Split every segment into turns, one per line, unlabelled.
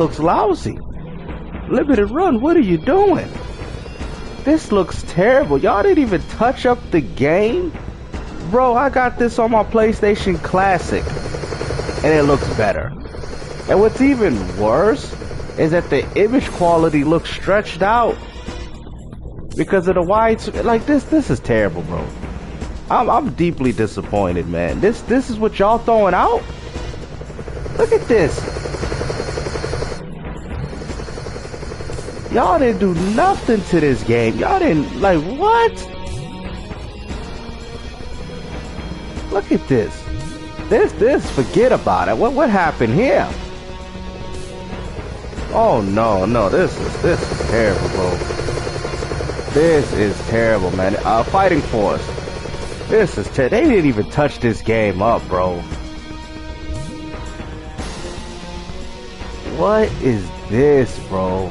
looks lousy. Limited Run, what are you doing? This looks terrible. Y'all didn't even touch up the game? Bro, I got this on my PlayStation Classic, and it looks better. And what's even worse is that the image quality looks stretched out because of the wide. Like this is terrible, bro. I'm deeply disappointed, man. This is what y'all throwing out? Look at this. Y'all didn't do nothing to this game. Y'all didn't, like, what? Look at this. This, forget about it. What happened here? Oh no, this is terrible, bro. This is terrible, man. Fighting Force. This is they didn't even touch this game up, bro. What is this, bro?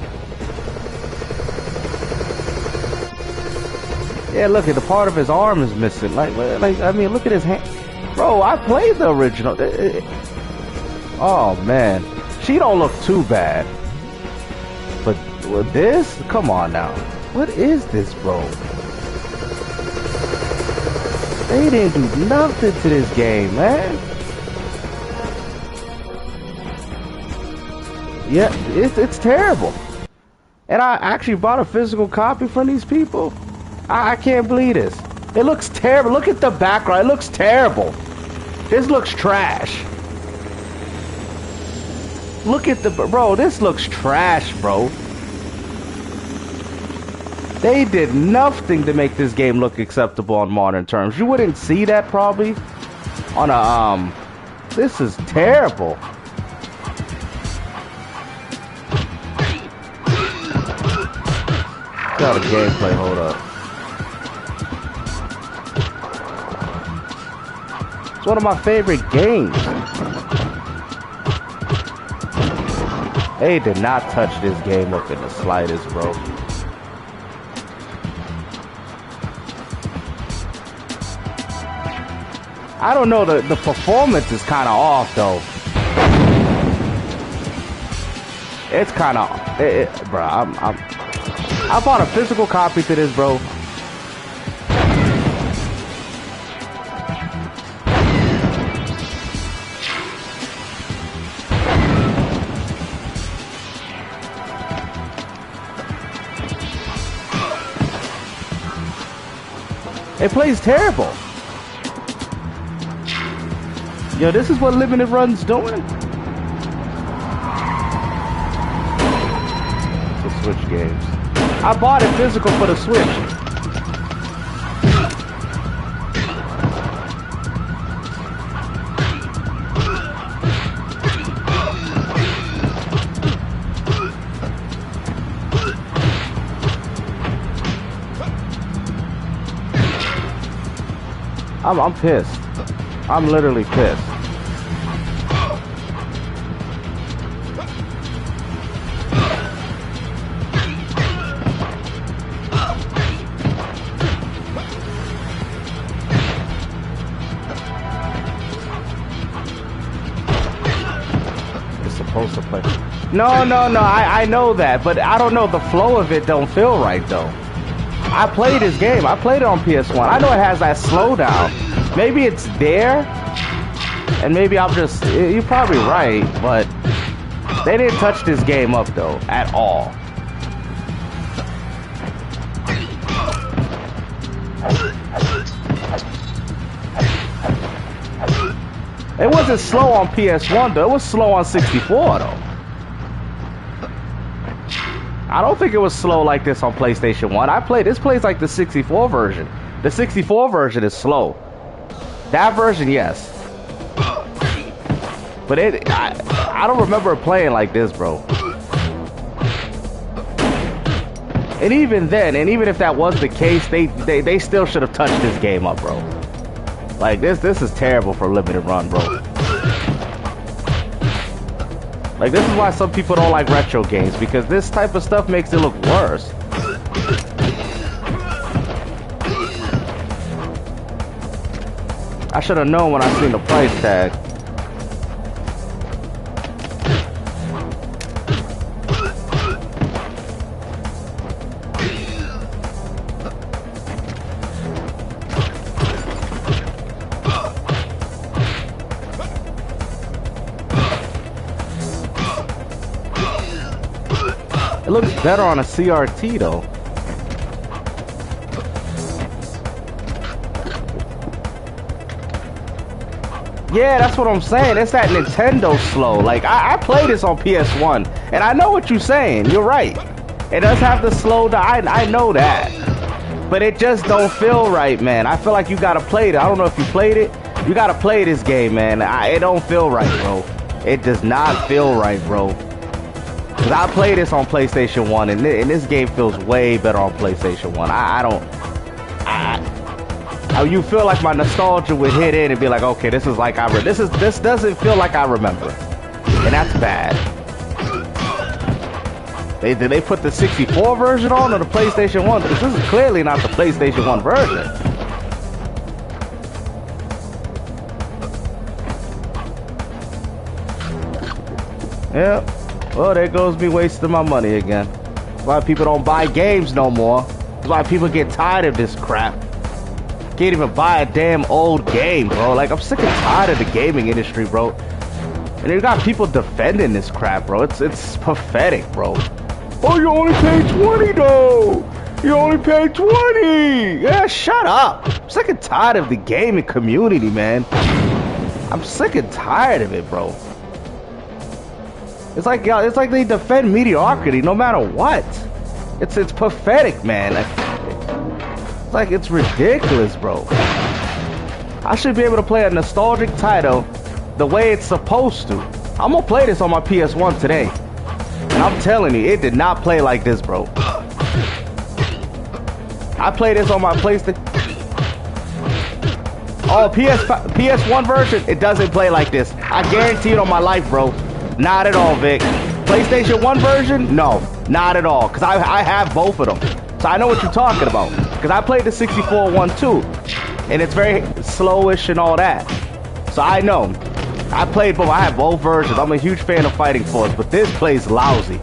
Yeah, look at the part of his arm is missing. Like I mean, look at his hand. Bro, I played the original. Oh man, she don't look too bad. But with this, come on now. What is this, bro? They didn't do nothing to this game, man. Yeah, it's terrible. And I actually bought a physical copy from these people. I can't believe this. It looks terrible. Look at the background. It looks terrible. This looks trash. Look at the... Bro, this looks trash, bro. They did nothing to make this game look acceptable on modern terms. You wouldn't see that probably on a... This is terrible. Got a gameplay, hold up. It's one of my favorite games. They did not touch this game up in the slightest, bro. I don't know, the performance is kind of off, though. It's kind of... bro, I bought a physical copy to this, bro. It plays terrible. Yo, this is what Limited Run's doing? The Switch games. I bought it physical for the Switch. I'm pissed. I'm literally pissed. It's supposed to play. No, I know that, but I don't know, the flow of it don't feel right though. I played this game. I played it on PS1. I know it has that slowdown. Maybe it's there, and maybe I'm just... You're probably right, but they didn't touch this game up, though, at all. It wasn't slow on PS1, though. It was slow on 64, though. I don't think it was slow like this on PlayStation 1. This plays like the 64 version. The 64 version is slow. That version, yes. But I don't remember it playing like this, bro. And even then, and even if that was the case, they still should have touched this game up, bro. Like, this is terrible for Limited Run, bro. Like, this is why some people don't like retro games, because this type of stuff makes it look worse. I should have known when I seen the price tag. It looks better on a CRT though. Yeah, that's what I'm saying. It's that Nintendo slow. Like, I play this on PS1, and I know what you're saying. You're right. It does have the slow down. I know that. But it just don't feel right, man. I feel like you gotta play it. I don't know if you played it. You gotta play this game, man. It don't feel right, bro. It does not feel right, bro. Cause I play this on PlayStation 1, and this game feels way better on PlayStation 1. You feel like my nostalgia would hit in and be like, okay, this is like this doesn't feel like I remember, and that's bad. Did they put the 64 version on or the PlayStation 1? Because this is clearly not the PlayStation 1 version. Yeah. Well, there goes me wasting my money again. That's why people don't buy games no more. That's why people get tired of this crap. Can't even buy a damn old game, bro. Like, I'm sick and tired of the gaming industry, bro. And you got people defending this crap, bro. It's pathetic, bro. Oh, you only paid 20 though. You only paid 20. Yeah, shut up. I'm sick and tired of the gaming community, man. I'm sick and tired of it, bro. It's like they defend mediocrity no matter what. It's pathetic, man. It's like it's ridiculous, bro. I should be able to play a nostalgic title the way it's supposed to. I'm gonna play this on my PS1 today. And I'm telling you, it did not play like this, bro. I play this on my PlayStation. Oh, PS1 version, it doesn't play like this. I guarantee it on my life, bro. Not at all, Vic. PlayStation 1 version? No, not at all. Because I have both of them. So I know what you're talking about. Because I played the 64 one too. And it's very slowish and all that. So I know. I played both. I have both versions. I'm a huge fan of Fighting Force, but this plays lousy.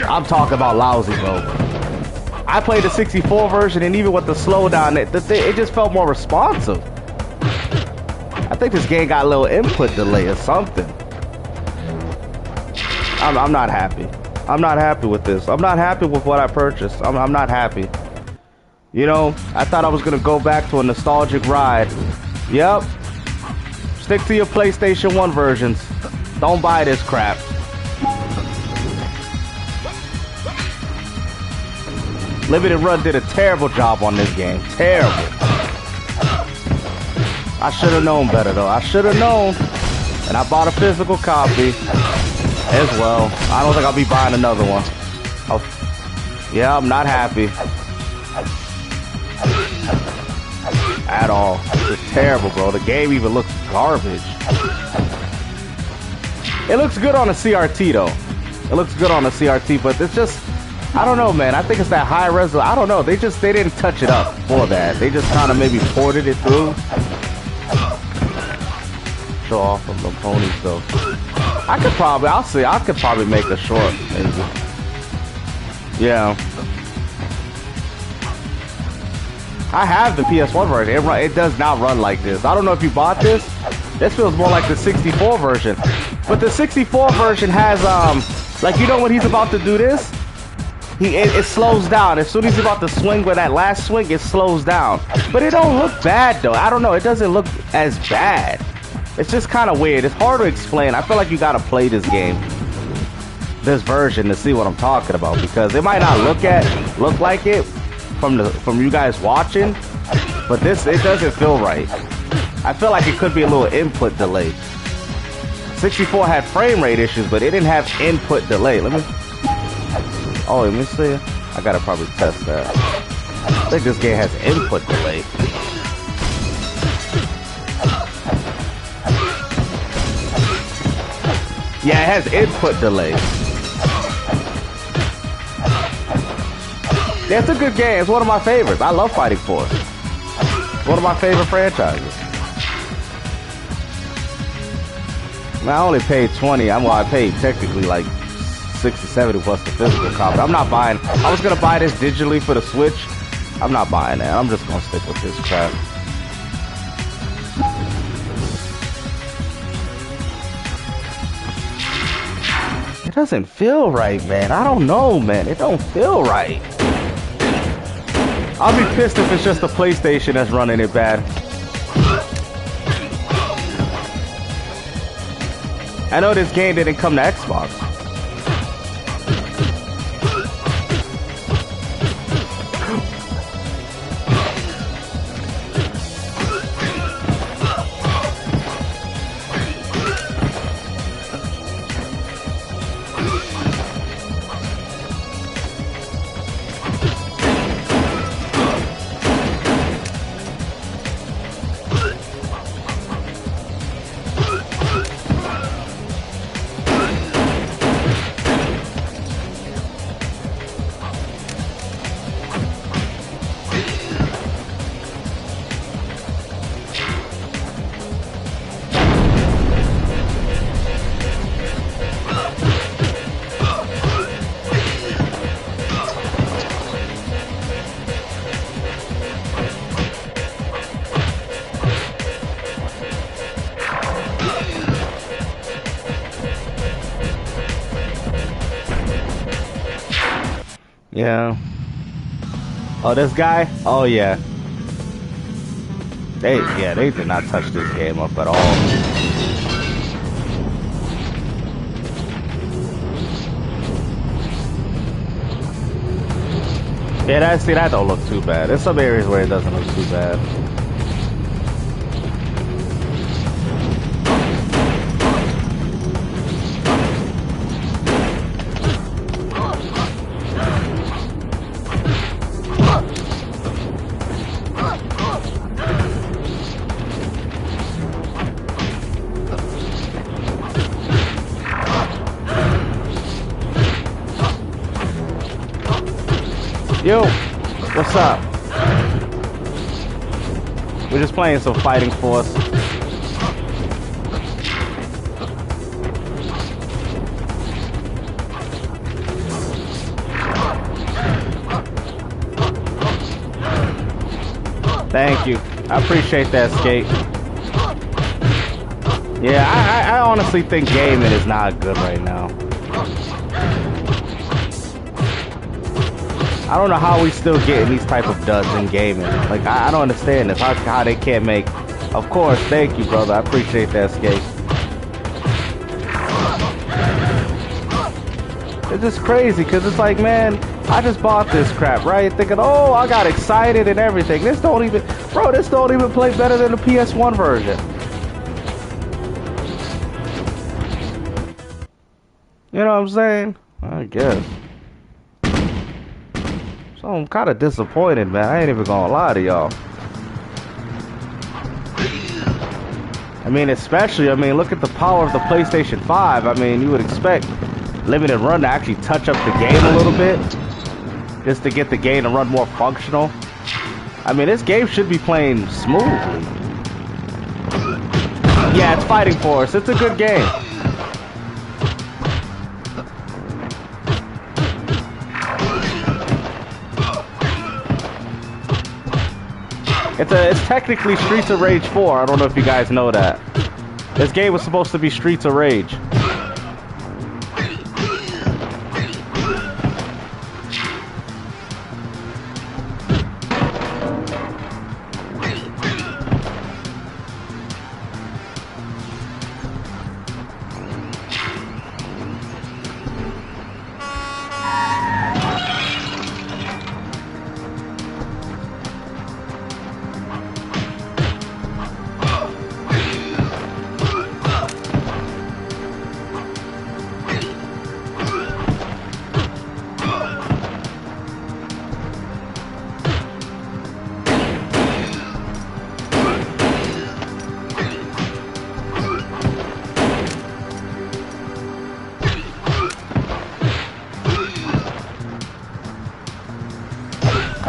I'm talking about lousy, bro. I played the 64 version, and even with the slowdown, it just felt more responsive. I think this game got a little input delay or something. I'm not happy. I'm not happy with this. I'm not happy with what I purchased. I'm not happy. You know, I thought I was gonna go back to a nostalgic ride. Yep. Stick to your PlayStation 1 versions. Don't buy this crap. Limited Run did a terrible job on this game. Terrible. I should have known better, though. I should have known. And I bought a physical copy as well. I don't think I'll be buying another one. Yeah, I'm not happy. At all. It's terrible, bro. The game even looks garbage. It looks good on a CRT, though. It looks good on a CRT, but it's just, I don't know, man. I think it's that high resolution. I don't know. They didn't touch it up for that. They just kind of maybe ported it through. Show off of the ponies, though. I could probably make a short, maybe. Yeah. I have the PS1 version. It does not run like this. I don't know if you bought this. This feels more like the 64 version. But the 64 version has, like, you know when he's about to do this? It slows down. As soon as he's about to swing with that last swing, it slows down. But it don't look bad, though. I don't know. It doesn't look as bad. It's just kind of weird. It's hard to explain. I feel like you gotta play this game, this version, to see what I'm talking about, because it might not look like it from you guys watching, but it doesn't feel right. I feel like it could be a little input delay. 64 had frame rate issues, but it didn't have input delay. Let me see. I gotta probably test that. I think this game has input delay. Yeah, it has input delay. Yeah, it's a good game. It's one of my favorites. I love Fighting Force. It's one of my favorite franchises. Man, I only paid 20. I paid technically like 60, 70 plus the physical copy. I'm not buying. I was gonna buy this digitally for the Switch. I'm not buying that. I'm just gonna stick with this crap. doesn't feel right, man. I don't know, man. It don't feel right. I'll be pissed if it's just the PlayStation that's running it bad. I know this game didn't come to Xbox. Yeah. Oh, this guy? Oh, yeah. They did not touch this game up at all. Yeah, that don't look too bad. There's some areas where it doesn't look too bad. Yo, what's up? We're just playing some Fighting Force. Thank you. I appreciate that, Skate. Yeah, I honestly think gaming is not good right now. I don't know how we still getting these type of duds in gaming. Like, I don't understand this. How they can't make... Of course, thank you, brother. I appreciate that, Skate. It's just crazy, because it's like, man, I just bought this crap, right? Thinking, oh, I got excited and everything. This don't even... Bro, this don't even play better than the PS1 version. You know what I'm saying? I guess. So I'm kind of disappointed, man. I ain't even gonna lie to y'all. I mean, especially, look at the power of the PlayStation 5. I mean, you would expect limited run to actually touch up the game a little bit, just to get the game to run more functional. I mean, this game should be playing smoothly. Yeah, it's Fighting Force. It's a good game. It's technically Streets of Rage 4. I don't know if you guys know that. This game was supposed to be Streets of Rage.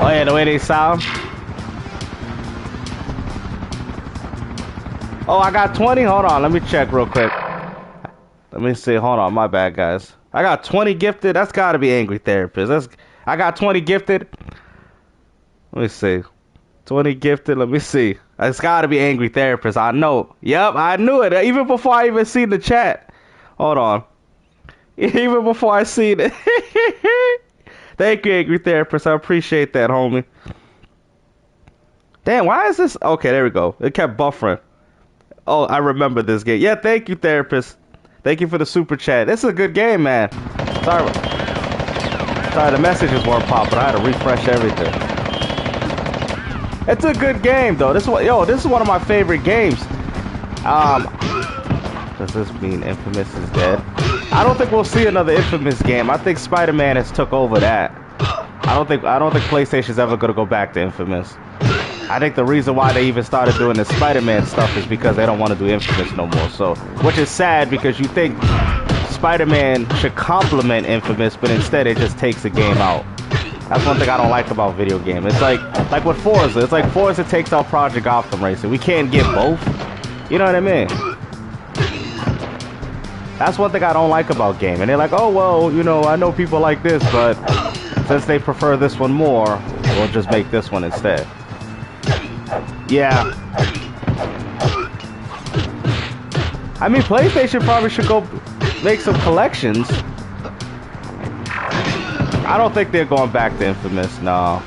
Oh yeah, the way they sound. Oh, I got 20? Hold on, let me check real quick. Let me see, hold on, my bad, guys. I got 20 gifted. That's gotta be Angry Therapist. I got 20 gifted. Let me see. 20 gifted, let me see. It's gotta be Angry Therapist, I know. Yep, I knew it, even before I even seen the chat. Hold on. Even before I seen it. Thank you, Angry Therapist. I appreciate that, homie. Damn, why is this? Okay, there we go. It kept buffering. Oh, I remember this game. Yeah, thank you, Therapist. Thank you for the super chat. This is a good game, man. Sorry, sorry, the messages weren't popping. I had to refresh everything. It's a good game, though. This is one of my favorite games. Does this mean Infamous is dead? I don't think we'll see another Infamous game. I think Spider-Man has took over that. I don't think PlayStation's ever gonna go back to Infamous. I think the reason why they even started doing the Spider-Man stuff is because they don't want to do Infamous no more. So, which is sad because you think Spider-Man should complement Infamous, but instead it just takes the game out. That's one thing I don't like about video game. It's like with Forza. It's like Forza takes out Project Gotham Racing. We can't get both. You know what I mean? That's one thing I don't like about game. And they're like, oh, well, you know, I know people like this, but since they prefer this one more, we'll just make this one instead. Yeah. I mean, PlayStation probably should go make some collections. I don't think they're going back to Infamous, no.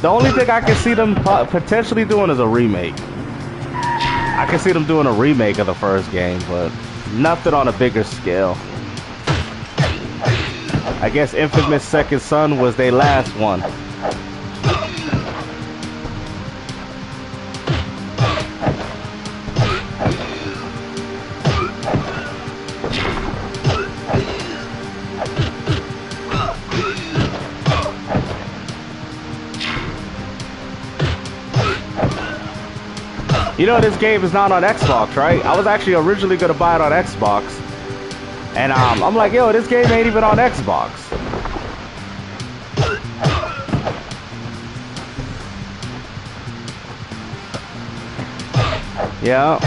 The only thing I can see them potentially doing is a remake. I can see them doing a remake of the first game, but nothing on a bigger scale. I guess Infamous Second Son was their last one. You know this game is not on Xbox, right? I was actually originally gonna buy it on Xbox, and I'm like, yo, this game ain't even on Xbox. Yeah.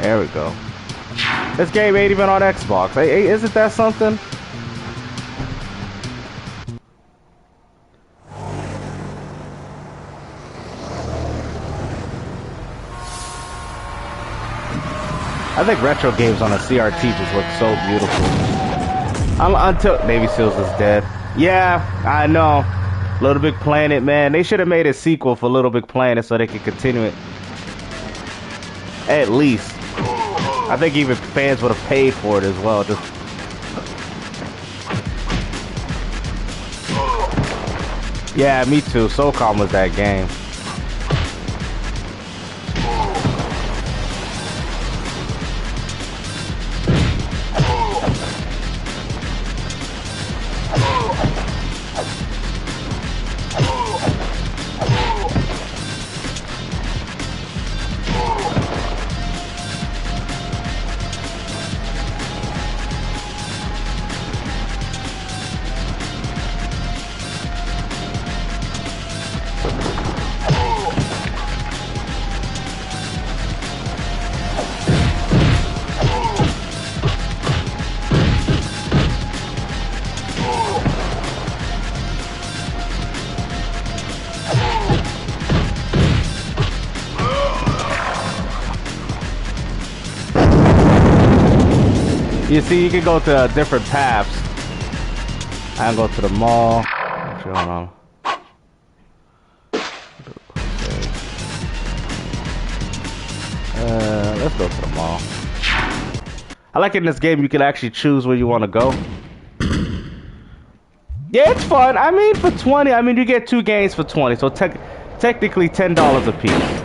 There we go. This game ain't even on Xbox. Hey, isn't that something? I think retro games on a CRT just look so beautiful. Until Navy Seals is dead. Yeah, I know. Little Big Planet, man. They should have made a sequel for Little Big Planet so they could continue it. At least. I think even fans would have paid for it as well. Just yeah, me too. SOCOM was that game. You see, you can go to different paths. I can go to the mall. Actually, hold on. Let's go to the mall. I like in this game you can actually choose where you want to go. Yeah, it's fun. I mean, for 20, I mean, you get 2 games for 20, so technically $10 a piece.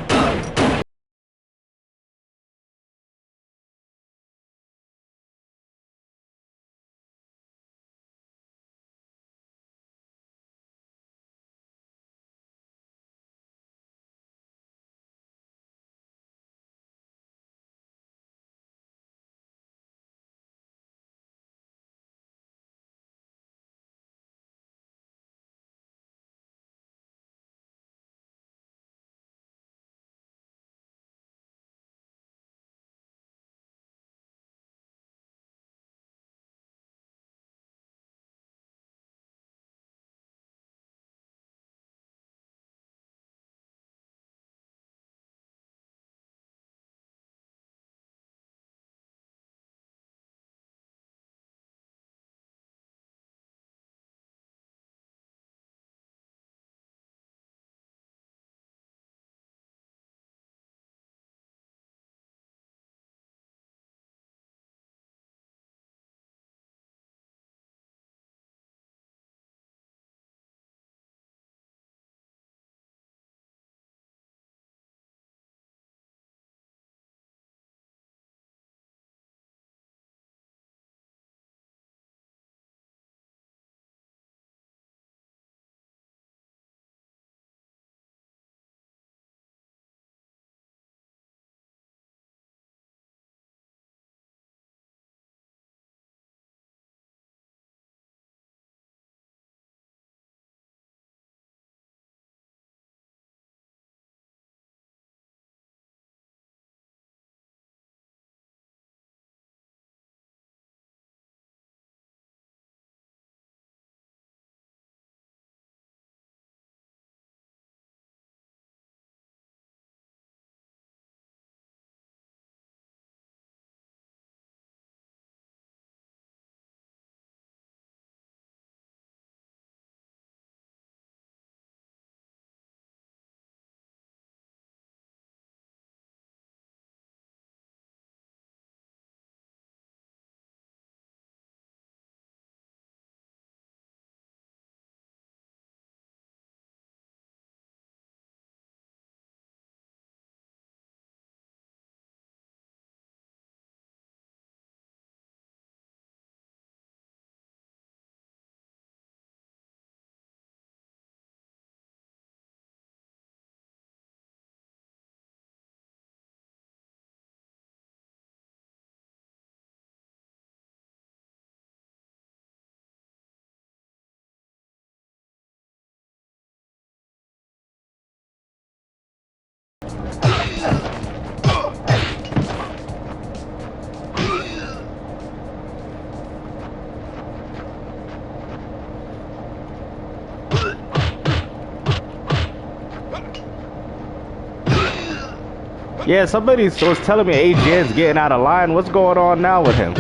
Yeah, somebody was telling me AJ's getting out of line. What's going on now with him?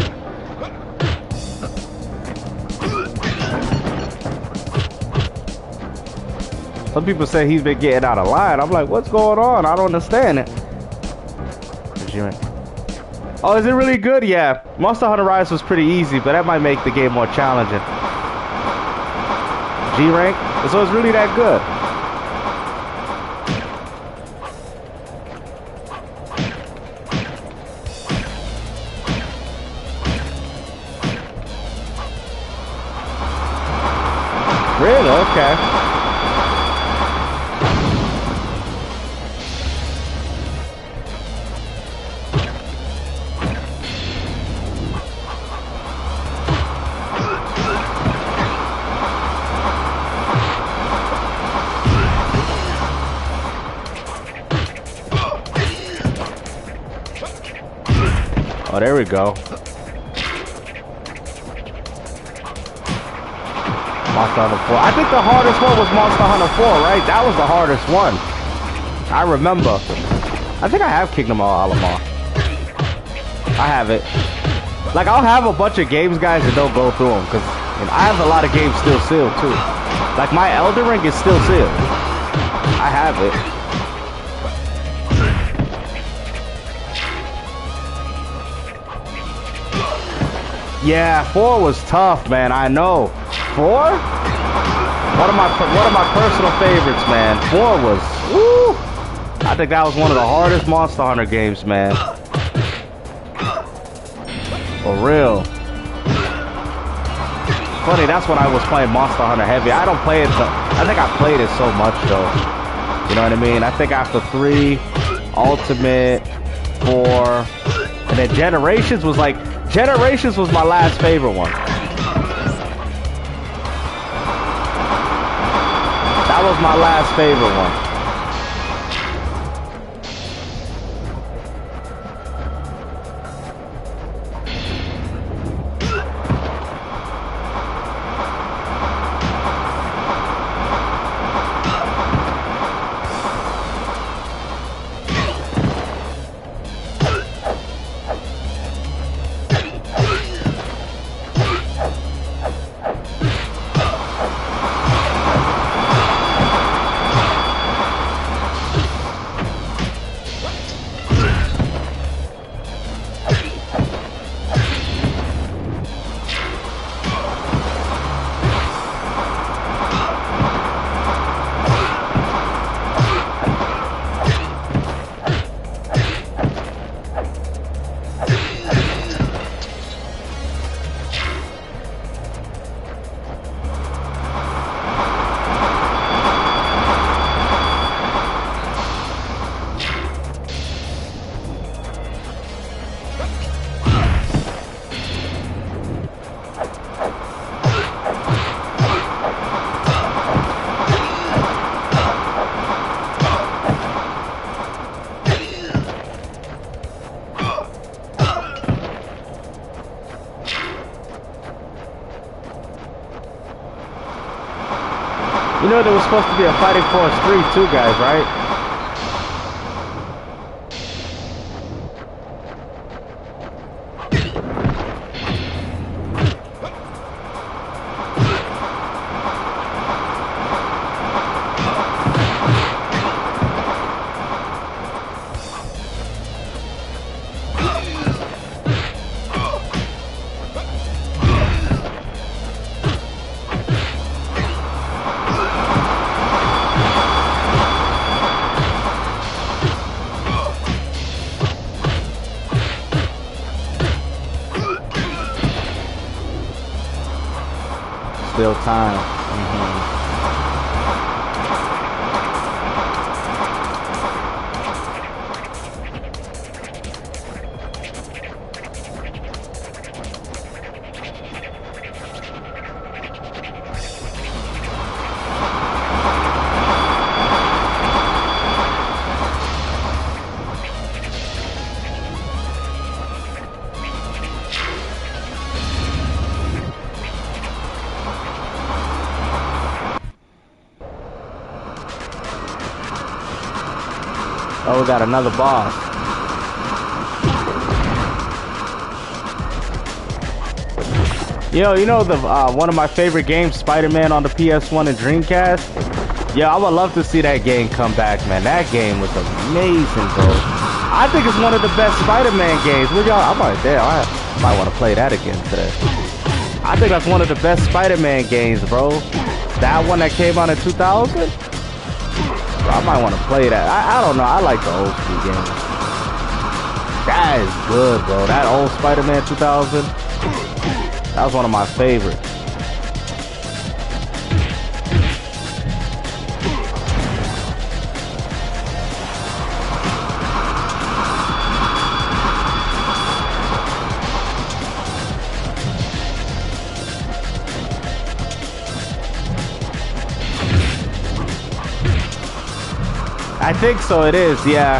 Some people say he's been getting out of line. I'm like, what's going on? I don't understand it. Oh, is it really good? Yeah. Monster Hunter Rise was pretty easy, but that might make the game more challenging. G rank? So it's really that good. Really? Okay. Oh, there we go. Monster Hunter 4. I think the hardest one was Monster Hunter 4, right? That was the hardest one. I remember. I think I have Kingdom of Alamar. I have it. Like, I'll have a bunch of games, guys, and don't go through them, because I have a lot of games still sealed, too. Like, my Elden Ring is still sealed. I have it. Yeah, 4 was tough, man. I know. 4? One of my personal favorites, man. 4 was, woo! I think that was one of the hardest Monster Hunter games, man. For real. Funny, that's when I was playing Monster Hunter heavy. I don't play it. I think I played it so much, though. You know what I mean? I think after 3, Ultimate, 4, and then Generations was like. Generations was my last favorite one. That was my last favorite one. You know there was supposed to be a Fighting Force 3 too, guys, right? Still time. we got another boss. Yo, you know the one of my favorite games, Spider-Man on the PS1 and Dreamcast? Yeah, I would love to see that game come back, man. That game was amazing, bro. I think it's one of the best Spider-Man games. I might want to play that again today. I think that's one of the best Spider-Man games, bro. That one that came out in 2000? Bro, I might want to play that. I don't know. I like the old school games. That is good, bro. That old Spider-Man 2000. That was one of my favorites. I think so, it is, yeah.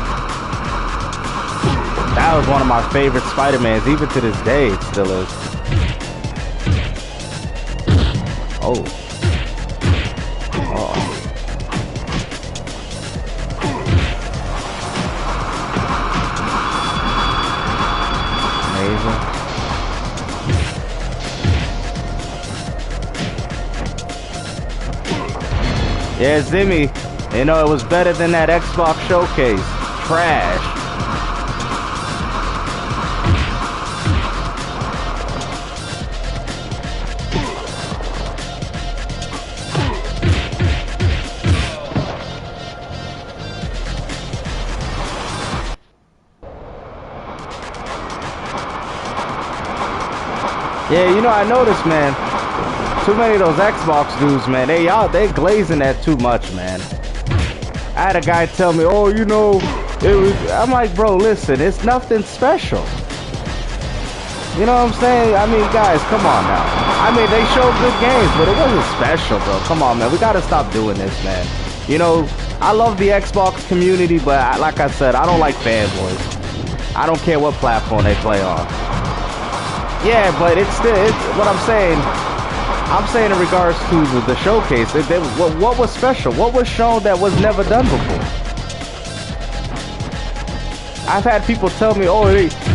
That was one of my favorite Spider-Mans, even to this day, it still is. Oh. Uh-oh. Amazing. Yeah, Zimmy. You know, it was better than that Xbox showcase. Trash. Yeah, you know, I noticed, man. Too many of those Xbox dudes, man. They glazing that too much, man. I had a guy tell me, oh, you know, it was. I'm like, bro, listen, it's nothing special. You know what I'm saying? I mean, guys, come on now. I mean, they showed good games, but it wasn't special, bro. Come on, man. We gotta stop doing this, man. You know, I love the Xbox community, but like I said, I don't like fanboys. I don't care what platform they play on. Yeah, but it's what I'm saying. I'm saying in regards to the showcase, what was special? What was shown that was never done before? I've had people tell me, oh,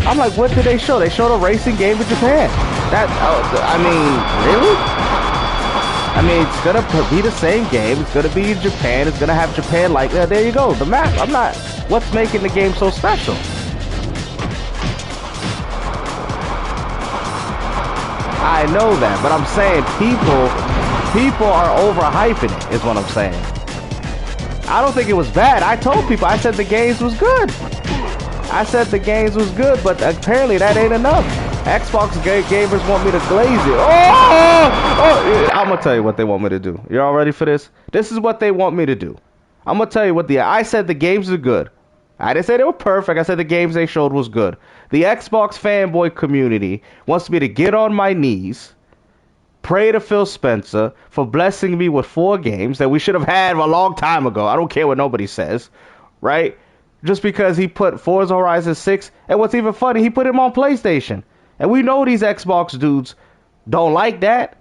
I'm like, what did they show? They showed a racing game in Japan. I mean, really? I mean, it's gonna be the same game. It's gonna be in Japan. It's gonna have Japan like, there you go. The map, what's making the game so special? I know that, but I'm saying people are overhyping it, is what I'm saying. I don't think it was bad. I told people, I said the games was good. I said the games was good, but apparently that ain't enough. Xbox gamers want me to glaze it. Oh! I'm gonna tell you what they want me to do. You all ready for this? This is what they want me to do. I'm gonna tell you what I said the games are good. I didn't say they were perfect. I said the games they showed was good. The Xbox fanboy community wants me to get on my knees, pray to Phil Spencer for blessing me with 4 games that we should have had a long time ago. I don't care what nobody says, right? Just because he put Forza Horizon 6, and what's even funny, he put him on PlayStation. And we know these Xbox dudes don't like that.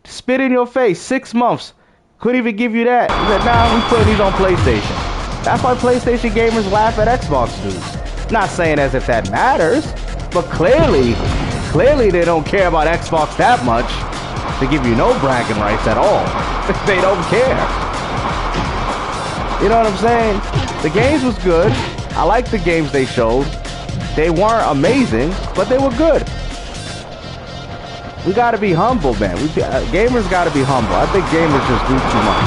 Spit in your face, 6 months. Couldn't even give you that. He said, nah, we put these on PlayStation. That's why PlayStation gamers laugh at Xbox dudes. Not saying as if that matters, but clearly they don't care about Xbox that much to give you no bragging rights at all. They don't care. You know what I'm saying? The games was good. I like the games they showed. They weren't amazing, but they were good. We gotta be humble, man. Gamers gotta be humble. I think gamers just do too much.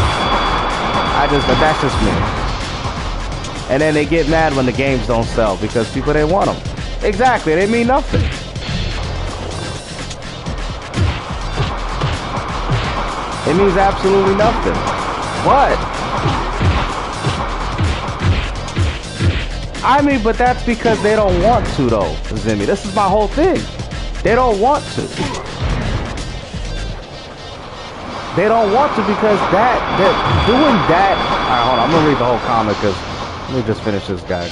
But that's just me. And then they get mad when the games don't sell because people didn't want them. Exactly, they mean nothing. It means absolutely nothing. What? I mean, but that's because they don't want to, though, Zimmy. This is my whole thing. They don't want to. They don't want to because they're doing that. All right, hold on. I'm going to read the whole comment because let me just finish this guy.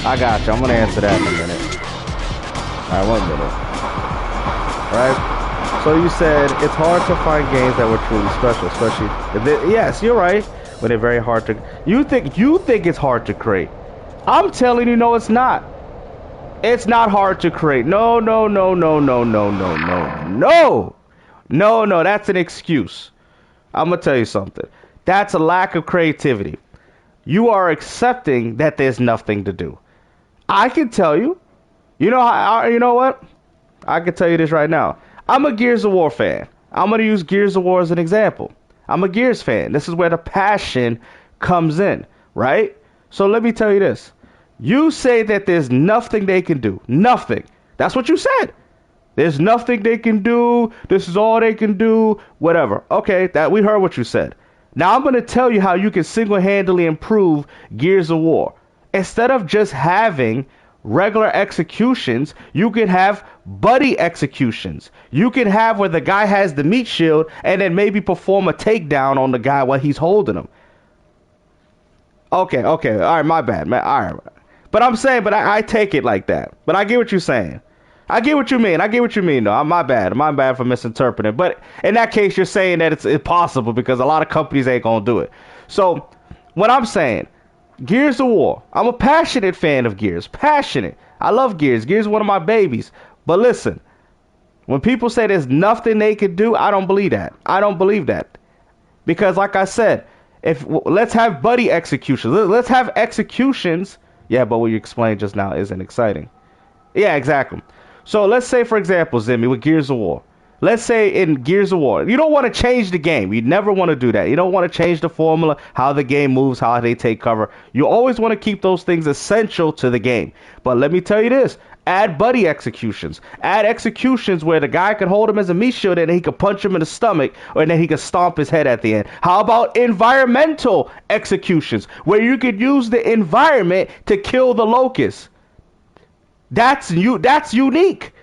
I got you. I'm going to answer that in a minute. All right, 1 minute. All right. So you said it's hard to find games that were truly special, especially yes, you're right. When they're very hard to. You think it's hard to create. I'm telling you, no, it's not. It's not hard to create. No, no, no, no, no, no, no, no, no, no, no. That's an excuse. I'm gonna tell you something. That's a lack of creativity. You are accepting that there's nothing to do. I can tell you. You know what? I can tell you this right now. I'm a Gears of War fan. I'm going to use Gears of War as an example. I'm a Gears fan. This is where the passion comes in, right? So let me tell you this. You say that there's nothing they can do. Nothing. That's what you said. There's nothing they can do. This is all they can do. Whatever. Okay, that we heard what you said. Now I'm going to tell you how you can single-handedly improve Gears of War. Instead of just having regular executions, you can have buddy executions. You can have where the guy has the meat shield and then maybe perform a takedown on the guy while he's holding him. Okay, all right, my bad, man. All right, but I'm saying, I take it like that. But I get what you're saying. I get what you mean. Though. My bad for misinterpreting. But in that case, you're saying that it's impossible because a lot of companies ain't gonna do it. So what I'm saying. Gears of War. I'm a passionate fan of Gears. Passionate. I love Gears. Gears is one of my babies. But listen, when people say there's nothing they could do, I don't believe that. I don't believe that. Because like I said, let's have buddy executions. Let's have executions. Yeah, but what you explained just now isn't exciting. Yeah, exactly. So let's say, for example, Zimmy, with Gears of War. Let's say in Gears of War, you don't want to change the game. You never want to do that. You don't want to change the formula, how the game moves, how they take cover. You always want to keep those things essential to the game. But let me tell you this. Add buddy executions. Add executions where the guy can hold him as a meat shield and he can punch him in the stomach or then he can stomp his head at the end. How about environmental executions where you could use the environment to kill the locust? That's unique.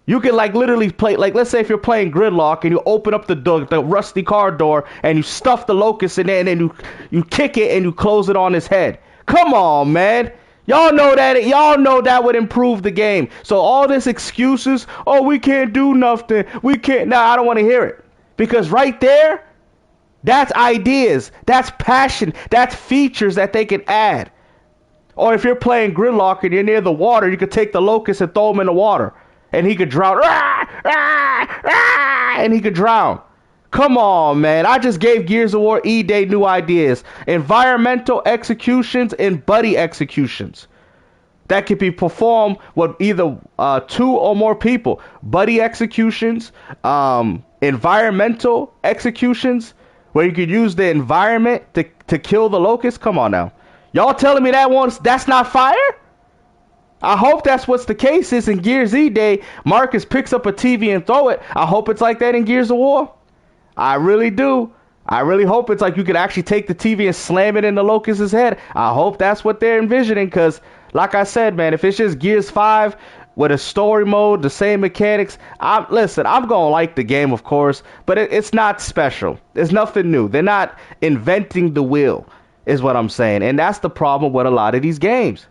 You can like literally play, like let's say if you're playing Gridlock and you open up the door, the rusty car door and you stuff the locust in there and then you kick it and you close it on his head. Come on, man. Y'all know that would improve the game. So all this excuses, oh, we can't do nothing. We can't. Nah, I don't want to hear it. Because right there, that's ideas. That's passion. That's features that they can add. Or if you're playing Gridlock and you're near the water, you could take the locust and throw him in the water. And he could drown. And he could drown. Come on, man. I just gave Gears of War E-Day new ideas. Environmental executions and buddy executions. That could be performed with either 2 or more people. Buddy executions, environmental executions, where you could use the environment to kill the locust. Come on now. Y'all telling me that's not fire? I hope that's what's the case is in Gears E-Day. Marcus picks up a TV and throw it. I hope it's like that in Gears of War. I really do. I really hope it's like you could actually take the TV and slam it in the locust's head. I hope that's what they're envisioning because, like I said, man, if it's just Gears 5 with a story mode, the same mechanics, I'm going to like the game, of course, but it's not special. There's nothing new. They're not inventing the wheel, is what I'm saying. And that's the problem with a lot of these games.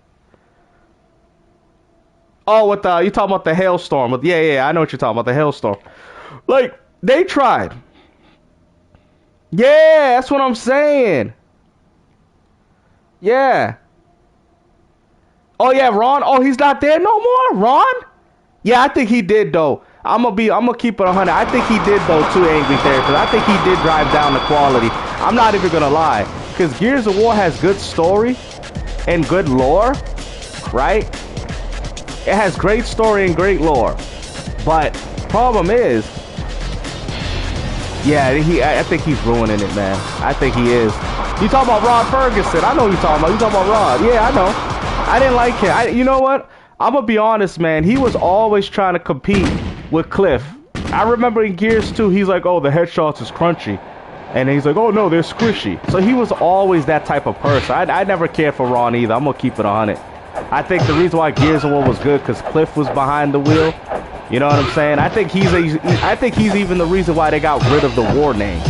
Oh, you talking about the hailstorm? Yeah, I know what you're talking about, the hailstorm. Like, they tried. Yeah, that's what I'm saying. Yeah. Oh, yeah, Ron. Oh, he's not there no more? Ron? Yeah, I think he did, though. I'm gonna keep it 100. I think he did, though, too, Angry Therapist. I think he did drive down the quality. I'm not even gonna lie. Because Gears of War has good story and good lore, right? It has great story and great lore. But problem is, yeah, I think he's ruining it, man. I think he is. You talking about Rod Ferguson? I know you talking about. You talking about Rod? Yeah, I know. I didn't like him. You know what? I'm gonna be honest, man. He was always trying to compete with Cliff. I remember in Gears 2, he's like, "Oh, the headshots is crunchy," and he's like, "Oh no, they're squishy." So he was always that type of person. I never cared for Ron either. I'm gonna keep it 100. I think the reason why Gears of War was good because Cliff was behind the wheel. You know what I'm saying? I think he's even the reason why they got rid of the war name.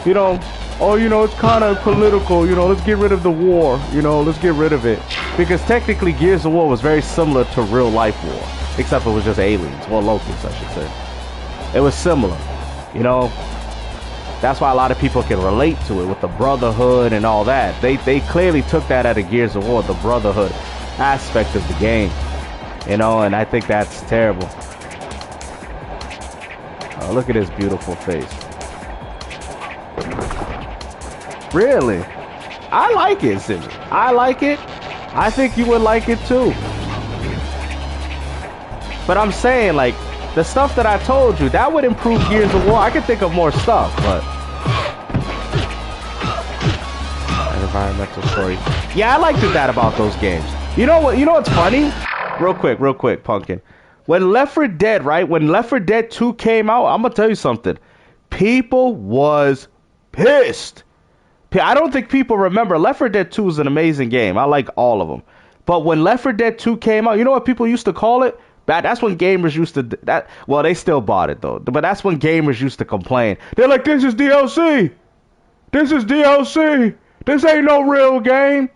You know, oh, you know, it's kind of political. You know, let's get rid of the war. You know, let's get rid of it because technically Gears of War was very similar to real life war, except it was just aliens or locusts, I should say. It was similar, you know. That's why a lot of people can relate to it with the brotherhood and all that. They clearly took that out of Gears of War, the brotherhood aspect of the game, you know, and I think that's terrible. Oh, look at his beautiful face. Really? I like it, Zimmy. I like it. I think you would like it too. But I'm saying, like, the stuff that I told you, that would improve Gears of War. I could think of more stuff, but... Environmental story. Yeah, I liked that about those games. You know what? You know what's funny? Real quick, Pumpkin. When Left 4 Dead, right? When Left 4 Dead 2 came out, I'm gonna tell you something. People was pissed. I don't think people remember. Left 4 Dead 2 is an amazing game. I like all of them. But when Left 4 Dead 2 came out, you know what people used to call it? That's when gamers used to... Well, they still bought it, though. But that's when gamers used to complain. They're like, this is DLC. This is DLC. This ain't no real game.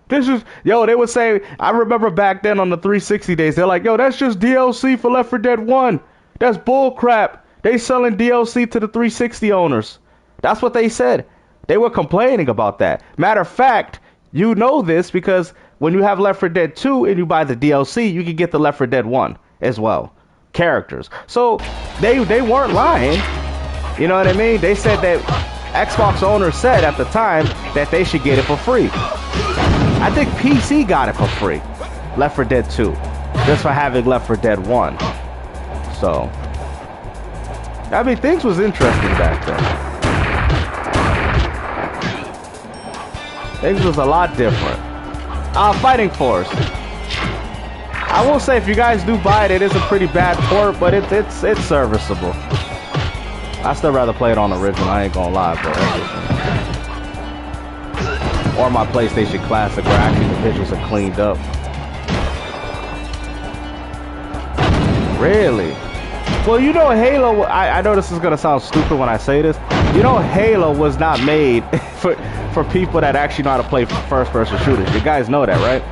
This is... Yo, they would say... I remember back then on the 360 days, they're like, yo, that's just DLC for Left 4 Dead 1. That's bull crap. They selling DLC to the 360 owners. That's what they said. They were complaining about that. Matter of fact, you know this because when you have Left 4 Dead 2 and you buy the DLC, you can get the Left 4 Dead 1 as well. Characters. So they weren't lying. You know what I mean? They said that Xbox owners said at the time that they should get it for free. I think PC got it for free. Left 4 Dead 2. Just for having Left 4 Dead 1. So, I mean, things was interesting back then. Things was a lot different. Fighting Force. I will say, if you guys do buy it, it is a pretty bad port, but it's serviceable. I still rather play it on original. I ain't gonna lie, but or my PlayStation Classic, where actually the pictures are cleaned up. Really? Well, you know, Halo. I know this is gonna sound stupid when I say this. You know, Halo was not made for people that actually know how to play first-person shooters. You guys know that, right?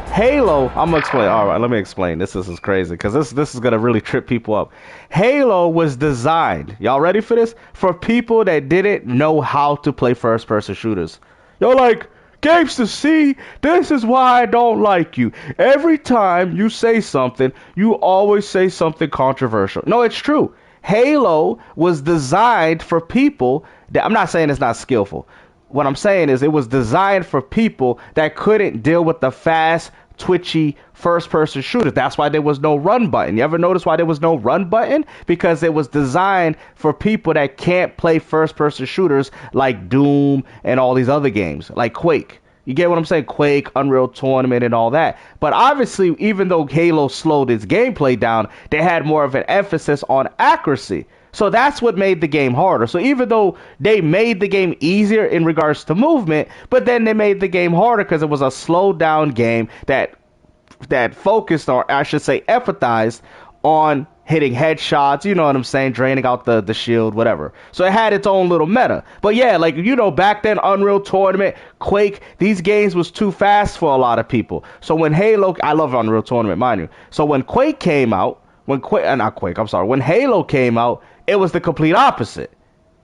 Halo, I'm gonna explain. All right, let me explain. This is crazy because this is gonna really trip people up. Halo was designed. Y'all ready for this? For people that didn't know how to play first-person shooters. You're like, Gangsta, see, this is why I don't like you. Every time you say something, you always say something controversial. No, it's true. Halo was designed for people that, I'm not saying it's not skillful. What I'm saying is it was designed for people that couldn't deal with the fast, twitchy first-person shooters. That's why there was no run button. You ever notice why there was no run button? Because it was designed for people that can't play first-person shooters like Doom and all these other games, like Quake. You get what I'm saying? Quake, Unreal Tournament, and all that. But obviously, even though Halo slowed its gameplay down, they had more of an emphasis on accuracy. So that's what made the game harder. So even though they made the game easier in regards to movement, but then they made the game harder because it was a slowed down game that focused, or I should say empathized, on hitting headshots, you know what I'm saying, draining out the shield, whatever. So it had its own little meta. But yeah, like, you know, back then, Unreal Tournament, Quake, these games was too fast for a lot of people. So when Halo, I love Unreal Tournament, mind you. So when Quake came out, when Halo came out, it was the complete opposite,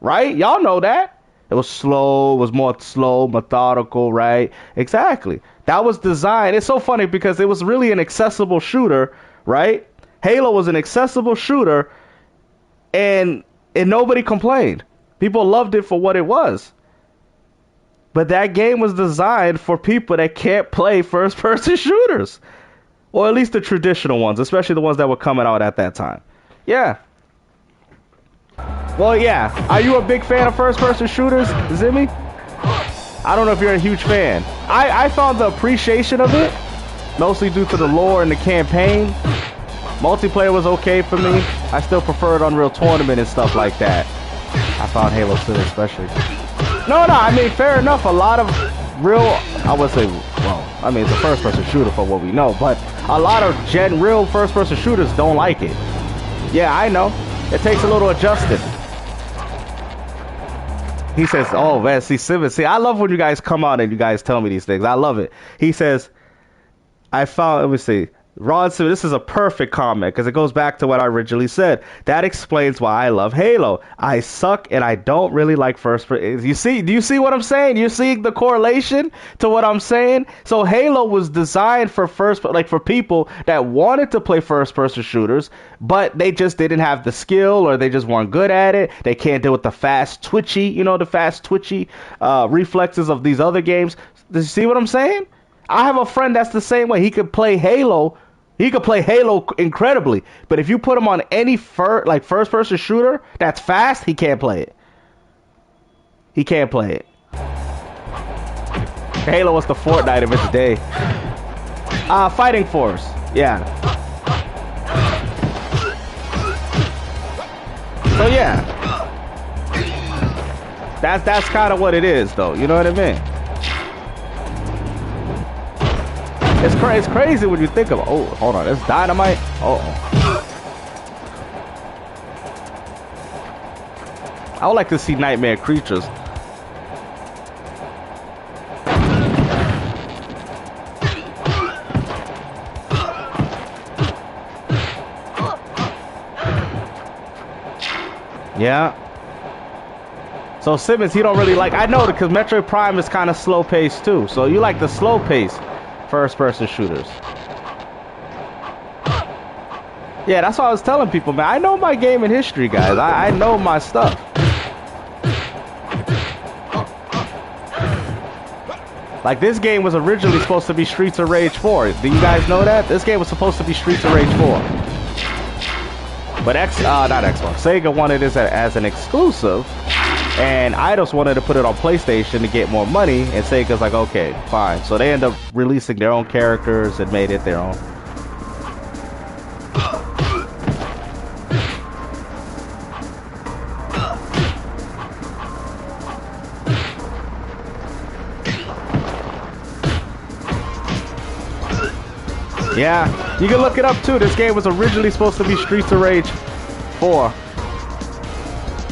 right? Y'all know that. It was slow, it was more slow, methodical, right? Exactly. That was designed. It's so funny because it was really an accessible shooter, right? Halo was an accessible shooter, and nobody complained. People loved it for what it was. But that game was designed for people that can't play first-person shooters. Or at least the traditional ones, especially the ones that were coming out at that time. Yeah. Well, yeah. Are you a big fan of first-person shooters, Zimmy? I don't know if you're a huge fan. I found the appreciation of it, mostly due to the lore and the campaign. Multiplayer was okay for me. I still preferred Unreal Tournament and stuff like that. I found Halo 2 especially. No, I mean, fair enough. A lot of real, I would say, well, I mean, it's a first-person shooter for what we know, but a lot of real first-person shooters don't like it. Yeah, I know. It takes a little adjusting. He says, oh, man, see, I love when you guys come out and you guys tell me these things. I love it. He says, let me see. Ron said, this is a perfect comment because it goes back to what I originally said. That explains why I love Halo. I suck and I don't really like first person. You see, do you see what I'm saying? You're seeing the correlation to what I'm saying? So Halo was designed for for people that wanted to play first person shooters, but they just didn't have the skill or they just weren't good at it. They can't deal with the fast twitchy reflexes of these other games. Do you see what I'm saying? I have a friend that's the same way. He could play Halo. He could play Halo incredibly, but if you put him on any first-person shooter that's fast, he can't play it. He can't play it. Halo was the Fortnite of its day. Fighting Force. Yeah. So yeah. That's kind of what it is, though. You know what I mean? It's crazy when you think of, oh, hold on, it's dynamite. I would like to see Nightmare Creatures. Yeah. So Simmons, he don't really like, I know because Metroid Prime is kind of slow paced too. So you like the slow pace first-person shooters. Yeah, that's what I was telling people, man. I know my gaming history, guys. I know my stuff. Like, this game was originally supposed to be Streets of Rage 4. Do you guys know that? This game was supposed to be Streets of Rage 4. But not Xbox. Sega wanted this as an exclusive. And Eidos wanted to put it on PlayStation to get more money, and Sega's like, okay, fine. So they end up releasing their own characters and made it their own. Yeah, you can look it up too. This game was originally supposed to be Streets of Rage 4.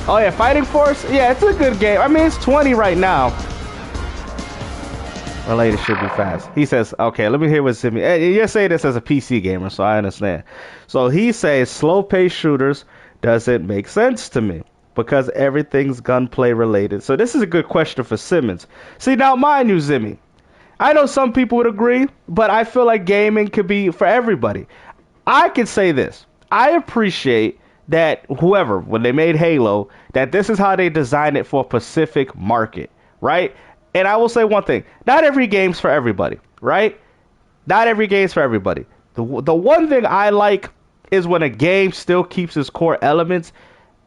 Oh yeah, Fighting Force? Yeah, it's a good game. I mean, it's 20 right now. Related should be fast. He says, okay, let me hear what Simi... You're saying this as a PC gamer, so I understand. So he says, slow-paced shooters doesn't make sense to me because everything's gunplay related. So this is a good question for Simmons. See, now, mind you, Zimmy, I know some people would agree, but I feel like gaming could be for everybody. I could say this. I appreciate that whoever, when they made Halo, that this is how they designed it for a specific market, right? And I will say one thing. Not every game's for everybody, right? Not every game's for everybody. The one thing I like is when a game still keeps its core elements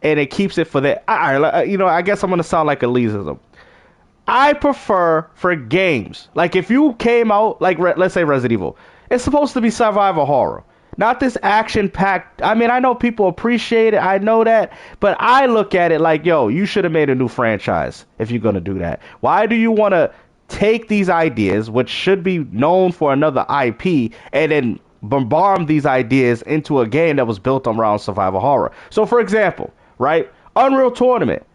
and it keeps it for the... I guess I'm going to sound like elitism. I prefer for games, like if you came out, like let's say Resident Evil, it's supposed to be survival horror. Not this action-packed... I mean, I know people appreciate it. I know that. But I look at it like, yo, you should have made a new franchise if you're going to do that. Why do you want to take these ideas, which should be known for another IP, and then bombard these ideas into a game that was built around survival horror? So, for example, right, Unreal Tournament.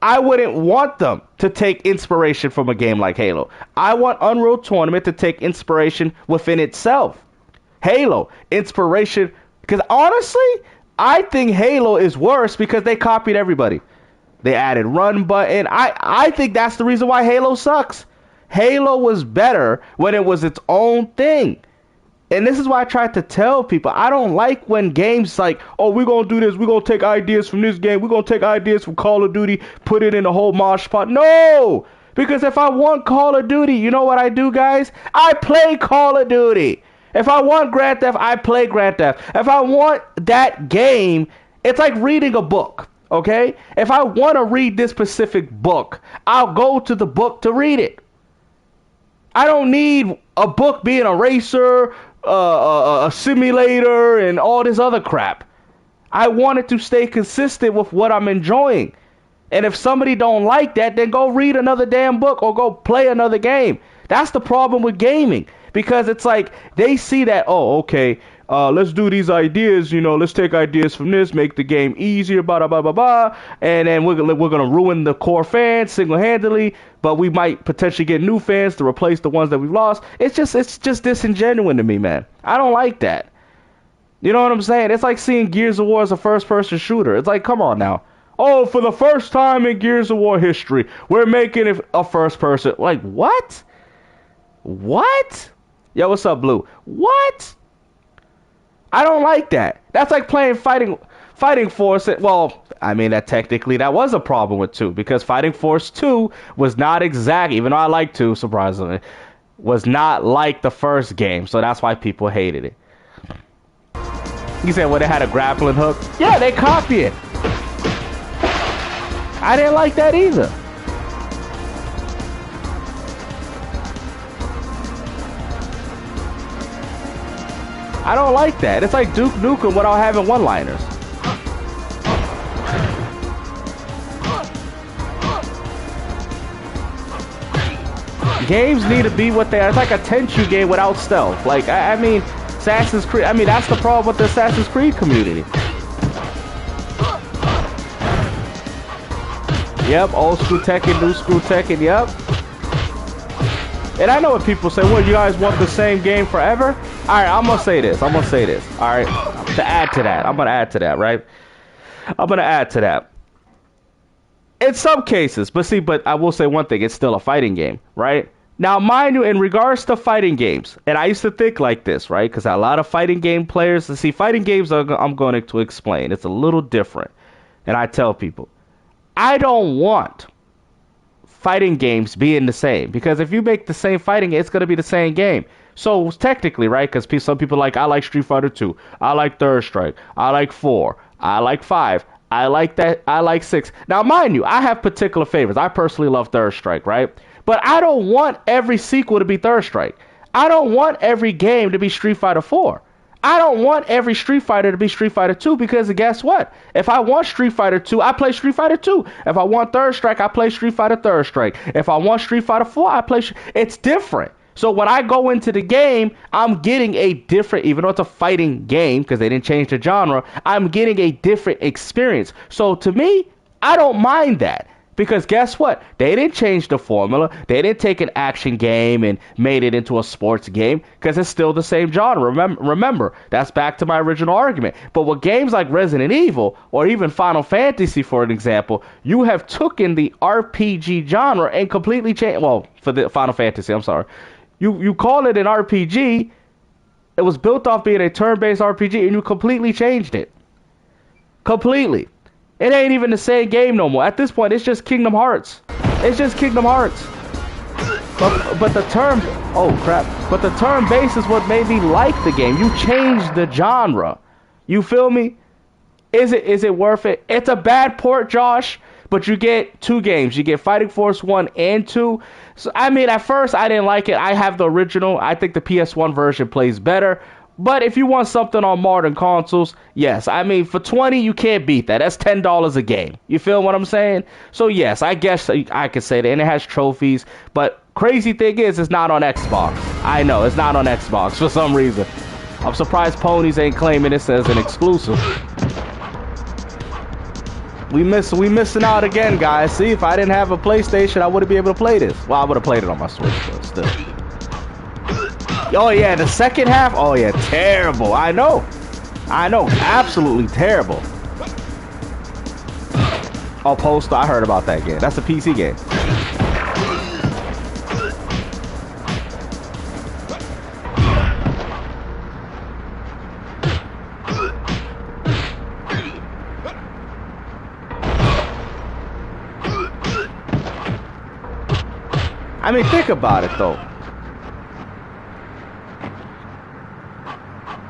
I wouldn't want them to take inspiration from a game like Halo. I want Unreal Tournament to take inspiration within itself. Halo, inspiration, because honestly, I think Halo is worse because they copied everybody. They added run button. I think that's the reason why Halo sucks. Halo was better when it was its own thing. And this is why I tried to tell people, I don't like when games like, oh, we're going to do this, we're going to take ideas from this game, we're going to take ideas from Call of Duty, put it in the whole mosh pot. No! Because if I want Call of Duty, you know what I do, guys? I play Call of Duty. If I want Grand Theft, I play Grand Theft. If I want that game, it's like reading a book, okay? If I want to read this specific book, I'll go to the book to read it. I don't need a book being a racer, a simulator, and all this other crap. I want it to stay consistent with what I'm enjoying. And if somebody don't like that, then go read another damn book or go play another game. That's the problem with gaming. Because it's like, they see that, oh, okay, let's do these ideas, let's take ideas from this, make the game easier, blah, blah, blah, blah, blah, and then we're going to ruin the core fans single-handedly, but we might potentially get new fans to replace the ones that we've lost. It's just disingenuous to me, man. I don't like that. You know what I'm saying? It's like seeing Gears of War as a first-person shooter. It's like, come on now. Oh, for the first time in Gears of War history, we're making it a first-person. Like, what? What? Yo, what's up, Blue? What? I don't like that. That's like playing Fighting Force. Well, I mean, that was a problem with 2, because Fighting Force 2 was not exact, even though I like 2, surprisingly, was not like the first game. So that's why people hated it. You said, well, they had a grappling hook? Yeah, they copy it. I didn't like that either. I don't like that. It's like Duke Nukem without having one-liners. Games need to be what they are. It's like a Tenchu game without stealth. Like, I mean, Assassin's Creed. I mean, that's the problem with the Assassin's Creed community. Yep, old school Tekken, new school Tekken, yep. And I know what people say, well, you guys want the same game forever? Alright, I'm gonna say this. Alright, to add to that. I'm gonna add to that, right? I'm gonna add to that. In some cases, but I will say one thing, it's still a fighting game, right? Now, mind you, in regards to fighting games, and I used to think like this, right? Because a lot of fighting game players, fighting games, I'm going to explain. It's a little different. And I tell people, I don't want fighting games being the same, because if you make the same fighting game, it's going to be the same game. So technically, right, because some people I like Street Fighter 2, I like Third Strike, I like 4, I like 5, I like that, I like 6. Now, mind you, I have particular favorites. I personally love Third Strike, right? But I don't want every sequel to be Third Strike. I don't want every game to be Street Fighter 4. I don't want every Street Fighter to be Street Fighter 2, because guess what? If I want Street Fighter 2, I play Street Fighter 2. If I want Third Strike, I play Street Fighter Third Strike. If I want Street Fighter 4, I play... It's different. So when I go into the game, I'm getting a different... Even though it's a fighting game, because they didn't change the genre, I'm getting a different experience. So to me, I don't mind that. Because guess what? They didn't change the formula. They didn't take an action game and made it into a sports game, because it's still the same genre. Remember, that's back to my original argument. But with games like Resident Evil or even Final Fantasy, for an example, you have taken the RPG genre and completely changed. Well, for the Final Fantasy, I'm sorry. You call it an RPG. It was built off being a turn-based RPG, and you completely changed it. Completely. It ain't even the same game no more. At this point, it's just Kingdom Hearts. It's just Kingdom Hearts. But the turn... Oh, crap. But the turn-based is what made me like the game. You changed the genre. You feel me? Is it worth it? It's a bad port, Josh, but you get 2 games. You get Fighting Force 1 and 2. So, I mean, at first, I didn't like it. I have the original. I think the PS1 version plays better. But if you want something on modern consoles, yes. I mean, for $20, you can't beat that. That's $10 a game. You feel what I'm saying? So, yes, I guess I could say that. And it has trophies. But crazy thing is, it's not on Xbox. I know, it's not on Xbox for some reason. I'm surprised Ponies ain't claiming this as an exclusive. We missing out again, guys. See, if I didn't have a PlayStation, I wouldn't be able to play this. Well, I would have played it on my Switch, but still. Oh, yeah, the second half? Oh, yeah, terrible. I know, absolutely terrible. Oh, Postal, I heard about that game. That's a PC game. I mean, think about it, though.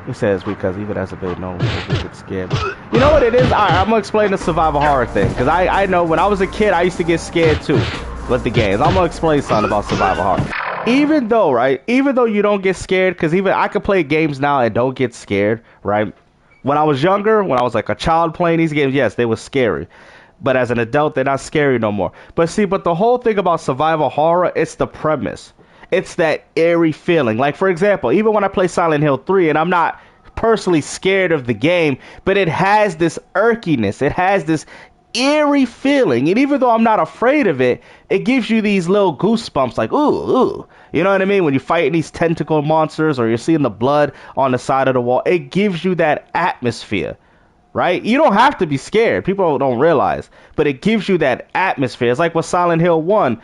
He says because even as a baby, no one gets scared. You know what it is? Alright, I'm gonna explain the survival horror thing, because I know when I was a kid, I used to get scared too with the games. I'm gonna explain something about survival horror. Even though you don't get scared, because even I could play games now and don't get scared, right? When I was younger, when I was like a child playing these games, yes, they were scary. But as an adult, they're not scary no more. But the whole thing about survival horror, it's the premise. It's that eerie feeling. Like, for example, even when I play Silent Hill 3, and I'm not personally scared of the game, but it has this irkiness. It has this eerie feeling. And even though I'm not afraid of it, it gives you these little goosebumps like, ooh, ooh. You know what I mean? When you're fighting these tentacle monsters or you're seeing the blood on the side of the wall, it gives you that atmosphere, right? You don't have to be scared. People don't realize, but it gives you that atmosphere. It's like with Silent Hill 1,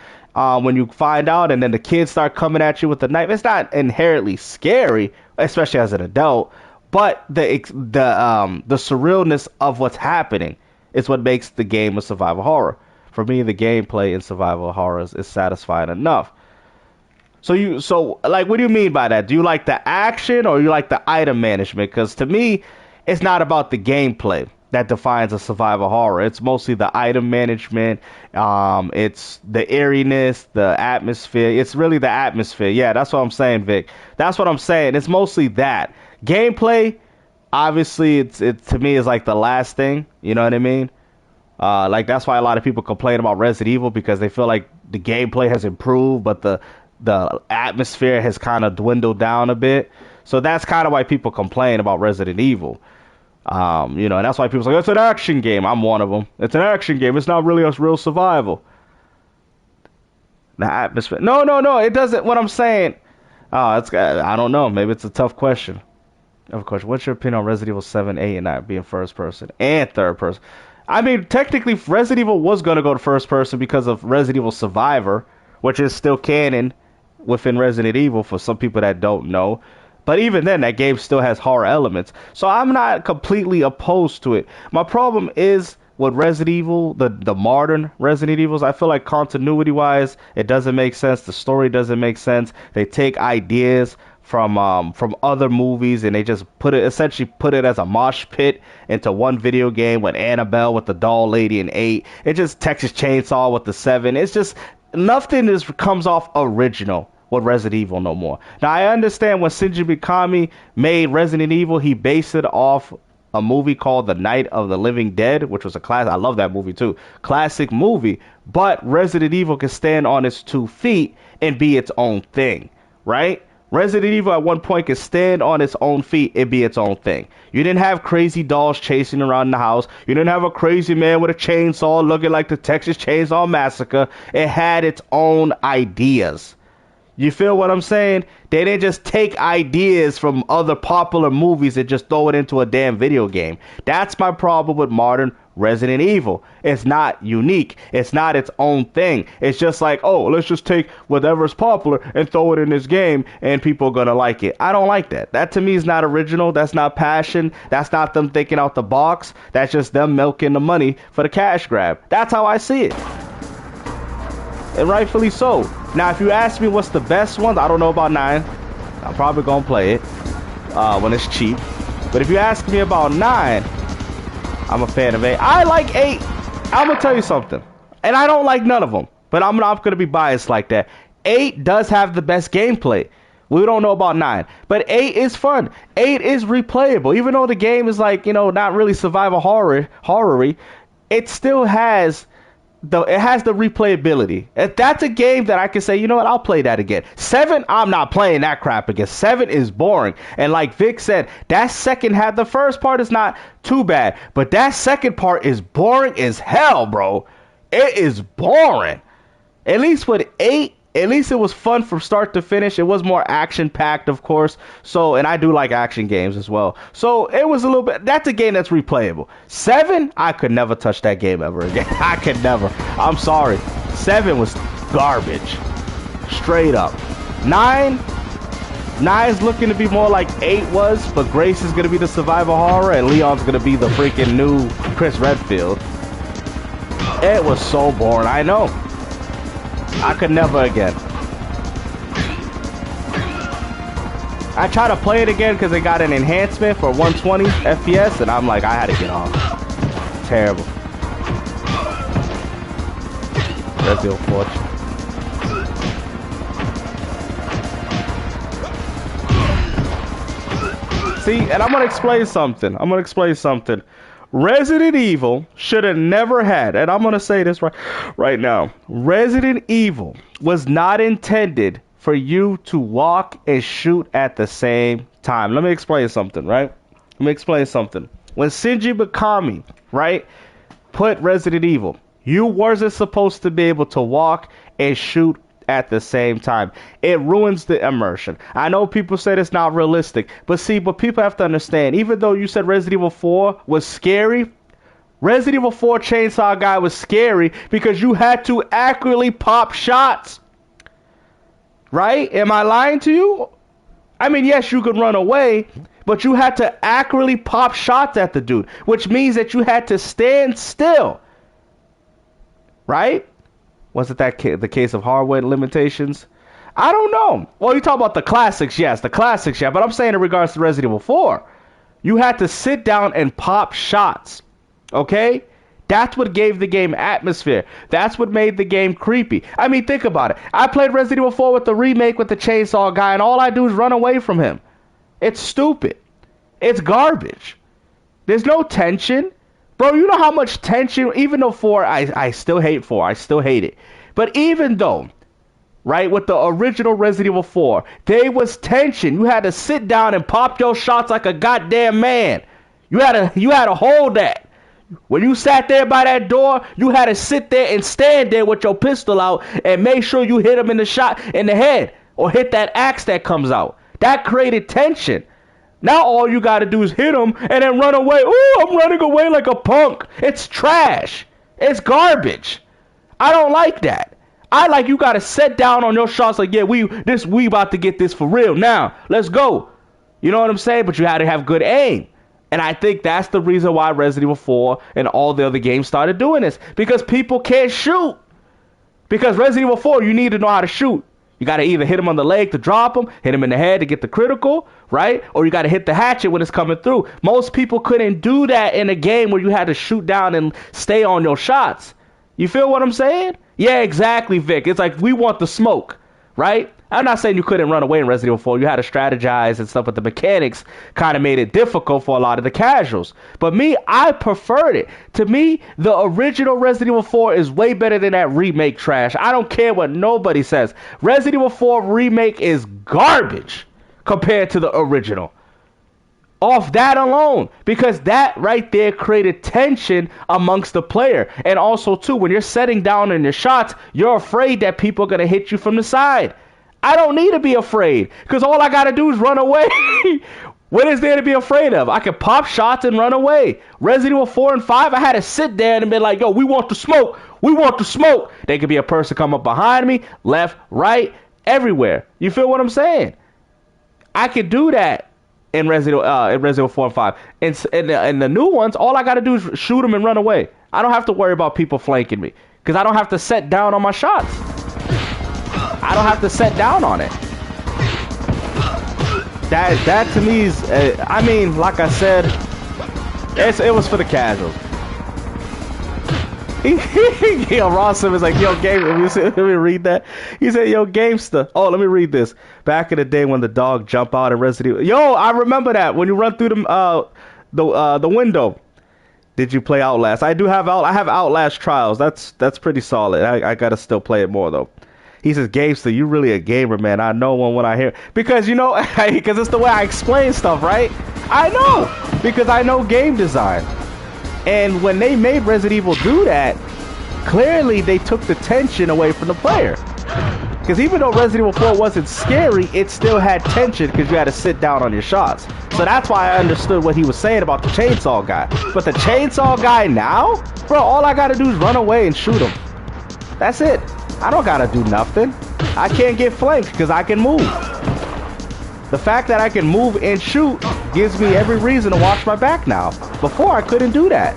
when you find out and then the kids start coming at you with the knife. It's not inherently scary, especially as an adult, but the surrealness of what's happening is what makes the game a survival horror. For me, the gameplay in survival horrors is satisfying enough. So like, what do you mean by that? Do you like the action or you like the item management? Because to me, it's not about the gameplay that defines a survival horror. It's mostly the item management. It's the eeriness, the atmosphere. It's really the atmosphere. Yeah, that's what I'm saying, Vic. That's what I'm saying. It's mostly that. Gameplay, obviously, it to me is like the last thing. You know what I mean? Like, that's why a lot of people complain about Resident Evil, because they feel like the gameplay has improved, but the atmosphere has kind of dwindled down a bit. So that's kind of why people complain about Resident Evil. And that's why people say it's an action game. I'm one of them. It's an action game. It's not really a real survival. The atmosphere. No. It doesn't. What I'm saying. I don't know. Maybe it's a tough question. Of course. What's your opinion on Resident Evil 7, 8, and 9 being first person and third person? I mean, technically, Resident Evil was going to go to first person because of Resident Evil Survivor, which is still canon within Resident Evil for some people that don't know. But even then, that game still has horror elements. So I'm not completely opposed to it. My problem is with Resident Evil, the modern Resident Evils, I feel like continuity-wise, it doesn't make sense. The story doesn't make sense. They take ideas from other movies and they just essentially put it as a mosh pit into one video game with Annabelle with the doll lady in 8. It just Texas Chainsaw with the 7. It's just nothing comes off original with Resident Evil no more. Now, I understand when Shinji Mikami made Resident Evil, he based it off a movie called The Night of the Living Dead, which was a classic. I love that movie too. Classic movie. But Resident Evil can stand on its 2 feet and be its own thing, right? Resident Evil at one point can stand on its own feet and be its own thing. You didn't have crazy dolls chasing around the house. You didn't have a crazy man with a chainsaw looking like the Texas Chainsaw Massacre. It had its own ideas. You feel what I'm saying? They didn't just take ideas from other popular movies and just throw it into a damn video game. That's my problem with modern Resident Evil. It's not unique. It's not its own thing. It's just like, oh, let's just take whatever's popular and throw it in this game and people are going to like it. I don't like that. That to me is not original. That's not passion. That's not them thinking out the box. That's just them milking the money for the cash grab. That's how I see it. And rightfully so. Now, if you ask me what's the best one, I don't know about 9. I'm probably going to play it when it's cheap. But if you ask me about 9, I'm a fan of 8. I like 8. I'm going to tell you something. And I don't like none of them. But I'm not going to be biased like that. 8 does have the best gameplay. We don't know about 9. But 8 is fun. 8 is replayable. Even though the game is like, not really survival horror-y, it still has the replayability. If that's a game that I can say, you know what, I'll play that again. 7, I'm not playing that crap again. 7 is boring. And like Vic said, that second half, the first part is not too bad, but that second part is boring as hell, bro. It is boring. At least with 8, at least it was fun from start to finish. It was more action-packed, of course. So, and I do like action games as well. So, it was a little bit... That's a game that's replayable. 7, I could never touch that game ever again. I could never. I'm sorry. 7 was garbage. Straight up. 9's looking to be more like 8 was, but Grace is going to be the survival horror, and Leon's going to be the freaking new Chris Redfield. It was so boring. I know. I could never again. I tried to play it again because it got an enhancement for 120 FPS, and I'm like, I had to get off. Terrible. That's the unfortunate. See, and I'm going to explain something. Resident Evil should have never had, and I'm going to say this right now. Resident Evil was not intended for you to walk and shoot at the same time. Let me explain something, right? Let me explain something. When Shinji Mikami, right, put Resident Evil, you wasn't supposed to be able to walk and shoot at the same time. It ruins the immersion. I know people said it's not realistic, but see, but people have to understand, even though you said Resident Evil 4 was scary, Resident Evil 4 Chainsaw Guy was scary because you had to accurately pop shots. Right? Am I lying to you? I mean, yes, you could run away, but you had to accurately pop shots at the dude, which means that you had to stand still. Right? Wasn't that the case of hardware limitations? I don't know. Well, you talk about the classics, yes, the classics, yeah, but I'm saying in regards to Resident Evil 4, you had to sit down and pop shots. Okay? That's what gave the game atmosphere. That's what made the game creepy. I mean, think about it. I played Resident Evil 4 with the remake with the chainsaw guy, and all I do is run away from him. It's stupid. It's garbage. There's no tension. Bro, you know how much tension, even though 4, I still hate 4. I still hate it. But even though, right, with the original Resident Evil 4, there was tension. You had to sit down and pop your shots like a goddamn man. You had to hold that. When you sat there by that door, you had to sit there and stand there with your pistol out and make sure you hit him in the shot in the head or hit that axe that comes out. That created tension. Now all you got to do is hit him and then run away. Ooh, I'm running away like a punk. It's trash. It's garbage. I don't like that. I like you got to sit down on your shots like, yeah, we about to get this for real. Now, let's go. You know what I'm saying? But you had to have good aim. And I think that's the reason why Resident Evil 4 and all the other games started doing this. Because people can't shoot. Because Resident Evil 4, you need to know how to shoot. You got to either hit him on the leg to drop him, hit him in the head to get the critical, right? Or you got to hit the hatchet when it's coming through. Most people couldn't do that in a game where you had to shoot down and stay on your shots. You feel what I'm saying? Yeah, exactly, Vic. It's like we want the smoke, right? I'm not saying you couldn't run away in Resident Evil 4. You had to strategize and stuff, but the mechanics kind of made it difficult for a lot of the casuals. But me, I preferred it. To me, the original Resident Evil 4 is way better than that remake trash. I don't care what nobody says. Resident Evil 4 remake is garbage compared to the original. Off that alone, because that right there created tension amongst the player. And also, too, when you're setting down in your shots, you're afraid that people are going to hit you from the side. I don't need to be afraid, because all I got to do is run away. What is there to be afraid of? I can pop shots and run away. Resident Evil 4 and 5, I had to sit there and be like, yo, we want the smoke. We want the smoke. There could be a person come up behind me, left, right, everywhere. You feel what I'm saying? I could do that in Resident Evil 4 and 5. In the new ones, all I got to do is shoot them and run away. I don't have to worry about people flanking me, because I don't have to set down on my shots. I don't have to set down on it. That to me is, I mean, like I said, it was for the casuals. Yo, Ross was like, yo, game. Let me read that. He said, yo, Gamester. Oh, let me read this. Back in the day when the dog jumped out of Resident Evil. Yo, I remember that when you run through the window. Did you play Outlast? I have Outlast Trials. That's pretty solid. I gotta still play it more though. He says, Gamester, you really a gamer, man. I know one when I hear. Because, you know, because it's the way I explain stuff, right? I know. Because I know game design. And when they made Resident Evil do that, clearly they took the tension away from the player. Because even though Resident Evil 4 wasn't scary, it still had tension because you had to sit down on your shots. So that's why I understood what he was saying about the chainsaw guy. But the chainsaw guy now? Bro, all I got to do is run away and shoot him. That's it. I don't gotta do nothing. I can't get flanked because I can move. The fact that I can move and shoot gives me every reason to watch my back now. Before, I couldn't do that.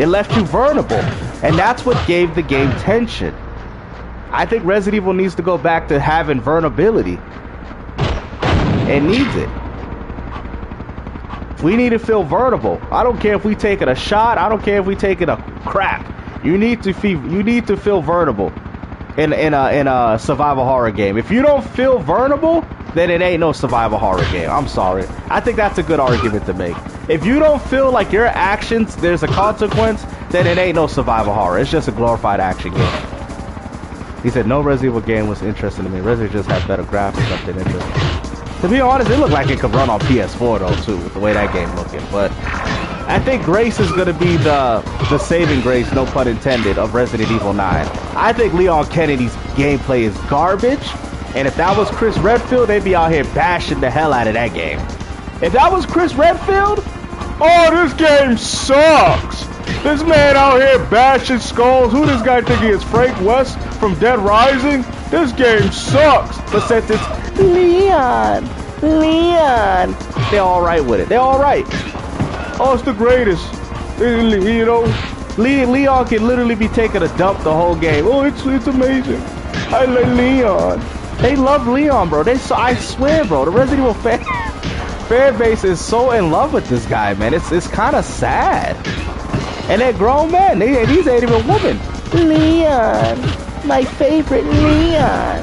It left you vulnerable. And that's what gave the game tension. I think Resident Evil needs to go back to having vulnerability. It needs it. We need to feel vulnerable. I don't care if we taking a shot. I don't care if we taking a crap. You need to feel vulnerable in a survival horror game. If you don't feel vulnerable, then it ain't no survival horror game. I'm sorry. I think that's a good argument to make. If you don't feel like your actions, there's a consequence, then it ain't no survival horror. It's just a glorified action game. He said no Resident Evil game was interesting to me. Resident Evil just had better graphics, something interesting. To be honest, it looked like it could run on PS4 though too, with the way that game looking. But I think Grace is gonna be the saving grace, no pun intended, of Resident Evil 9. I think Leon Kennedy's gameplay is garbage, and if that was Chris Redfield, they'd be out here bashing the hell out of that game. If that was Chris Redfield, oh, this game sucks. This man out here bashing skulls. Who this guy think he is? Frank West from Dead Rising? This game sucks. But since it's Leon, they're all right with it. They're all right. Oh, it's the greatest. You know, Leon can literally be taking a dump the whole game. Oh, it's amazing. I like Leon. They love Leon, bro. I swear, bro. The Resident Evil fan base is so in love with this guy, man. It's kind of sad. And they're grown men. These ain't even women. Leon, my favorite Leon,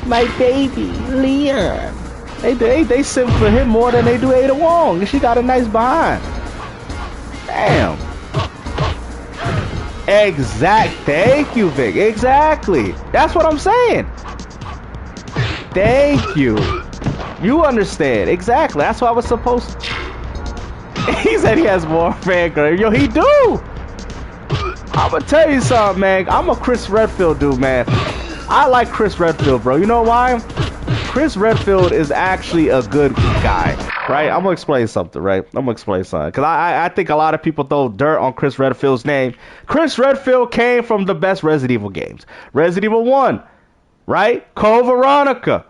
my baby Leon. They simp for him more than they do Ada Wong. And she got a nice behind. Damn. Thank you, Vic. Exactly. That's what I'm saying. Thank you. You understand. Exactly. That's what I was supposed to. He said he has more fan girl. Yo, he do. I'm gonna tell you something, man. I'm a Chris Redfield dude, man. I like Chris Redfield, bro. You know why? Chris Redfield is actually a good guy, right? I'm gonna explain something, right? Because I think a lot of people throw dirt on Chris Redfield's name. Chris Redfield came from the best Resident Evil games. Resident Evil 1, right? Code Veronica,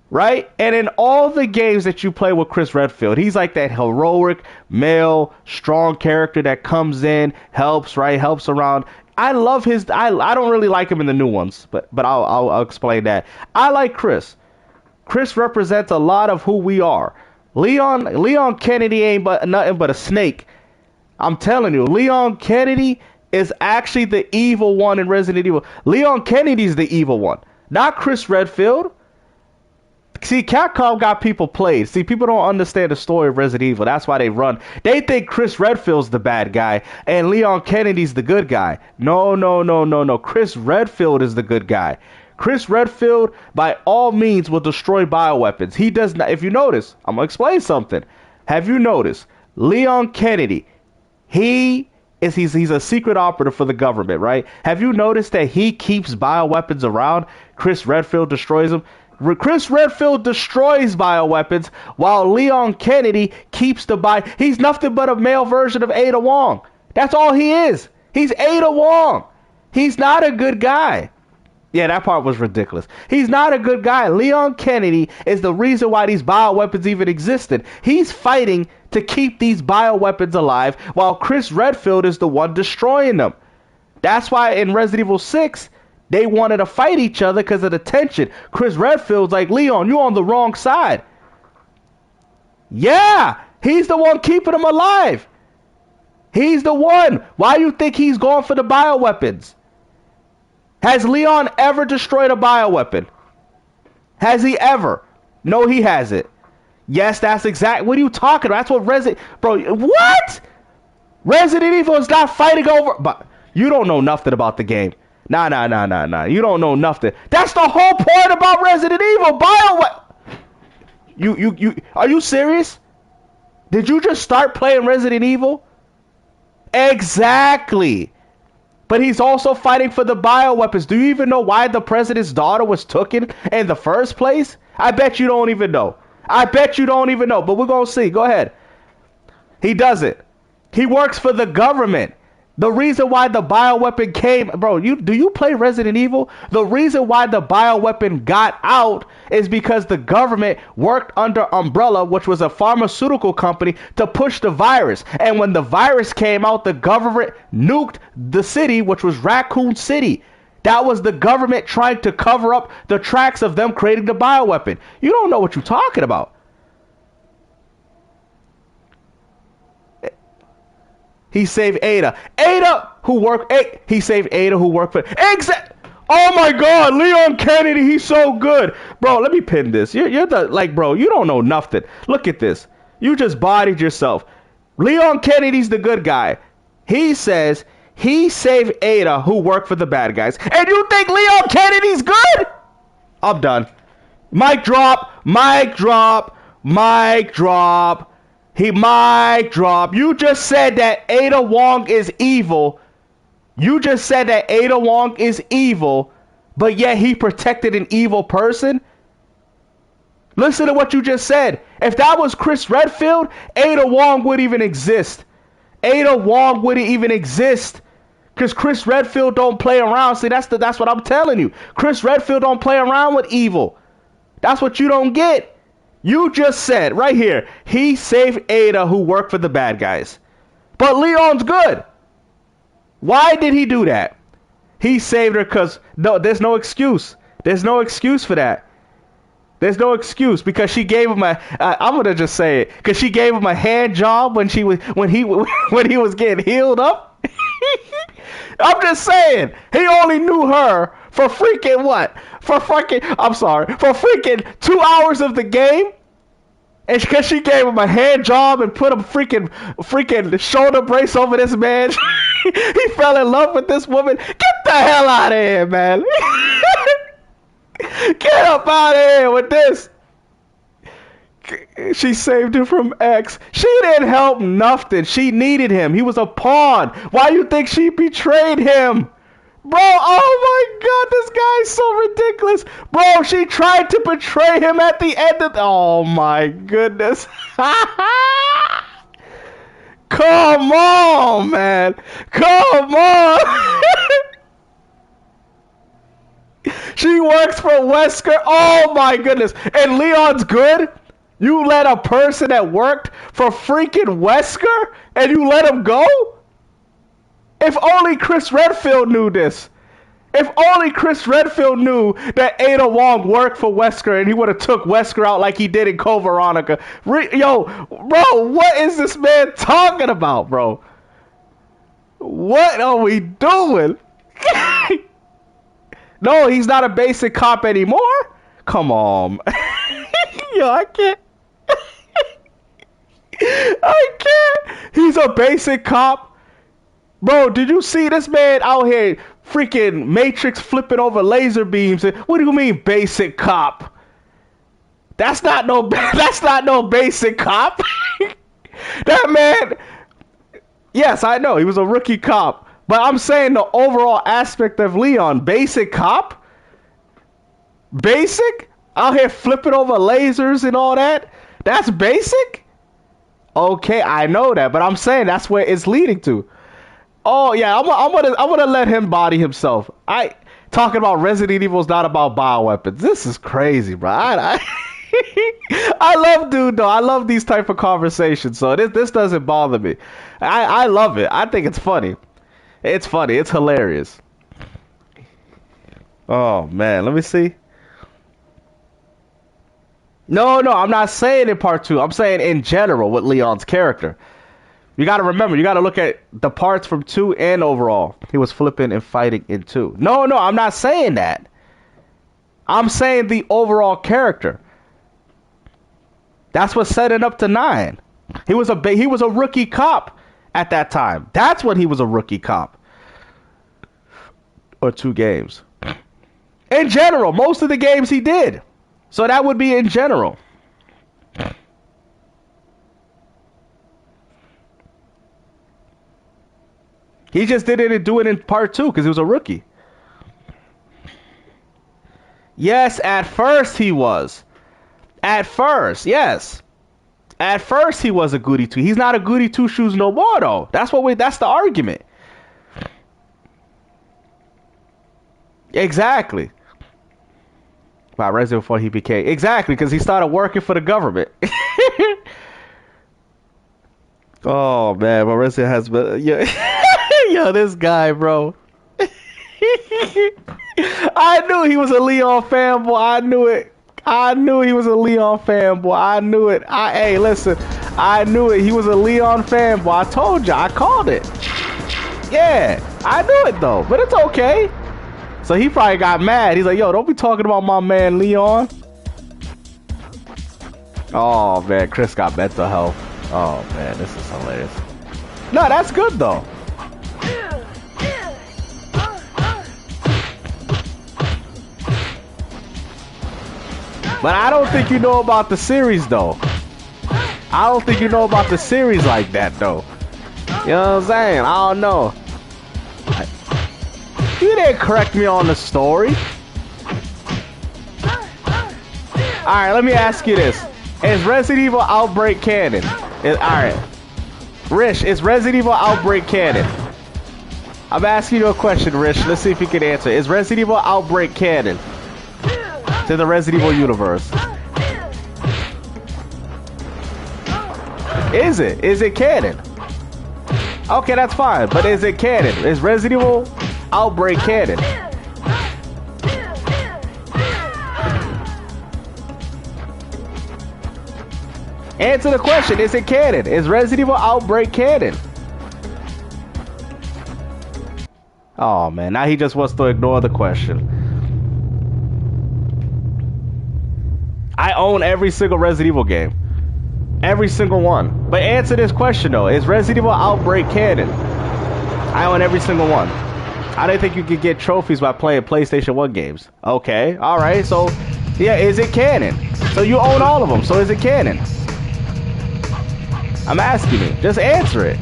right? And in all the games that you play with Chris Redfield, he's like that heroic, male, strong character that comes in, helps, right? Helps around. I love his. I don't really like him in the new ones, but I'll explain that. I like Chris. Chris represents a lot of who we are. Leon Kennedy ain't but nothing but a snake. I'm telling you, Leon Kennedy is actually the evil one in Resident Evil. Leon Kennedy's the evil one, not Chris Redfield. See, Capcom got people played. See, people don't understand the story of Resident Evil. That's why they run. They think Chris Redfield's the bad guy and Leon Kennedy's the good guy. No. Chris Redfield is the good guy. Chris Redfield, by all means, will destroy bioweapons. He does not. If you notice, I'm going to explain something. Have you noticed? Leon Kennedy, he's a secret operative for the government, right? Have you noticed that he keeps bioweapons around? Chris Redfield destroys them. Chris Redfield destroys bioweapons while Leon Kennedy keeps the He's nothing but a male version of Ada Wong. That's all he is. He's Ada Wong. He's not a good guy. Yeah, that part was ridiculous. He's not a good guy. Leon Kennedy is the reason why these bioweapons even existed. He's fighting to keep these bioweapons alive while Chris Redfield is the one destroying them. That's why in Resident Evil 6, they wanted to fight each other because of the tension. Chris Redfield's like, Leon, you're on the wrong side. Yeah, he's the one keeping them alive. He's the one. Why do you think he's going for the bioweapons? Has Leon ever destroyed a bioweapon? Has he ever? No, he hasn't. Yes, that's exact. What are you talking about? That's what what? Resident Evil is not fighting over. But you don't know nothing about the game. Nah. You don't know nothing. That's the whole point about Resident Evil. You are you serious? Did you just start playing Resident Evil? Exactly. But he's also fighting for the bioweapons. Do you even know why the president's daughter was taken in the first place? I bet you don't even know. But we're going to see. Go ahead. He doesn't. He works for the government. The reason why the bioweapon came... Bro, do you play Resident Evil? The reason why the bioweapon got out is because the government worked under Umbrella, which was a pharmaceutical company, to push the virus. And when the virus came out, the government nuked the city, which was Raccoon City. That was the government trying to cover up the tracks of them creating the bioweapon. You don't know what you're talking about. He saved Ada. He saved Ada who worked for... Oh my God, Leon Kennedy, he's so good. Bro, let me pin this. You're bro, you don't know nothing. Look at this. You just bodied yourself. Leon Kennedy's the good guy. He says he saved Ada who worked for the bad guys. And you think Leon Kennedy's good? I'm done. Mic drop, mic drop, mic drop. Mic drop. You just said that Ada Wong is evil. You just said that Ada Wong is evil, but yet he protected an evil person? Listen to what you just said. If that was Chris Redfield, Ada Wong wouldn't even exist. Ada Wong wouldn't even exist. Because Chris Redfield don't play around. See, that's what I'm telling you. Chris Redfield don't play around with evil. That's what you don't get. You just said right here, he saved Ada who worked for the bad guys. But Leon's good. Why did he do that? He saved her because no, there's no excuse. There's no excuse for that. There's no excuse because she gave him a. I'm gonna just say it because she gave him a hand job when he was getting healed up. I'm just saying he only knew her for freaking what? For freaking 2 hours of the game. And because she gave him a hand job and put a freaking shoulder brace over this man, he fell in love with this woman. Get the hell out of here, man. Get up out of here with this. She saved him from X. She didn't help nothing. She needed him. He was a pawn. Why do you think she betrayed him? Bro, oh my god, this guy's so ridiculous. Bro, she tried to betray him at the end of oh my goodness. Come on, man. Come on. She works for Wesker. Oh my goodness. And Leon's good? You let a person that worked for freaking Wesker and you let him go? If only Chris Redfield knew this. If only Chris Redfield knew that Ada Wong worked for Wesker and he would have took Wesker out like he did in Code Veronica. Yo, bro, what is this man talking about, bro? What are we doing? No, he's not a basic cop anymore. Come on. Yo, I can't. I can't. He's a basic cop. Bro, did you see this man out here freaking Matrix flipping over laser beams? What do you mean basic cop? That's not no basic cop. That man, yes, I know he was a rookie cop, but I'm saying the overall aspect of Leon, basic cop? Basic? Out here flipping over lasers and all that? That's basic? Okay, I know that, but I'm saying that's where it's leading to. Oh yeah, I'm gonna let him body himself. Talking about Resident Evil is not about bioweapons. This is crazy, bro. I love dude though. I love these type of conversations. So this doesn't bother me. I love it. I think it's funny. It's funny. It's hilarious. Oh man, let me see. No, I'm not saying in part 2. I'm saying in general with Leon's character. You got to remember, you got to look at the parts from 2 and overall. He was flipping and fighting in 2. No, I'm not saying that. I'm saying the overall character. That's what's setting up to 9. He was a rookie cop at that time. That's when he was a rookie cop. Or 2 games. In general, most of the games he did. So that would be in general. He just didn't do it in part 2 because he was a rookie. Yes, at first he was. At first, yes. At first he was a goody 2. He's not a goody 2 shoes no more though. That's the argument. Exactly. Wow, Resident before he became exactly because he started working for the government. Oh man, my Resident has been Yo, this guy, bro. I knew he was a Leon fanboy. I knew it. I knew he was a Leon fanboy. I knew it. Hey, listen. I knew it. He was a Leon fanboy. I told you. I called it. Yeah, I knew it though. But it's okay. So he probably got mad. He's like, yo, don't be talking about my man Leon. Oh man, Chris got mental health. Oh man, this is hilarious. No, that's good though. But I don't think you know about the series, though. I don't think you know about the series like that, though. You know what I'm saying? I don't know. You didn't correct me on the story. Alright, let me ask you this. Is Resident Evil Outbreak canon? Alright. Rich, is Resident Evil Outbreak canon? I'm asking you a question, Rich. Let's see if you can answer. Is Resident Evil Outbreak canon to the Resident Evil universe? Is it? Is it canon? Okay, that's fine. But is it canon? Is Resident Evil Outbreak canon? Answer the question. Is it canon? Is Resident Evil Outbreak canon? Oh man, now he just wants to ignore the question. I own every single Resident Evil game. Every single one. But answer this question though. Is Resident Evil Outbreak canon? I own every single one. I didn't think you could get trophies by playing PlayStation 1 games. Okay, alright, so yeah, is it canon? So you own all of them, so is it canon? I'm asking you. Just answer it.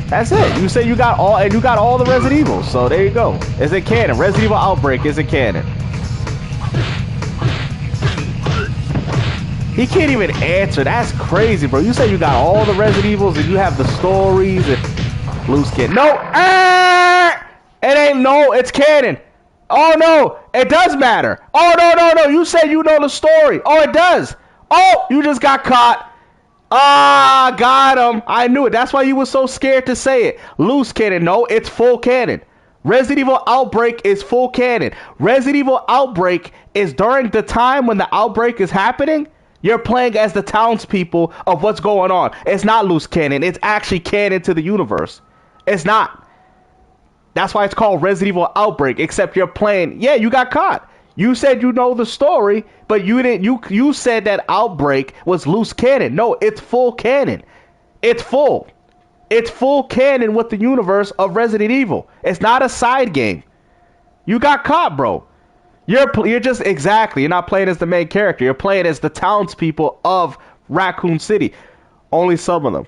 That's it. You say you got all, and you got all the Resident Evils. So there you go. Is it canon? Resident Evil Outbreak, is it canon? He can't even answer. That's crazy, bro. You say you got all the Resident Evils and you have the stories and loose kid. No. It ain't no. It's canon. Oh no. It does matter. Oh no. You said you know the story. Oh, it does. Oh, you just got caught. Ah, got him. I knew it. That's why you were so scared to say it. Loose canon. No, it's full canon. Resident Evil Outbreak is full canon. Resident Evil Outbreak is during the time when the outbreak is happening. You're playing as the townspeople of what's going on. It's not loose canon. It's actually canon to the universe. It's not. That's why it's called Resident Evil Outbreak, except you're playing. Yeah, you got caught. You said you know the story, but you didn't. You said that Outbreak was loose canon. No, it's full canon. It's full. It's full canon with the universe of Resident Evil. It's not a side game. You got caught, bro. You're just exactly. You're not playing as the main character. You're playing as the townspeople of Raccoon City. Only some of them.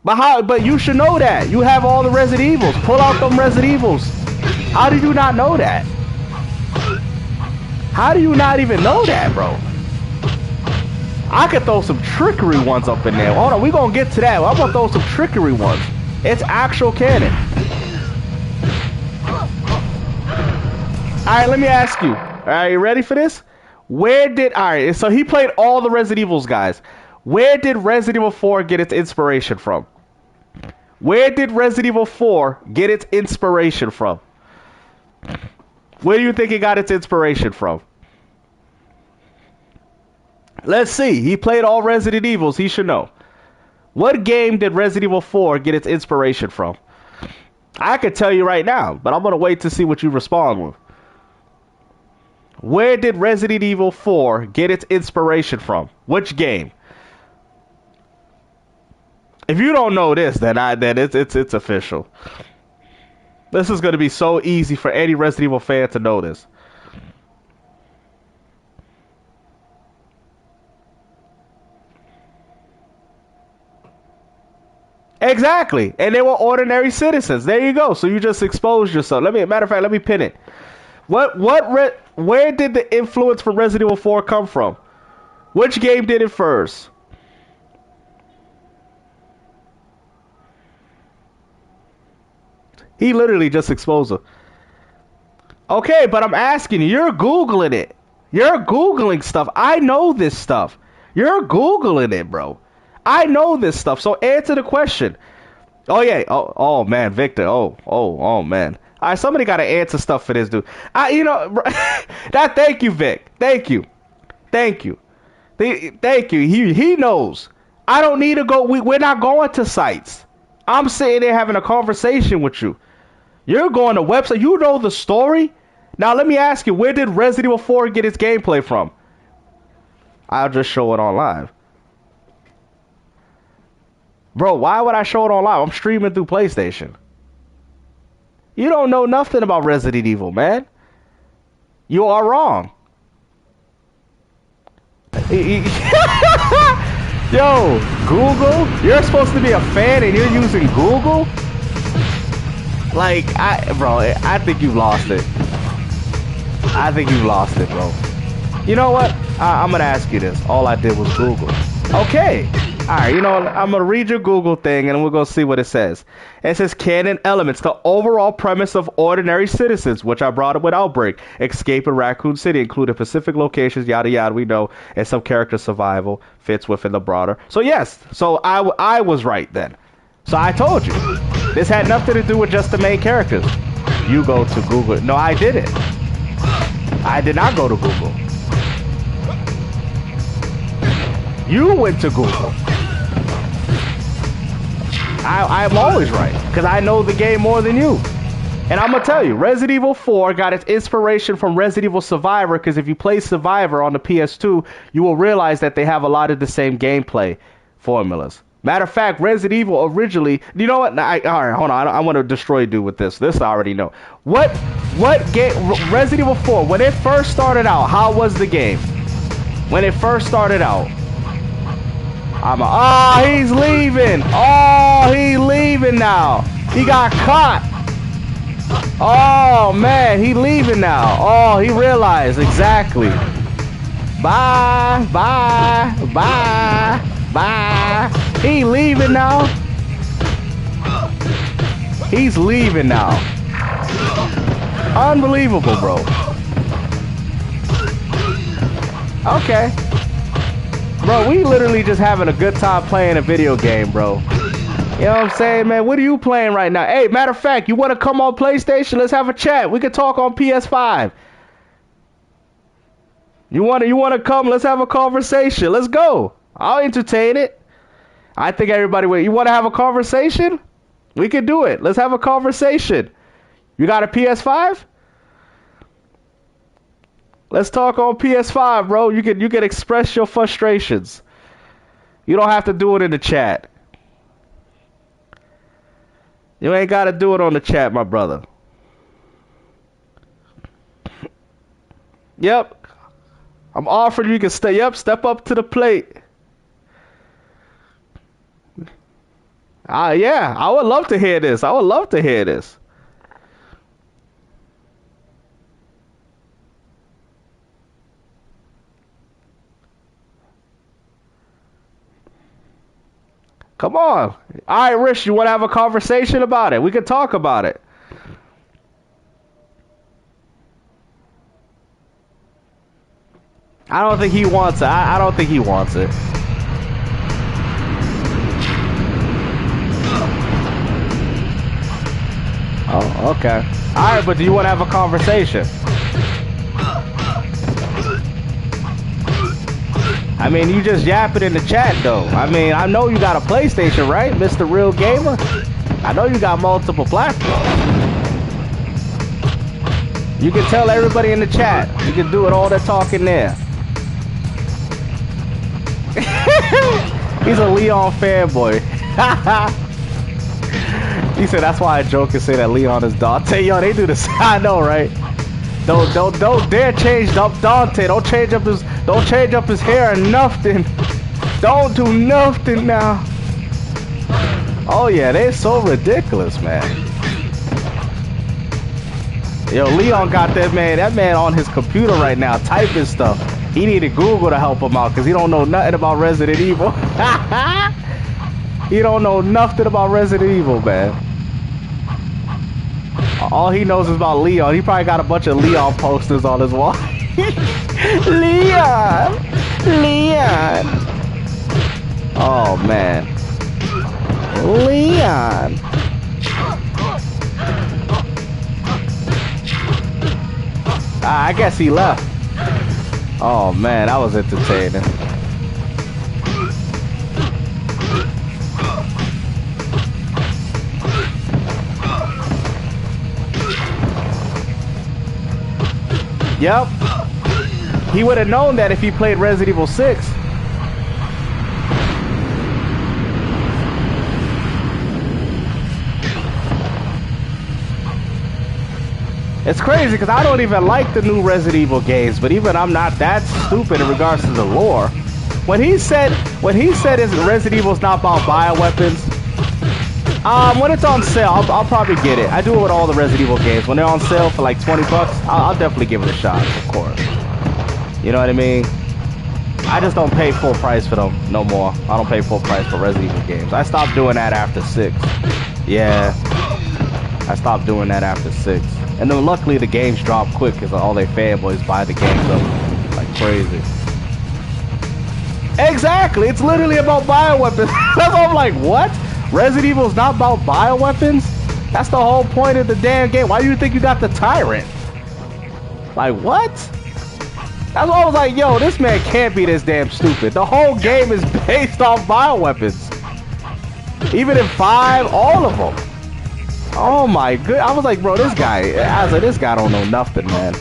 But you should know that. You have all the Resident Evils. Pull out them Resident Evils. How did you not know that? How do you not even know that, bro? I could throw some trickery ones up in there. Hold on, we gonna get to that. I'm gonna throw some trickery ones. It's actual canon. Alright, let me ask you. Alright, you ready for this? Alright, so he played all the Resident Evils, guys. Where did Resident Evil 4 get its inspiration from? Where did Resident Evil 4 get its inspiration from? Where do you think it got its inspiration from? Let's see. He played all Resident Evils. He should know. What game did Resident Evil 4 get its inspiration from? I could tell you right now, but I'm going to wait to see what you respond with. Where did Resident Evil 4 get its inspiration from? Which game? If you don't know this, then it's official. This is going to be so easy for any Resident Evil fan to know this. Exactly. And they were ordinary citizens. There you go. So you just exposed yourself. Matter of fact, let me pin it. Where did the influence for Resident Evil 4 come from? Which game did it first? He literally just exposed her. Okay, but I'm asking you, you're Googling it. You're Googling stuff. I know this stuff. You're Googling it, bro. I know this stuff. So answer the question. Oh, yeah. Oh man, Victor. Oh, man. All right, somebody got to answer stuff for this dude. Thank you, Vic. Thank you. Thank you. He knows. I don't need to go. We're not going to sites. I'm sitting there having a conversation with you. You're going to website. You know the story. Now, let me ask you, where did Resident Evil 4 get its gameplay from? I'll just show it on live. Bro, why would I show it on live? I'm streaming through PlayStation. You don't know nothing about Resident Evil, man. You are wrong. Yo, Google? You're supposed to be a fan and you're using Google? Like, bro, I think you've lost it. I think you've lost it, bro. You know what? I'm gonna ask you this. All I did was Google. Okay. Alright, you know what? I'm gonna read your Google thing and we're gonna see what it says. It says canon elements. The overall premise of Ordinary Citizens, which I brought up with Outbreak. Escape in Raccoon City, including specific locations, yada yada, we know, and some character survival fits within the broader. So yes, so I was right then. So I told you. This had nothing to do with just the main characters. You go to Google. No, I didn't. I did not go to Google. You went to Google. I'm always right, because I know the game more than you. And I'm going to tell you, Resident Evil 4 got its inspiration from Resident Evil Survivor, because if you play Survivor on the PS2, you will realize that they have a lot of the same gameplay formulas. Matter of fact, Resident Evil originally, you know what? All right, hold on. I want to destroy dude with this. This I already know. What game? Resident Evil 4, when it first started out, how was the game? When it first started out. Oh, he's leaving. Oh, he's leaving now. He got caught. Oh, man, he leaving now. Oh, he realized exactly. Bye, bye, bye, bye. He leaving now. He's leaving now. Unbelievable, bro. Okay. Bro, we literally just having a good time playing a video game, bro. You know what I'm saying, man? What are you playing right now? Hey, matter of fact, you want to come on PlayStation? Let's have a chat. We can talk on PS5. You want to come? Let's have a conversation. Let's go. I'll entertain it. I think everybody will. You want to have a conversation? We can do it. Let's have a conversation. You got a PS5? Let's talk on PS5, bro. You can express your frustrations. You don't have to do it in the chat. You ain't got to do it on the chat, my brother. Yep. I'm offering you can stay up, step up to the plate. Yeah, I would love to hear this. I would love to hear this. Come on. All right, Rich, you want to have a conversation about it? We can talk about it. I don't think he wants it. I don't think he wants it. Oh, okay. All right, but do you want to have a conversation? I mean, you just yapping in the chat, though. I mean, I know you got a PlayStation, right, Mr. Real Gamer? I know you got multiple platforms. You can tell everybody in the chat. You can do it all that talking there. He's a Leon fanboy. He said that's why I joke and say that Leon is Dante. Yo, they do this. I know, right? Don't dare change up Dante. Don't change up his hair or nothing. Don't do nothing now. Oh yeah, they're so ridiculous, man. Yo, Leon got that man on his computer right now typing stuff. He needed Google to help him out because he don't know nothing about Resident Evil. He don't know nothing about Resident Evil, man. All he knows is about Leon. He probably got a bunch of Leon posters on his wall. Leon! Leon! Oh, man. Leon! I guess he left. Oh, man, that was entertaining. Yep. He would have known that if he played Resident Evil 6. It's crazy because I don't even like the new Resident Evil games, but even I'm not that stupid in regards to the lore. When he said is Resident Evil's not about bioweapons, when it's on sale, I'll probably get it. I do it with all the Resident Evil games. When they're on sale for like 20 bucks, I'll definitely give it a shot, of course. You know what I mean? I just don't pay full price for them no more. I don't pay full price for Resident Evil games. I stopped doing that after 6. Yeah, I stopped doing that after 6. And then luckily the games drop quick because all they fanboys buy the games up like crazy. Exactly, it's literally about bioweapons. That's why I'm like, what? Resident Evil's not about bioweapons? That's the whole point of the damn game. Why do you think you got the Tyrant? Like, what? That's why I was like, yo, this man can't be this damn stupid. The whole game is based off bioweapons. Even in 5, all of them. Oh my good. I was like, bro, this guy don't know nothing, man.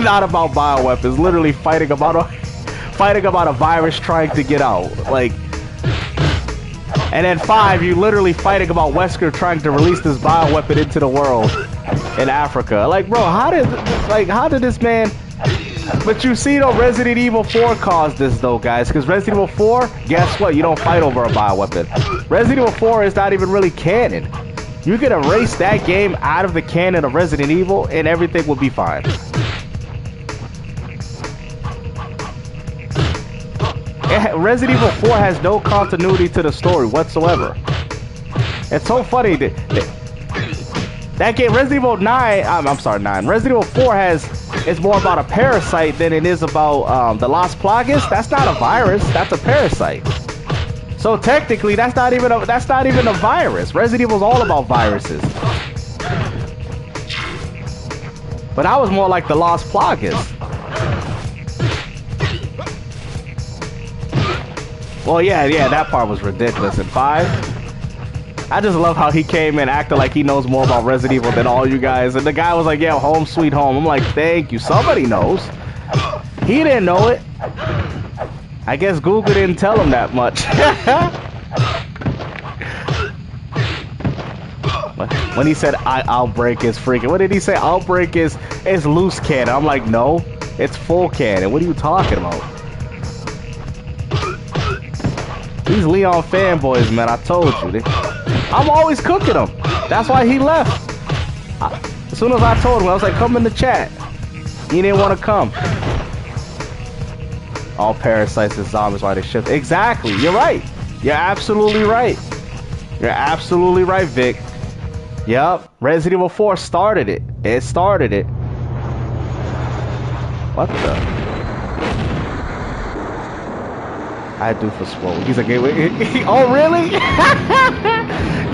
Not about bioweapons. Literally fighting about a virus trying to get out. Like, and then 5, you literally fighting about Wesker trying to release this bioweapon into the world in Africa. Like, bro, how did this man? But you see, though, Resident Evil 4 caused this, though, guys. Because Resident Evil 4, guess what? You don't fight over a bioweapon. Resident Evil 4 is not even really canon. You could erase that game out of the canon of Resident Evil, and everything will be fine. Resident Evil 4 has no continuity to the story whatsoever. It's so funny that game, Resident Evil 9, I'm sorry, 9. Resident Evil 4 is more about a parasite than it is about the Las Plagas. That's not a virus, that's a parasite. So technically, that's not even a virus. Resident Evil is all about viruses. But I was more like the Las Plagas. Well, yeah, that part was ridiculous. In 5, I just love how he came in acting like he knows more about Resident Evil than all you guys. And the guy was like, yeah, home sweet home. I'm like, thank you. Somebody knows. He didn't know it. I guess Google didn't tell him that much. When he said Outbreak is freaking, what did he say? Outbreak is loose cannon. I'm like, no, it's full cannon. What are you talking about? These Leon fanboys, man, I told you. I'm always cooking them. That's why he left. As soon as I told him, I was like, come in the chat. He didn't want to come. All parasites and zombies while they shift. Exactly. You're right. You're absolutely right. You're absolutely right, Vic. Yup. Resident Evil 4 started it. It started it. What the? I do for swole. He's like, oh really?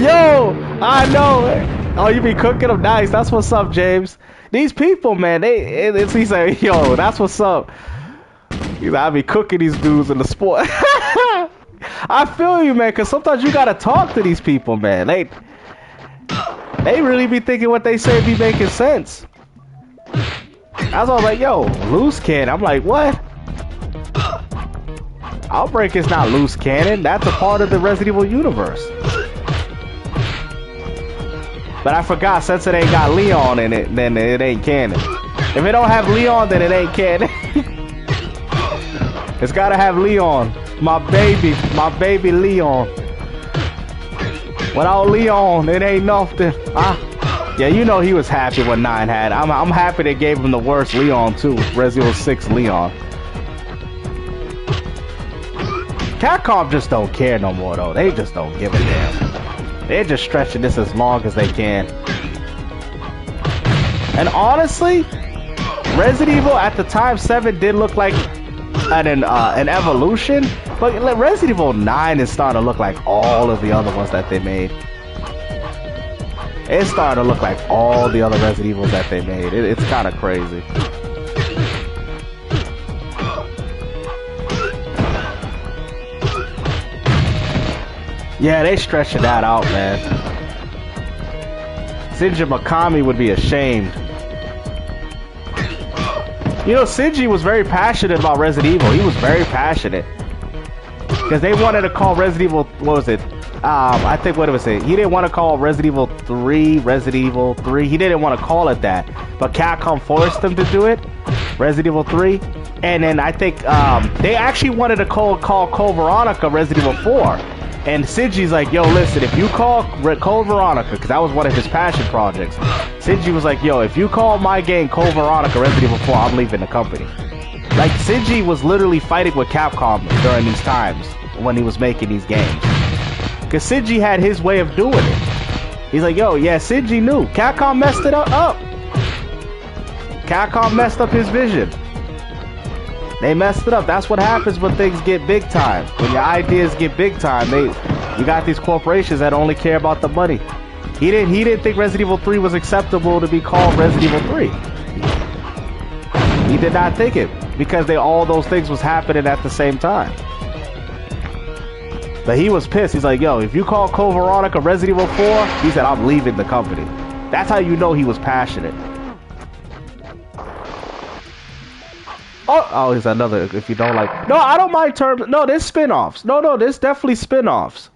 Yo, I know. Oh, you be cooking them nice. That's what's up, James. These people, man, he's like, yo, that's what's up. He's like, I be cooking these dudes in the sport. I feel you, man, because sometimes you gotta talk to these people, man. They really be thinking what they say be making sense. I was all like, yo, loose cannon. I'm like, what? Outbreak is not loose cannon. That's a part of the Resident Evil universe. But I forgot, since it ain't got Leon in it, then it ain't canon. If it don't have Leon, then it ain't canon. It's gotta have Leon. My baby Leon. Without Leon, it ain't nothing. Yeah, you know he was happy when 9 had. I'm happy they gave him the worst Leon too. Resident Evil 6 Leon. Capcom just don't care no more though. They just don't give a damn. They're just stretching this as long as they can. And honestly, Resident Evil at the time 7 did look like an evolution, but Resident Evil 9 is starting to look like all of the other ones that they made. It's starting to look like all the other Resident Evils that they made. It's kind of crazy. Yeah, they stretching that out, man. Shinji Mikami would be ashamed. You know, Shinji was very passionate about Resident Evil. He was very passionate. Because they wanted to call Resident Evil, what was it? I think what it was saying. He didn't want to call Resident Evil 3 Resident Evil 3. He didn't want to call it that, but Capcom forced him to do it. Resident Evil 3, and then I think they actually wanted to call Code Veronica Resident Evil 4. And Shinji's like, yo, listen, if you call Code Veronica, because that was one of his passion projects, Shinji was like, yo, if you call my game Code Veronica Resident Evil 4, I'm leaving the company. Like, Shinji was literally fighting with Capcom during these times when he was making these games. Because Shinji had his way of doing it. He's like, yo, yeah, Shinji knew. Capcom messed it up. Capcom messed up his vision. They messed it up. That's what happens when things get big time. When your ideas get big time, you got these corporations that only care about the money. He didn't think Resident Evil 3 was acceptable to be called Resident Evil 3. He did not think it because all those things was happening at the same time. But he was pissed. He's like, yo, if you call Code Veronica Resident Evil 4, he said, I'm leaving the company. That's how you know he was passionate. Oh, here's another. If you don't like, no, I don't mind terms. No, there's spin-offs. No, there's definitely spin-offs.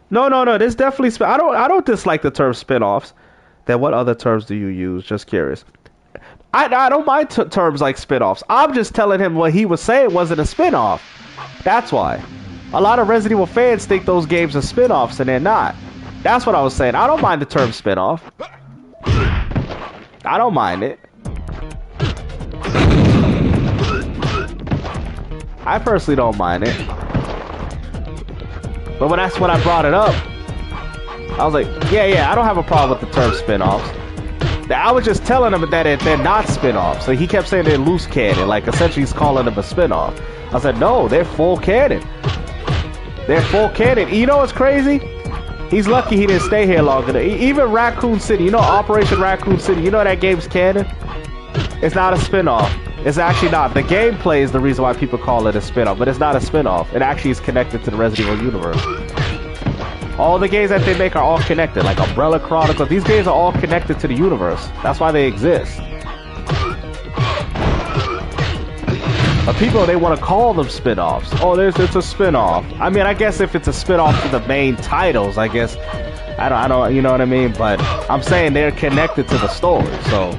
No, there's definitely I don't dislike the term spin-offs. Then what other terms do you use? Just curious. I don't mind terms like spin-offs. I'm just telling him what he was saying wasn't a spin-off. That's why. A lot of Resident Evil fans think those games are spin-offs and they're not. That's what I was saying. I don't mind the term spin-off. I don't mind it. I personally don't mind it. But that's when I brought it up. I was like, yeah, I don't have a problem with the term spin-offs. I was just telling him that they're not spin-offs. So he kept saying they're loose canon. Like, essentially he's calling them a spin-off. I said, no, they're full canon. They're full canon. You know what's crazy? He's lucky he didn't stay here long enough. Even Raccoon City, you know Operation Raccoon City, you know that game's canon? It's not a spin-off. It's actually not. The gameplay is the reason why people call it a spin-off, but it's not a spin-off. It actually is connected to the Resident Evil universe. All the games that they make are all connected, like Umbrella Chronicles. These games are all connected to the universe. That's why they exist. But people, they want to call them spin-offs. Oh, it's a spin-off. I mean, I guess if it's a spin-off to the main titles, I guess, I don't, you know what I mean? But I'm saying they're connected to the story, so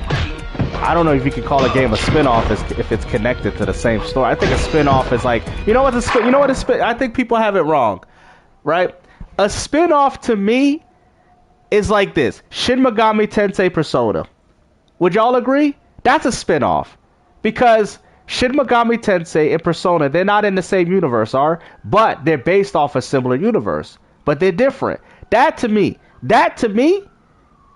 I don't know if you can call a game a spin-off if it's connected to the same story. I think a spin-off is like, I think people have it wrong, right? A spin-off to me is like this. Shin Megami Tensei Persona. Would y'all agree? That's a spin-off. Because Shin Megami Tensei and Persona, they're not in the same universe, but they're based off a similar universe. But they're different. That to me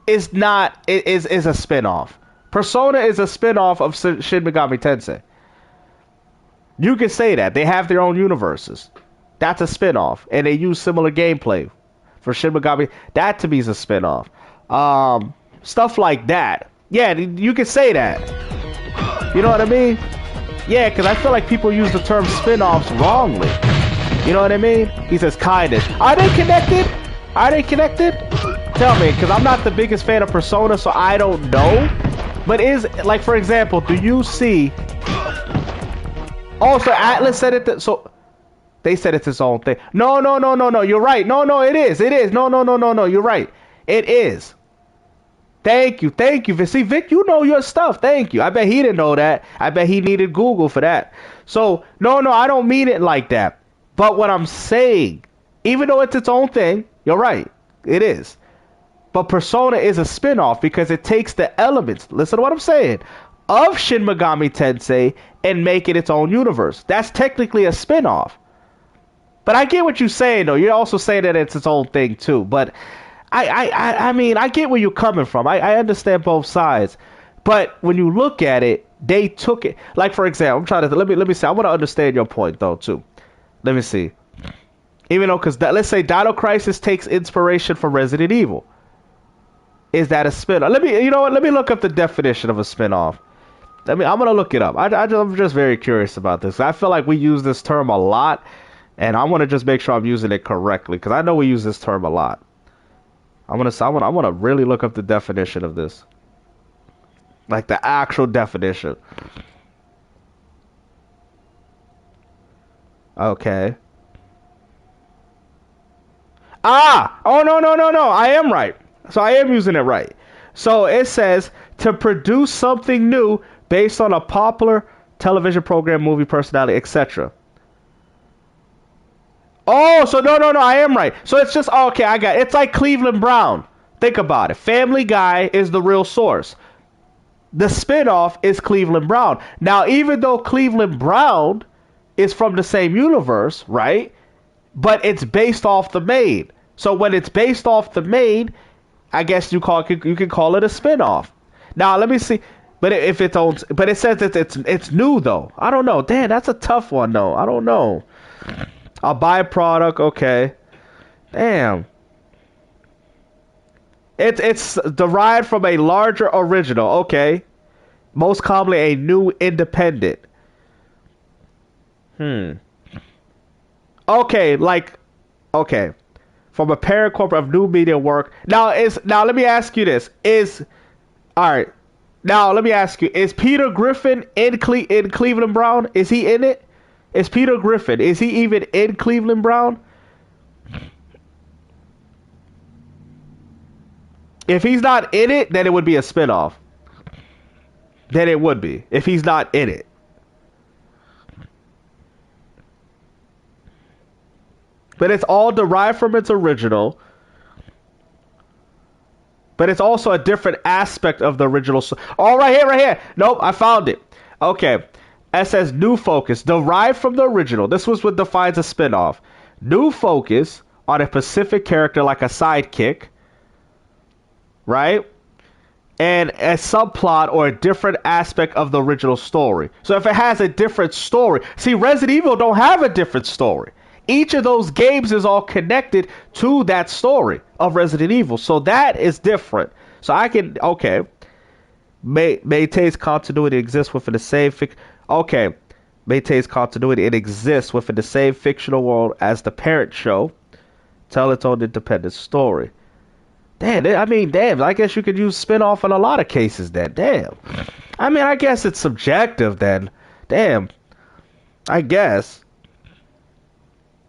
is a spin-off. Persona is a spin-off of Shin Megami Tensei. You can say that. They have their own universes. That's a spin-off. And they use similar gameplay for Shin Megami. That to me is a spin-off. Stuff like that. Yeah, you can say that. You know what I mean? Yeah, because I feel like people use the term spin-offs wrongly. You know what I mean? He says kindness. Are they connected? Tell me, because I'm not the biggest fan of Persona, so I don't know. But like, for example, do you see... Oh, so Atlas said it... So they said it's its own thing. No, you're right. No, it is. No, you're right. It is. Thank you. See, Vic, you know your stuff. Thank you. I bet he didn't know that. I bet he needed Google for that. So, no, I don't mean it like that. But what I'm saying, even though it's its own thing, you're right. It is. But Persona is a spin-off because it takes the elements, listen to what I'm saying, of Shin Megami Tensei and make it its own universe. That's technically a spin-off. But I get what you're saying, though. You're also saying that it's its own thing, too. But I mean, I get where you're coming from. I understand both sides. But when you look at it, they took it. Like, for example, I'm trying to, let me see. I want to understand your point, though, too. Let me see. Even though, because let's say Dino Crisis takes inspiration from Resident Evil. Is that a spin-off? You know what? Let me look up the definition of a spin-off. I'm gonna look it up. I'm just very curious about this. I feel like we use this term a lot, and I want to just make sure I'm using it correctly because I know we use this term a lot. I want to really look up the definition of this, like the actual definition. Okay. Ah! Oh, no, no, no, no. I am right. So I am using it right. So it says to produce something new based on a popular television program, movie, personality, etc. Oh, so no, no, no. I am right. So it's just, okay, I got it. It's like Cleveland Brown. Think about it. Family Guy is the real source. The spinoff is Cleveland Brown. Now, even though Cleveland Brown is from the same universe, right? But it's based off the main. So when it's based off the main, I guess you can call it a spinoff. Now, let me see. But if it's owns, but it says that it's new though. I don't know. Damn, that's a tough one though. I don't know. A byproduct, okay. Damn. It's derived from a larger original, okay. Most commonly a new independent. Okay, like, okay. From a parent corporate of new media work. Now let me ask you this. Alright. Now let me ask you, is Peter Griffin in Cleveland Brown? Is he in it? Is Peter Griffin? Is he even in Cleveland Brown? If he's not in it, then it would be a spinoff. Then it would be. If he's not in it. But it's all derived from its original. But it's also a different aspect of the original. Oh, right here, right here. Nope, I found it. Okay. It says new focus, derived from the original. This was what defines a spinoff. New focus on a specific character like a sidekick. Right? And a subplot or a different aspect of the original story. So if it has a different story. See, Resident Evil don't have a different story. Each of those games is all connected to that story of Resident Evil. So that is different. So I can, okay. Maintains continuity, exists within the same okay. Maintains continuity, it exists within the same fictional world as the parent show. Tell its own independent story. Damn, I mean, damn, I guess you could use spin-off in a lot of cases then. Damn. I mean, I guess it's subjective then. Damn. I guess.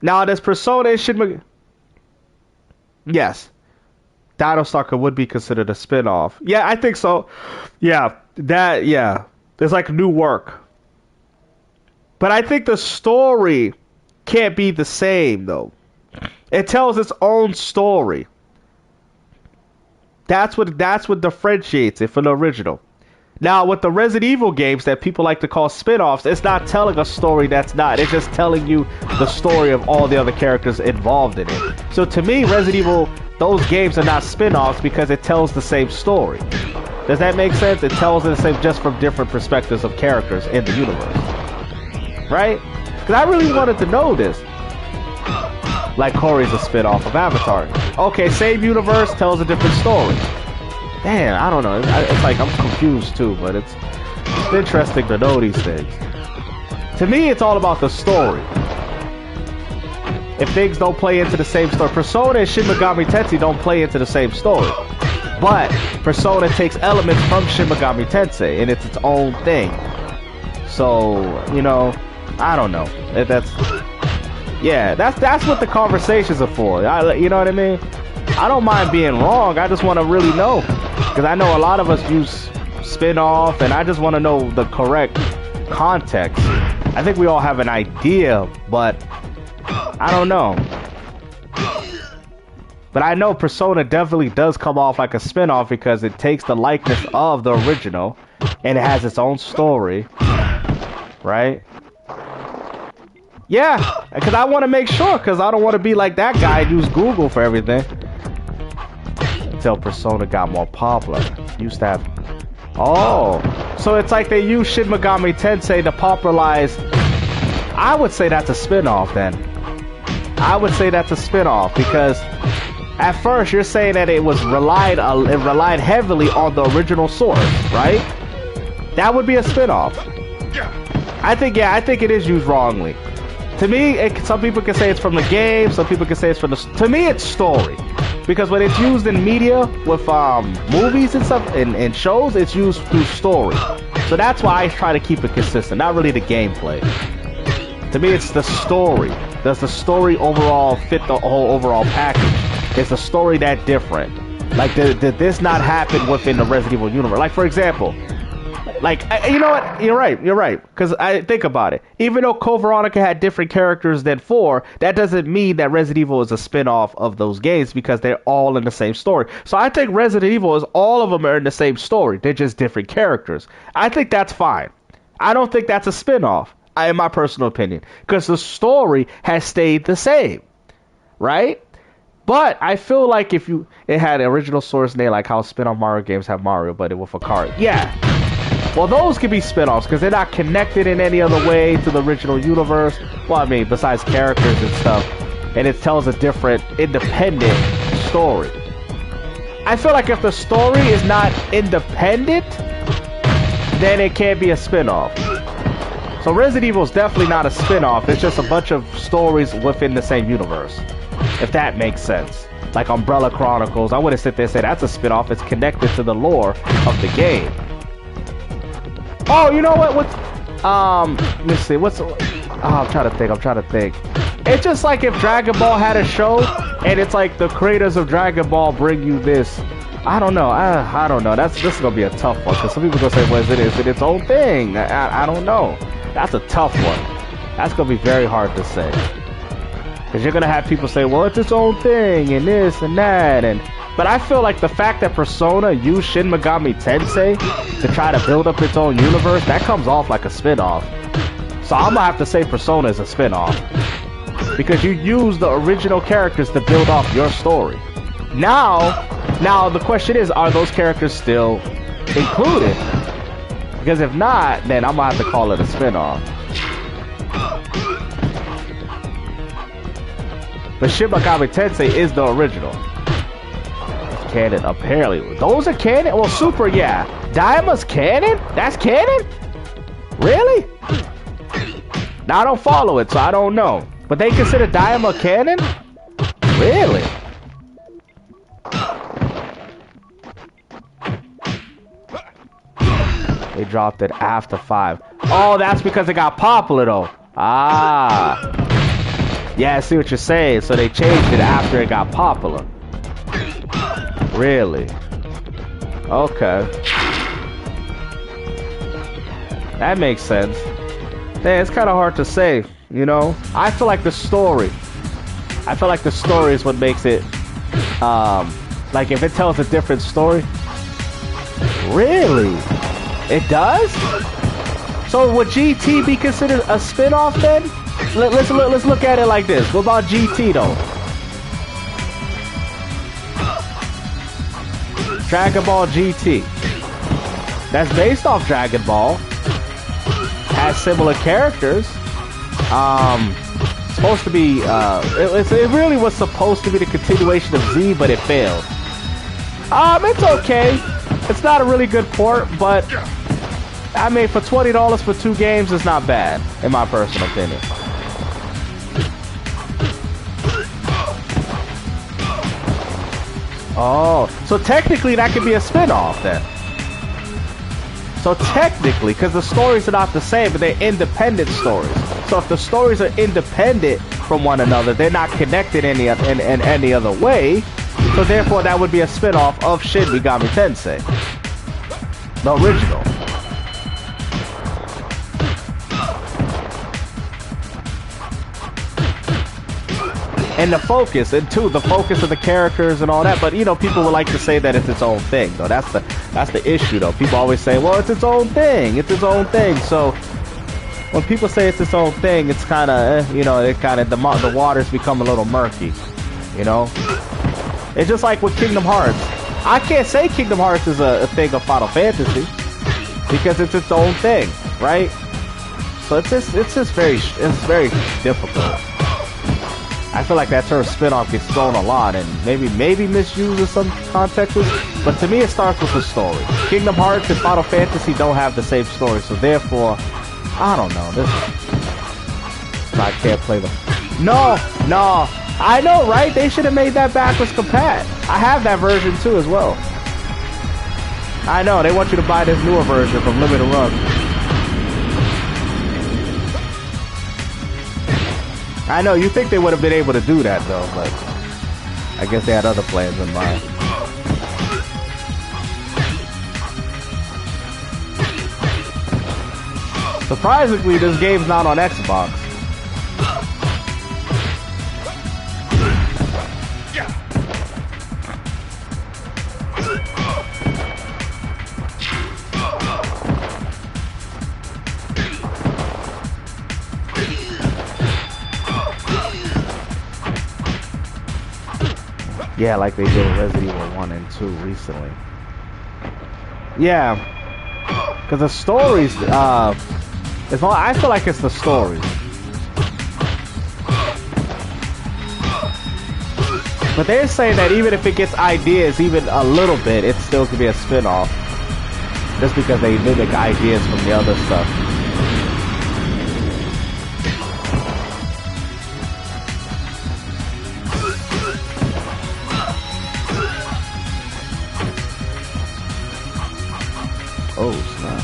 Now, does Persona should... Yes. Dino Stalker would be considered a spin-off. Yeah, I think so. Yeah, yeah. There's like new work. But I think the story can't be the same, though. It tells its own story. That's what differentiates it from the original. Now, with the Resident Evil games that people like to call spin-offs, it's not telling a story that's not. It's just telling you the story of all the other characters involved in it. So to me, Resident Evil, those games are not spin-offs because it tells the same story. Does that make sense? It tells the same just from different perspectives of characters in the universe. Right? Because I really wanted to know this. Like Corey's a spin-off of Avatar. Okay, same universe, tells a different story. Damn, I don't know. It's like I'm confused too, but it's interesting to know these things. To me, it's all about the story. If things don't play into the same story, Persona and Shin Megami Tensei don't play into the same story. But Persona takes elements from Shin Megami Tensei, and it's its own thing. So, you know, I don't know. That's what the conversations are for. You know what I mean? I don't mind being wrong. I just want to really know. Because I know a lot of us use spin-off, and I just want to know the correct context. I think we all have an idea, but I don't know. But I know Persona definitely does come off like a spin-off because it takes the likeness of the original, and it has its own story. Right? Yeah, because I want to make sure, because I don't want to be like that guy and use Google for everything. Until Persona got more popular. Used to have... Oh, so it's like they use Shin Megami Tensei to popularize... I would say that's a spin-off then. I would say that's a spin-off because at first you're saying that it relied heavily on the original source, right? That would be a spin-off. I think it is used wrongly. To me, some people can say it's from the game, some people can say it's from the... To me, it's story. Because when it's used in media, with movies and stuff, and shows, it's used through story. So that's why I try to keep it consistent, not really the gameplay. To me, it's the story. Does the story overall fit the whole overall package? Is the story that different? Like, did this not happen within the Resident Evil universe? Like, for example, like, you know what? You're right. Because I think about it. Even though Code Veronica had different characters than 4, that doesn't mean that Resident Evil is a spin-off of those games because they're all in the same story. So I think Resident Evil is all of them are in the same story. They're just different characters. I think that's fine. I don't think that's a spin-off, in my personal opinion, because the story has stayed the same, right? But I feel like if it had an original source name, like how spin-off Mario games have Mario, but it with a card. Yeah. Well, those could be spin-offs because they're not connected in any other way to the original universe. Well, I mean, besides characters and stuff. And it tells a different, independent story. I feel like if the story is not independent, then it can't be a spin-off. So Resident Evil is definitely not a spin-off. It's just a bunch of stories within the same universe. If that makes sense. Like Umbrella Chronicles, I wouldn't sit there and say that's a spin-off. It's connected to the lore of the game. Oh, you know what? Let me see. I'm trying to think. It's just like if Dragon Ball had a show, and it's like the creators of Dragon Ball bring you this. I don't know. I don't know. This is gonna be a tough one because some people gonna say, "Well, is it its own thing?" I don't know. That's a tough one. That's gonna be very hard to say because you're gonna have people say, "Well, it's its own thing," and this and that, But I feel like the fact that Persona used Shin Megami Tensei to try to build up its own universe, that comes off like a spin-off. So I'm gonna have to say Persona is a spin-off. Because you use the original characters to build off your story. Now the question is, are those characters still included? Because if not, then I'm gonna have to call it a spin-off. But Shin Megami Tensei is the original. Canon, apparently. Those are canon? Well, Super, yeah. Daima's canon? That's canon? Really? Now, I don't follow it, so I don't know. But they consider Daima canon? Really? They dropped it after 5. Oh, that's because it got popular, though. Ah. Yeah, I see what you're saying. So they changed it after it got popular. Really? Okay. That makes sense. Man, it's kind of hard to say, you know? I feel like the story is what makes it, like if it tells a different story. Really? It does? So would GT be considered a spin-off then? Let's look at it like this. What about GT though? Dragon Ball GT. That's based off Dragon Ball. Has similar characters. Supposed to be, it really was supposed to be the continuation of Z, but it failed. It's okay. It's not a really good port, but I mean, for $20 for 2 games, it's not bad, in my personal opinion. Oh, so technically that could be a spin-off then. So technically, because the stories are not the same, but they're independent stories. So if the stories are independent from one another, they're not connected in any other way. So therefore, that would be a spin-off of Shin Megami Tensei, the original. And the focus of the characters and all that. But you know, people would like to say that it's its own thing, though. That's the issue, though. People always say, "Well, it's its own thing. It's its own thing." So when people say it's its own thing, it's kind of, you know, the waters become a little murky. You know, it's just like with Kingdom Hearts. I can't say Kingdom Hearts is a thing of Final Fantasy because it's its own thing, right? So it's just very difficult. I feel like that term spin-off gets thrown a lot and maybe misused in some contexts, but to me it starts with the story. Kingdom Hearts and Final Fantasy don't have the same story, so therefore, I don't know. I can't play them. No, I know, right? They should have made that backwards compat. I have that version too as well. I know, they want you to buy this newer version from Limited Run. I know, you think they would have been able to do that though, but I guess they had other plans in mind. Surprisingly, this game's not on Xbox. Yeah, like they did with Resident Evil 1 and 2 recently. Yeah, because the stories, I feel like it's the stories. But they're saying that even if it gets ideas, even a little bit, it still could be a spin-off. Just because they mimic ideas from the other stuff. Oh, snap.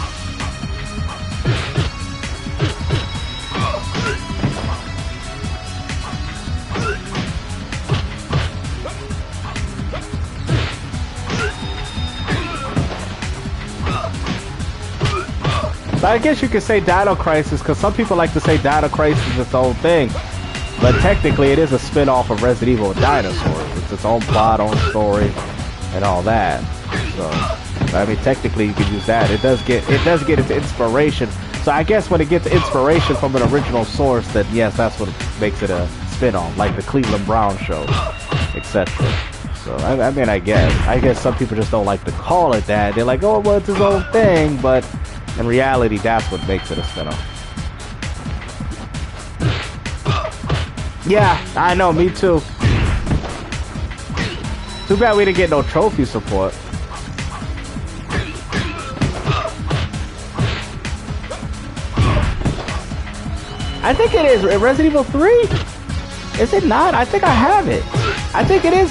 So I guess you could say Dino Crisis, because some people like to say Dino Crisis is its own thing. But technically it is a spin-off of Resident Evil Dinosaurs. It's its own plot, own story, and all that. So I mean, technically you could use that. It does get its inspiration. So I guess when it gets inspiration from an original source, then yes, that's what makes it a spin-off, like the Cleveland Brown show, etc. So I mean, I guess some people just don't like to call it that. They're like, oh, well, it's its own thing, but in reality, that's what makes it a spin-off. Yeah, I know, me too. Too bad we didn't get no trophy support. I think it is Resident Evil 3. Is it not? I think I have it. I think it is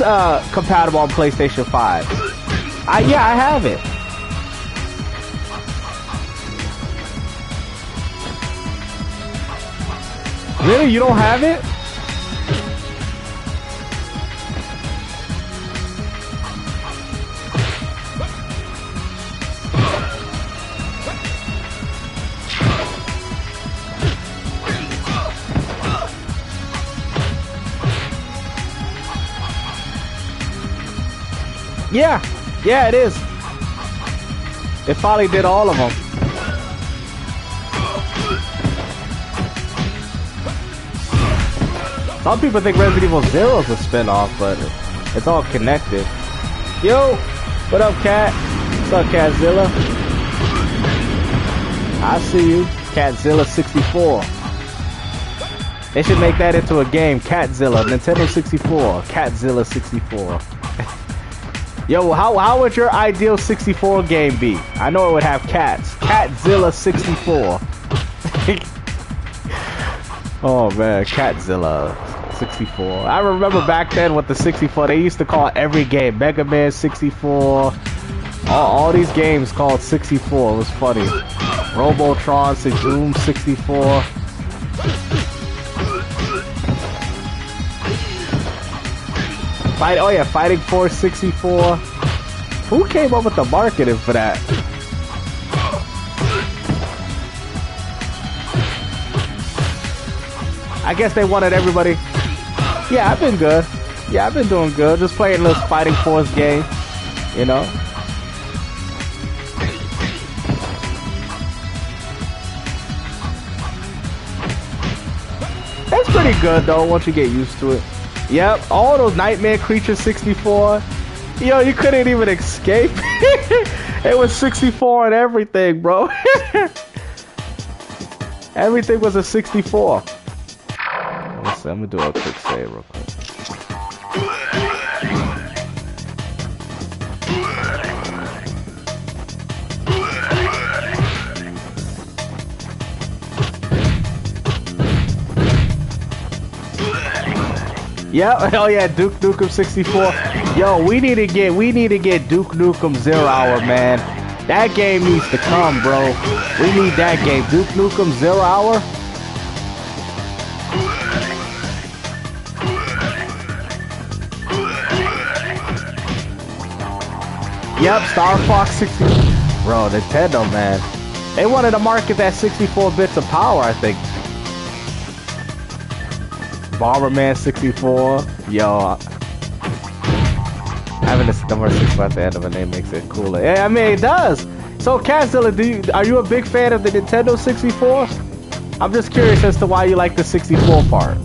compatible on PlayStation 5. Yeah, I have it. Really? You don't have it? Yeah, it is. It finally did all of them. Some people think Resident Evil 0 is a spin-off, but it's all connected. Yo, what up, Cat? What's up, Catzilla? I see you, Catzilla 64. They should make that into a game, Catzilla, Nintendo 64, Catzilla 64. Yo, how would your ideal 64 game be? I know it would have cats. Catzilla 64. Oh man, Catzilla 64. I remember back then with the 64, they used to call every game Mega Man 64. All these games called 64. It was funny. Robotron, Zoom 64. Oh yeah, Fighting Force 64. Who came up with the marketing for that? I guess they wanted everybody. Yeah, I've been good. Yeah, I've been doing good. Just playing this Fighting Force game, you know. That's pretty good though once you get used to it. Yep, all those Nightmare Creature 64. Yo, you couldn't even escape. It was 64 and everything, bro. Everything was a 64. Let's see, I'm gonna do a quick save real quick. Yep. Oh yeah, Duke Nukem 64. Yo, we need to get Duke Nukem 0 Hour, man. That game needs to come, bro. We need that game. Duke Nukem 0 Hour. Yep, Star Fox 60. Bro, Nintendo, man. They wanted to market that 64 bits of power, I think. Bomberman 64. Yo. Having a number 64 at the end of a name makes it cooler. Yeah, I mean, it does. So, Catzilla, are you a big fan of the Nintendo 64? I'm just curious as to why you like the 64 part.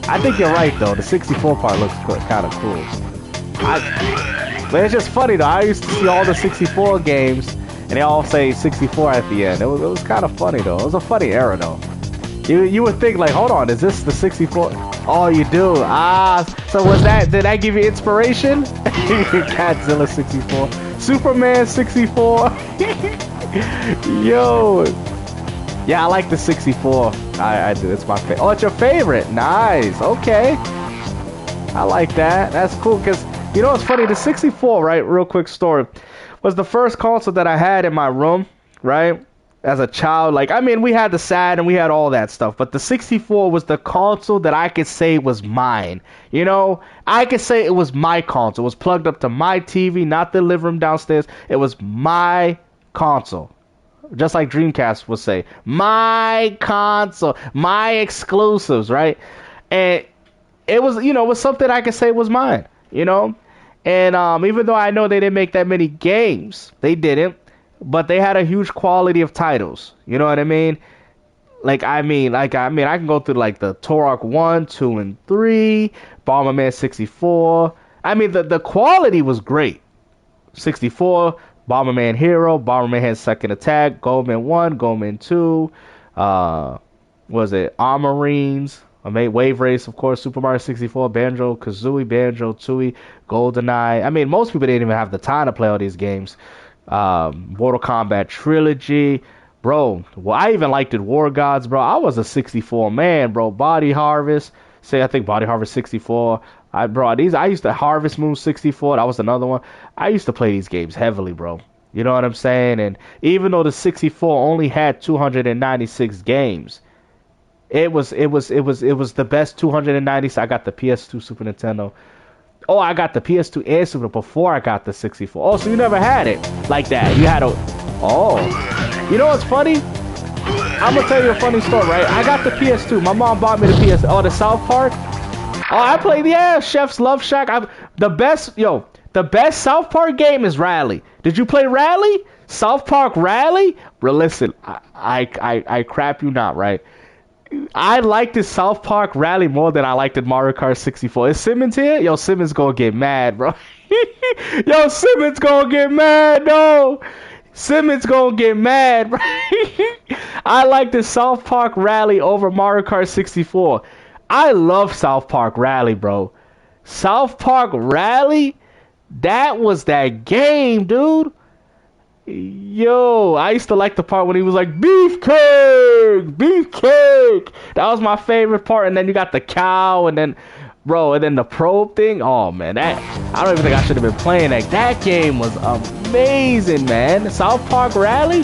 I think you're right, though. The 64 part looks kind of cool. But it's just funny, though. I used to see all the 64 games, and they all say 64 at the end. It was kind of funny, though. It was a funny era, though. You would think, like, hold on, is this the 64? Oh, you do. So did that give you inspiration? Godzilla 64. Superman 64. Yo. Yeah, I like the 64. I do. It's my favorite. Oh, it's your favorite. Nice. Okay. I like that. That's cool, because, you know what's funny? The 64, right? Real quick story. Was the first console that I had in my room, right? As a child, like, I mean, we had the SAD and we had all that stuff, but the 64 was the console that I could say was mine. You know, I could say it was my console. It was plugged up to my TV, not the living room downstairs. It was my console. Just like Dreamcast would say, my console, my exclusives, right? And it was, you know, it was something I could say was mine, you know? And even though I know they didn't make that many games, they didn't. But they had a huge quality of titles. You know what I mean? I can go through like the Turok 1, 2, and 3, Bomberman 64. I mean, the quality was great. 64, Bomberman Hero, Bomberman Second Attack, Goldman 1, Goldman 2, was it Armorines? Wave Race, of course, Super Mario 64, Banjo-Kazooie, Banjo-Tooie, GoldenEye. I mean, most people didn't even have the time to play all these games. Mortal Kombat Trilogy, bro. Well, I even liked it. War Gods, bro. I was a 64 man, bro. Body Harvest. I think Body Harvest 64. I used to Harvest Moon 64. That was another one. I used to play these games heavily, bro. You know what I'm saying? And even though the 64 only had 296 games, it was the best 296. I got the PS2 Super Nintendo. Oh, I got the PS2 and Super before I got the 64. Oh, so you never had it like that. You had a... Oh. You know what's funny? I'm going to tell you a funny story, right? I got the PS2. My mom bought me the PS... Oh, the South Park? Oh, I played, yeah, Chef's Love Shack. The best South Park game is Rally. Did you play Rally? South Park Rally? Bro, listen, I crap you not, right? I liked the South Park Rally more than I liked the Mario Kart 64. Is Simmons here? Yo, Simmons gonna get mad, bro. Yo, Simmons gonna get mad, no. Simmons gonna get mad, bro. I like the South Park Rally over Mario Kart 64. I love South Park Rally, bro. South Park Rally? That was that game, dude. Yo, I used to like the part when he was like, beefcake, beefcake. That was my favorite part. And then you got the cow, and then, bro, and then the probe thing. Oh, man, I don't even think I should have been playing that. That game was amazing, man. South Park Rally?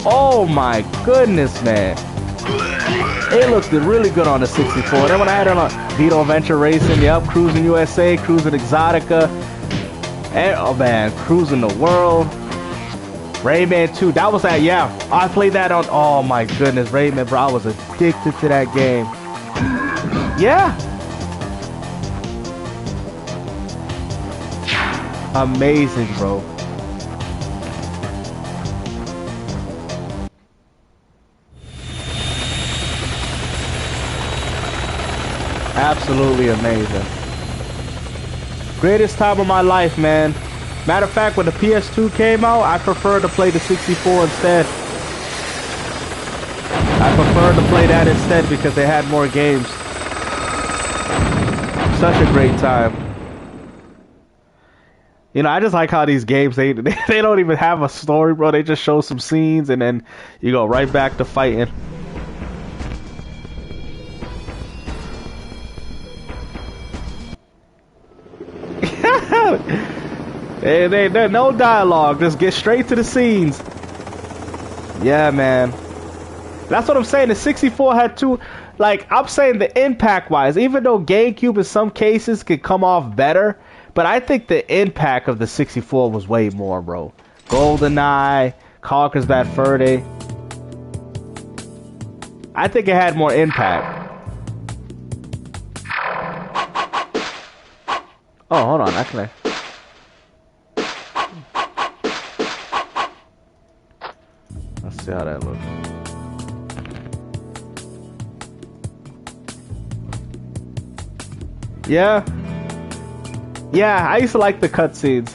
Oh, my goodness, man. It looked really good on the 64. And then when I had it on Vito Adventure Racing, yep, Cruising USA, Cruising Exotica. And, oh man, Cruising the World, Rayman 2, that was that, yeah, I played that on, oh my goodness, Rayman, bro, I was addicted to that game, yeah, amazing, bro, absolutely amazing. Greatest time of my life, man. Matter of fact, when the PS2 came out, I preferred to play the 64 instead. I preferred to play that instead because they had more games. Such a great time. You know, I just like how these games, they don't even have a story, bro. They just show some scenes and then you go right back to fighting. There's no dialogue. Just get straight to the scenes. Yeah, man. That's what I'm saying. The 64 had two... Like, I'm saying the impact-wise, even though GameCube in some cases could come off better, But I think the impact of the 64 was way more, bro. GoldenEye, Conker's Bad Fur Day. I think it had more impact. Oh, hold on, actually. Let's see how that looks. Yeah. Yeah, I used to like the cutscenes.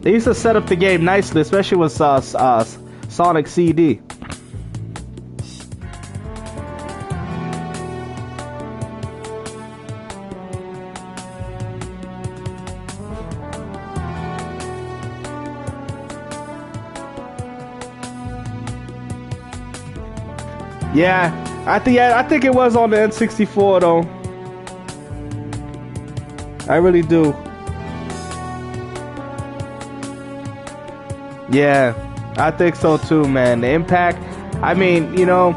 They used to set up the game nicely, especially with Sonic CD. Yeah, I think it was on the N64 though. I really do. Yeah, I think so too, man. The impact. I mean, you know,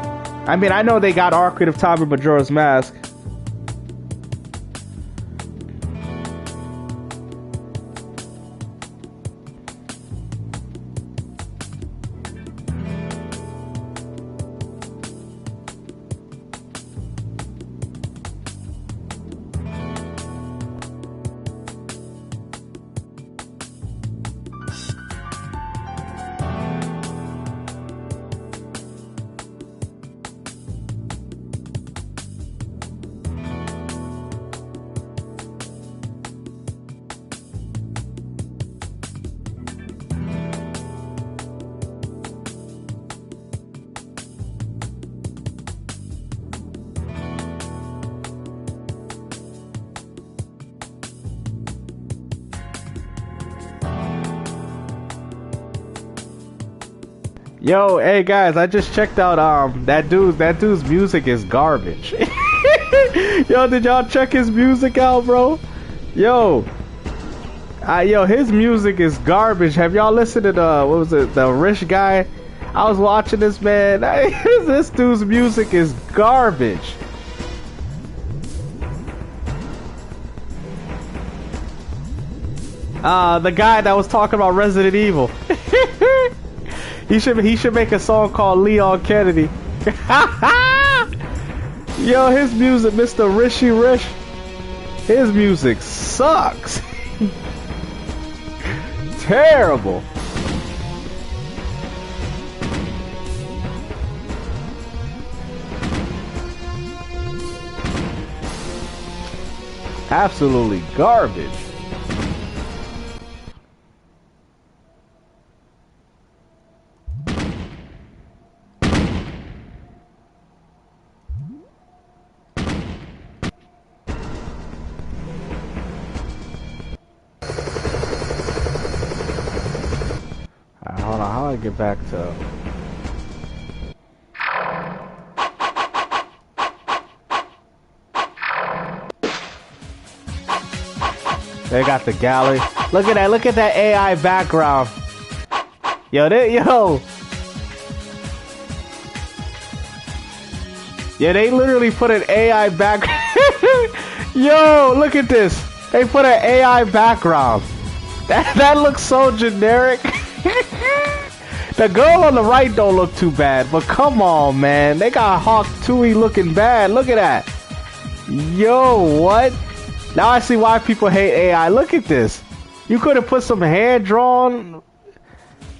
I know they got Ocarina of Time and Majora's Mask. Yo, hey guys, I just checked out that dude's music is garbage. Yo, did y'all check his music out, bro? Yo, his music is garbage. Have y'all listened to what was it, the rich guy? I was watching this, man. This dude's music is garbage. The guy that was talking about Resident Evil. He should make a song called Leon Kennedy. Yo, his music, Mr. Rishi Rish, his music sucks. Terrible. Absolutely garbage. Hold on, how do I get back to... They got the gallery. Look at that AI background. Yo. Yeah, they literally put an AI background. Yo, look at this. They put an AI background. That looks so generic. The girl on the right don't look too bad, but come on, man. They got Hawk Tui looking bad. Look at that. Yo, what? Now I see why people hate AI. Look at this. You could have put some hand drawn.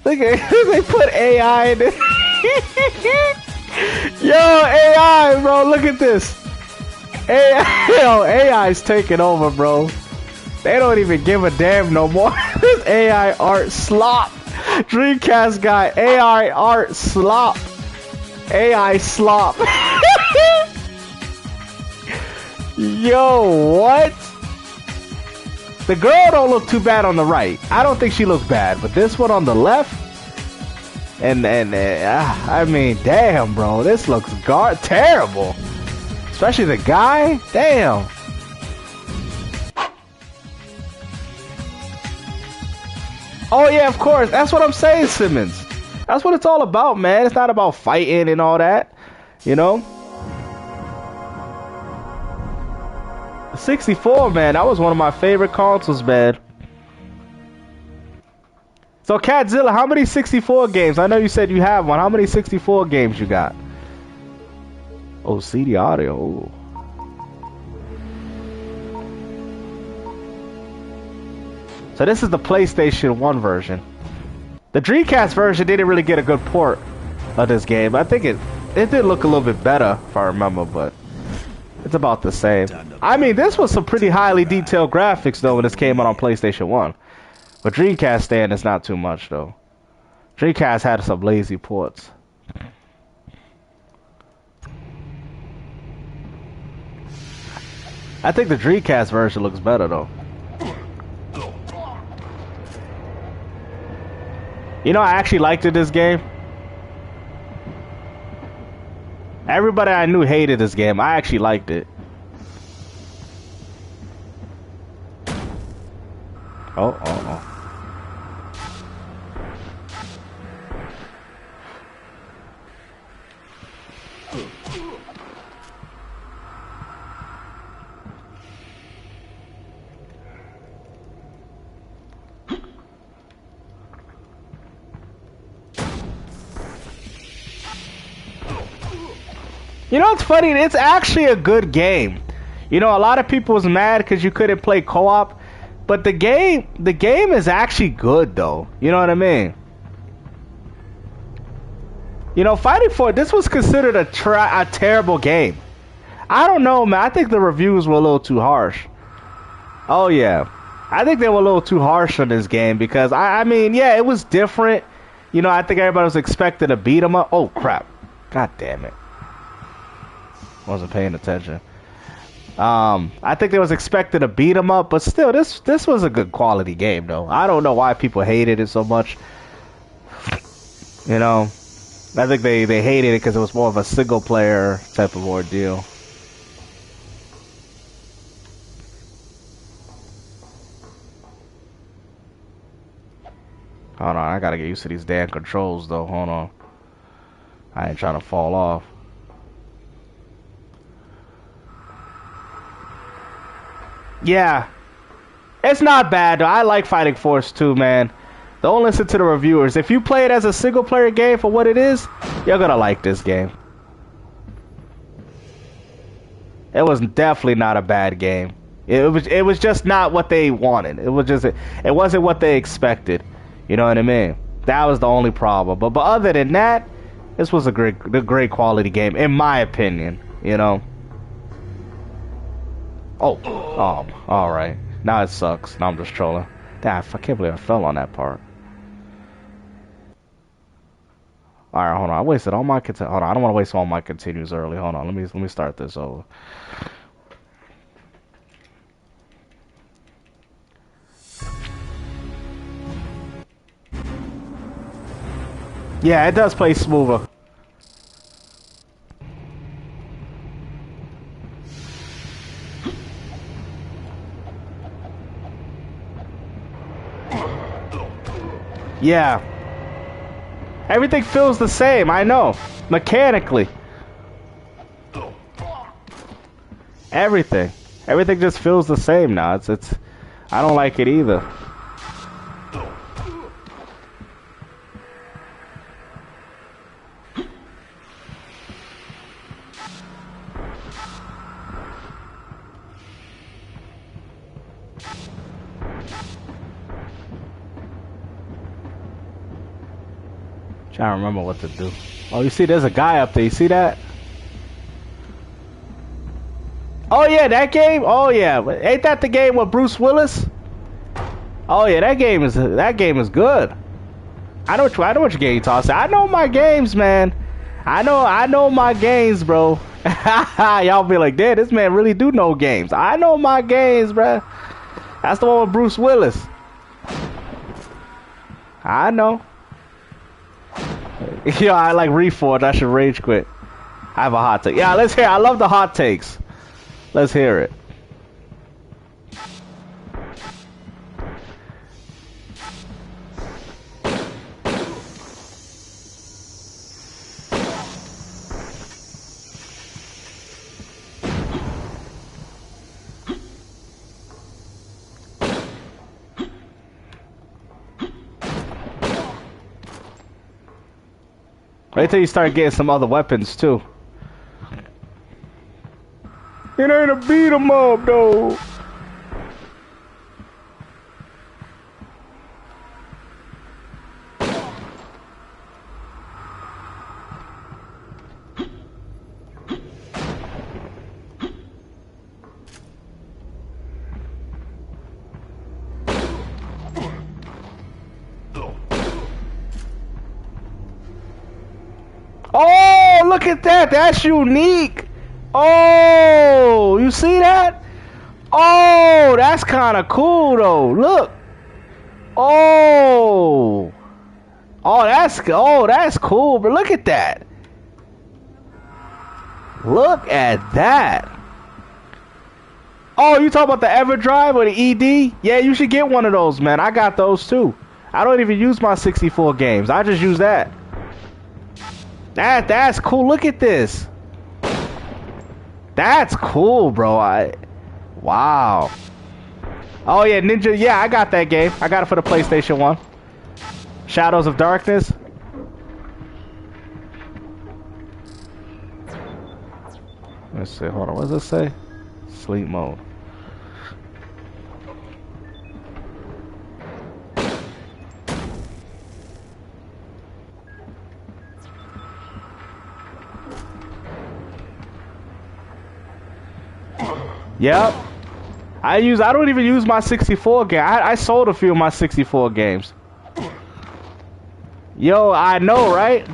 Look at they put AI in it. Yo, AI, bro. Look at this. AI, yo, AI's taking over, bro. They don't even give a damn no more. This AI art slop. Dreamcast guy, AI art slop. AI slop. Yo, what? The girl don't look too bad on the right. I don't think she looks bad, but this one on the left, and I mean, damn, bro, this looks terrible. Especially the guy, damn. Oh yeah, of course. That's what I'm saying, Simmons. That's what it's all about, man. It's not about fighting and all that, you know. 64, man. That was one of my favorite consoles, man. So, Catzilla, how many 64 games? I know you said you have one. How many 64 games you got? Oh, CD audio. Ooh. So this is the PlayStation 1 version. The Dreamcast version didn't really get a good port of this game. I think it did look a little bit better, if I remember, but it's about the same. I mean, this was some pretty highly detailed graphics, though, when this came out on PlayStation 1. But Dreamcast stand is not too much, though. Dreamcast had some lazy ports. I think the Dreamcast version looks better, though. You know, I actually liked this game. Everybody I knew hated this game. I actually liked it. Oh. You know what's funny? It's actually a good game. You know, a lot of people was mad because you couldn't play co-op, but the game is actually good, though. You know what I mean? You know, Fighting For this was considered a terrible game. I don't know, man. I think the reviews were a little too harsh. Oh yeah, I think they were a little too harsh on this game because I mean, yeah, it was different. You know, I think everybody was expecting to beat 'em up. Oh crap! God damn it! Wasn't paying attention. I think they was expected to beat them up, but still, this was a good quality game, though. I don't know why people hated it so much. You know, I think they hated it because it was more of a single player type of ordeal. Hold on, I gotta get used to these damn controls, though. Hold on, I ain't trying to fall off. Yeah, it's not bad though. I like Fighting Force 2, man. Don't listen to the reviewers. If you play it as a single player game for what it is, you're gonna like this game. It was definitely not a bad game. It was just not what they wanted. It wasn't what they expected. You know what I mean? That was the only problem. But other than that, this was a great quality game in my opinion. You know. Oh, all right. Now it sucks. Now I'm just trolling. Damn, I can't believe I fell on that part. All right, hold on. I wasted all my hold on. I don't want to waste all my continues early. Hold on. Let me start this over. Yeah, it does play smoother. Yeah. Everything feels the same, I know. Mechanically. Everything just feels the same now. It's I don't like it either. Trying to remember what to do. Oh, you see there's a guy up there. You see that? Oh yeah, that game? Oh yeah. Ain't that the game with Bruce Willis? Oh yeah, that game is good. I know what game you talking about. I know my games, man. I know my games, bro. Y'all be like, damn, this man really do know games. I know my games, bro. That's the one with Bruce Willis. I know. Yo, I like Reforged. I should rage quit. I have a hot take. Yeah, let's hear it. I love the hot takes. Let's hear it. Wait till you start getting some other weapons too. It ain't a beat 'em up though. Oh, look at that. That's unique. Oh, you see that? Oh, that's kind of cool though. Look. Oh. Oh, that's cool. But look at that. Look at that. Oh, you talking about the EverDrive or the ED? Yeah, you should get one of those, man. I got those too. I don't even use my 64 games. I just use that. That's cool. Look at this. That's cool, bro. Wow. Oh yeah, Ninja. Yeah, I got that game. I got it for the PlayStation 1. Shadows of Darkness. Let's see. Hold on. What does it say? Sleep mode. Yep. I don't even use my 64 game. I sold a few of my 64 games. Yo, I know, right?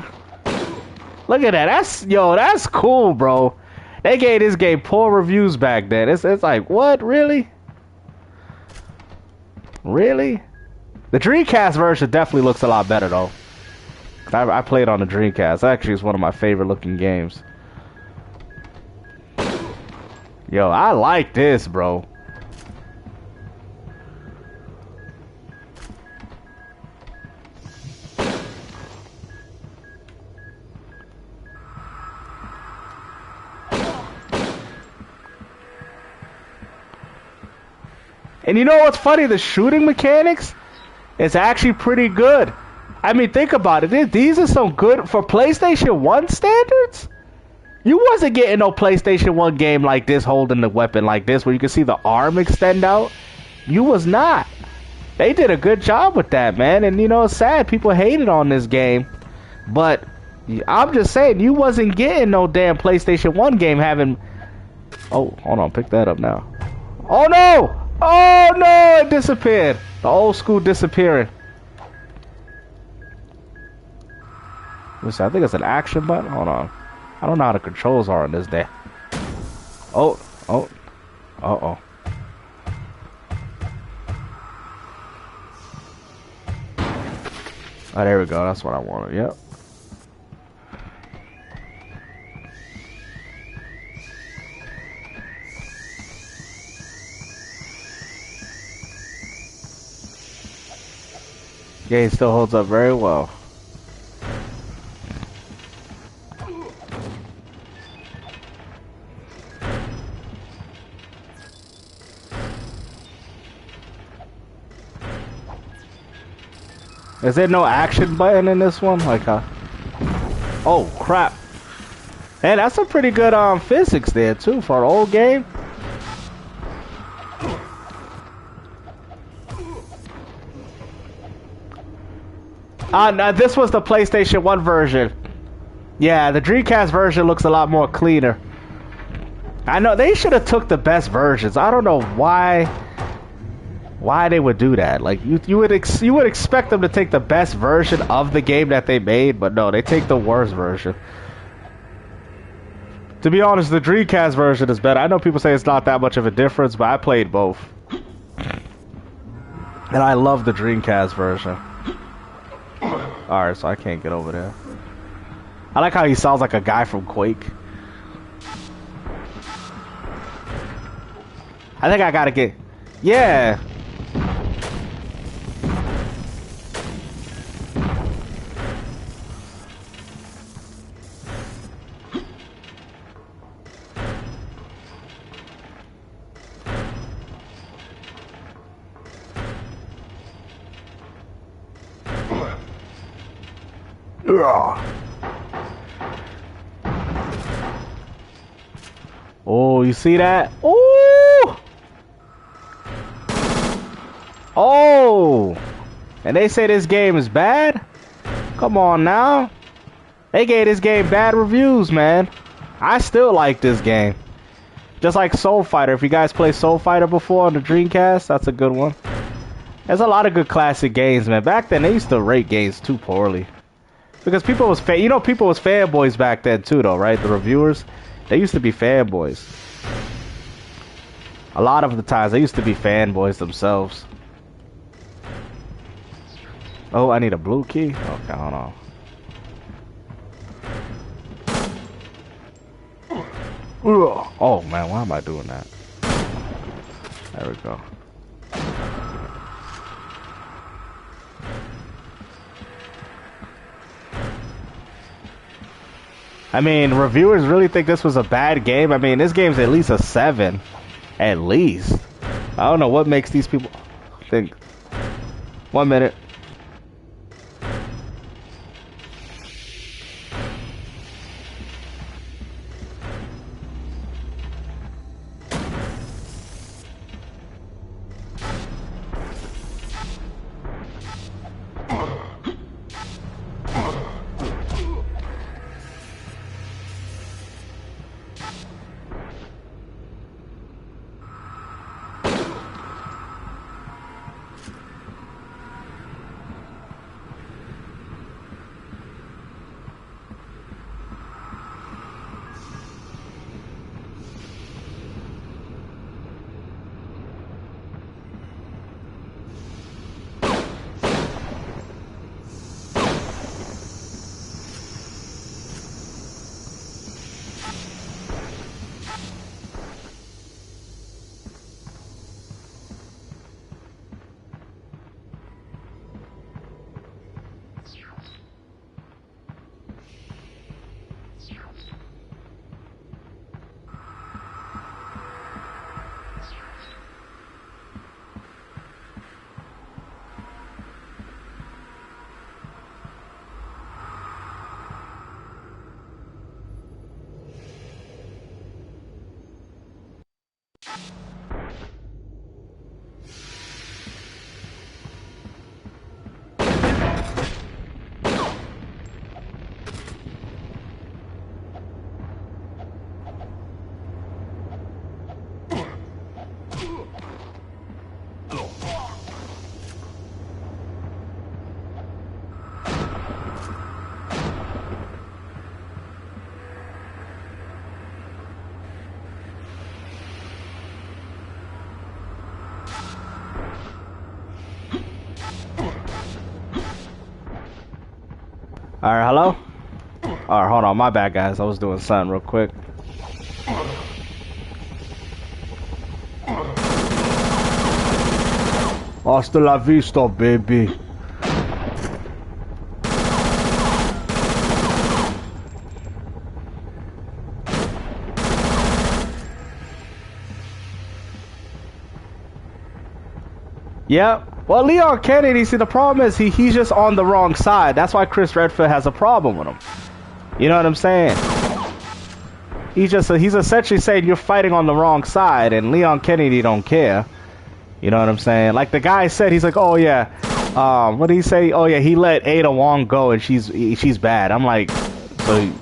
Look at that. That's cool, bro. They gave this game poor reviews back then. It's like, what? Really? Really? The Dreamcast version definitely looks a lot better though. I played on the Dreamcast. Actually, it's one of my favorite looking games. Yo, I like this, bro. And you know what's funny? The shooting mechanics is actually pretty good. I mean, think about it. These are some good for PlayStation 1 standards. You wasn't getting no PlayStation 1 game like this, holding the weapon like this, where you can see the arm extend out. You was not. They did a good job with that, man. And you know, it's sad people hated on this game, but I'm just saying, you wasn't getting no damn PlayStation 1 game having. Oh, hold on, pick that up now. Oh no! Oh no! It disappeared. The old school disappearing. Listen, I think it's an action button. Hold on. I don't know how the controls are on this day. Oh. Uh-oh. Oh, there we go. That's what I wanted. Yep. Yeah, it still holds up very well. Is there no action button in this one? Like, oh crap! Man, that's some pretty good physics there too for an old game. No, this was the PlayStation 1 version. Yeah, the Dreamcast version looks a lot more cleaner. I know they should have took the best versions. I don't know why they would do that. Like you would expect them to take the best version of the game that they made, but no, they take the worst version. To be honest, the Dreamcast version is better. I know people say it's not that much of a difference, but I played both. And I love the Dreamcast version. Alright, so I can't get over there. I like how he sounds like a guy from Quake. I think I gotta get... Yeah! Oh, you see that? Oh! Oh! And they say this game is bad? Come on now. They gave this game bad reviews, man. I still like this game. Just like Soul Fighter. If you guys play Soul Fighter before on the Dreamcast, that's a good one. There's a lot of good classic games, man. Back then, they used to rate games too poorly. Because people was people was fanboys back then too, though, right? The reviewers, they used to be fanboys. A lot of the times, they used to be fanboys themselves. Oh, I need a blue key? Okay, hold on. Oh, man, why am I doing that? There we go. I mean, reviewers really think this was a bad game. I mean, this game's at least a 7. At least. I don't know what makes these people think. 1 minute. Alright, hello? Alright, hold on, my bad guys, I was doing something real quick. Hasta la vista, baby. Yep. Well, Leon Kennedy, see, the problem is he's just on the wrong side. That's why Chris Redfield has a problem with him. You know what I'm saying? He's essentially saying you're fighting on the wrong side, and Leon Kennedy don't care. You know what I'm saying? Like the guy said, he's like, oh yeah, what did he say? Oh yeah, he let Ada Wong go, and she's bad. I'm like, so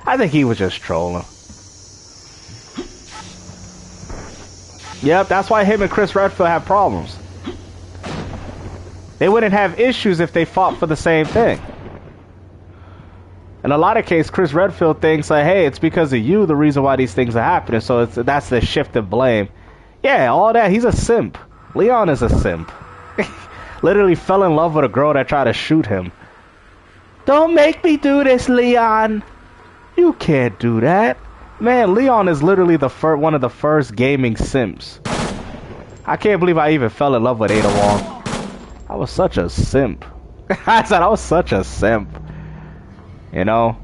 I think he was just trolling. Yep, that's why him and Chris Redfield have problems. They wouldn't have issues if they fought for the same thing. In a lot of cases, Chris Redfield thinks like, hey, it's because of you the reason why these things are happening. So that's the shift of blame. Yeah, all that. He's a simp. Leon is a simp. Literally fell in love with a girl that tried to shoot him. Don't make me do this, Leon. You can't do that. Man, Leon is literally one of the first gaming simps. I can't believe I even fell in love with Ada Wong. I was such a simp. I said I was such a simp. You know?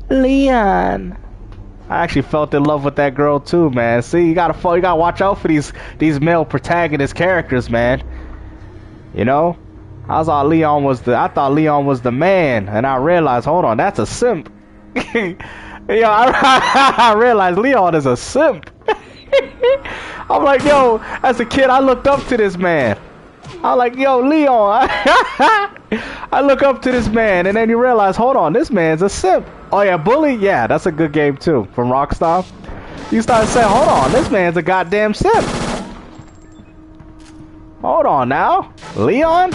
Leon. I actually felt in love with that girl too, man. See, you gotta watch out for these male protagonist characters, man. You know? I thought Leon was the man, and I realized, hold on, that's a simp. Yo, I realized Leon is a simp. I'm like, yo, as a kid, I looked up to this man. I'm like, yo, Leon. I look up to this man, and then you realize, hold on, this man's a simp. Oh yeah, Bully? Yeah, that's a good game too, from Rockstar. You start saying, hold on, this man's a goddamn simp. Hold on now. Leon?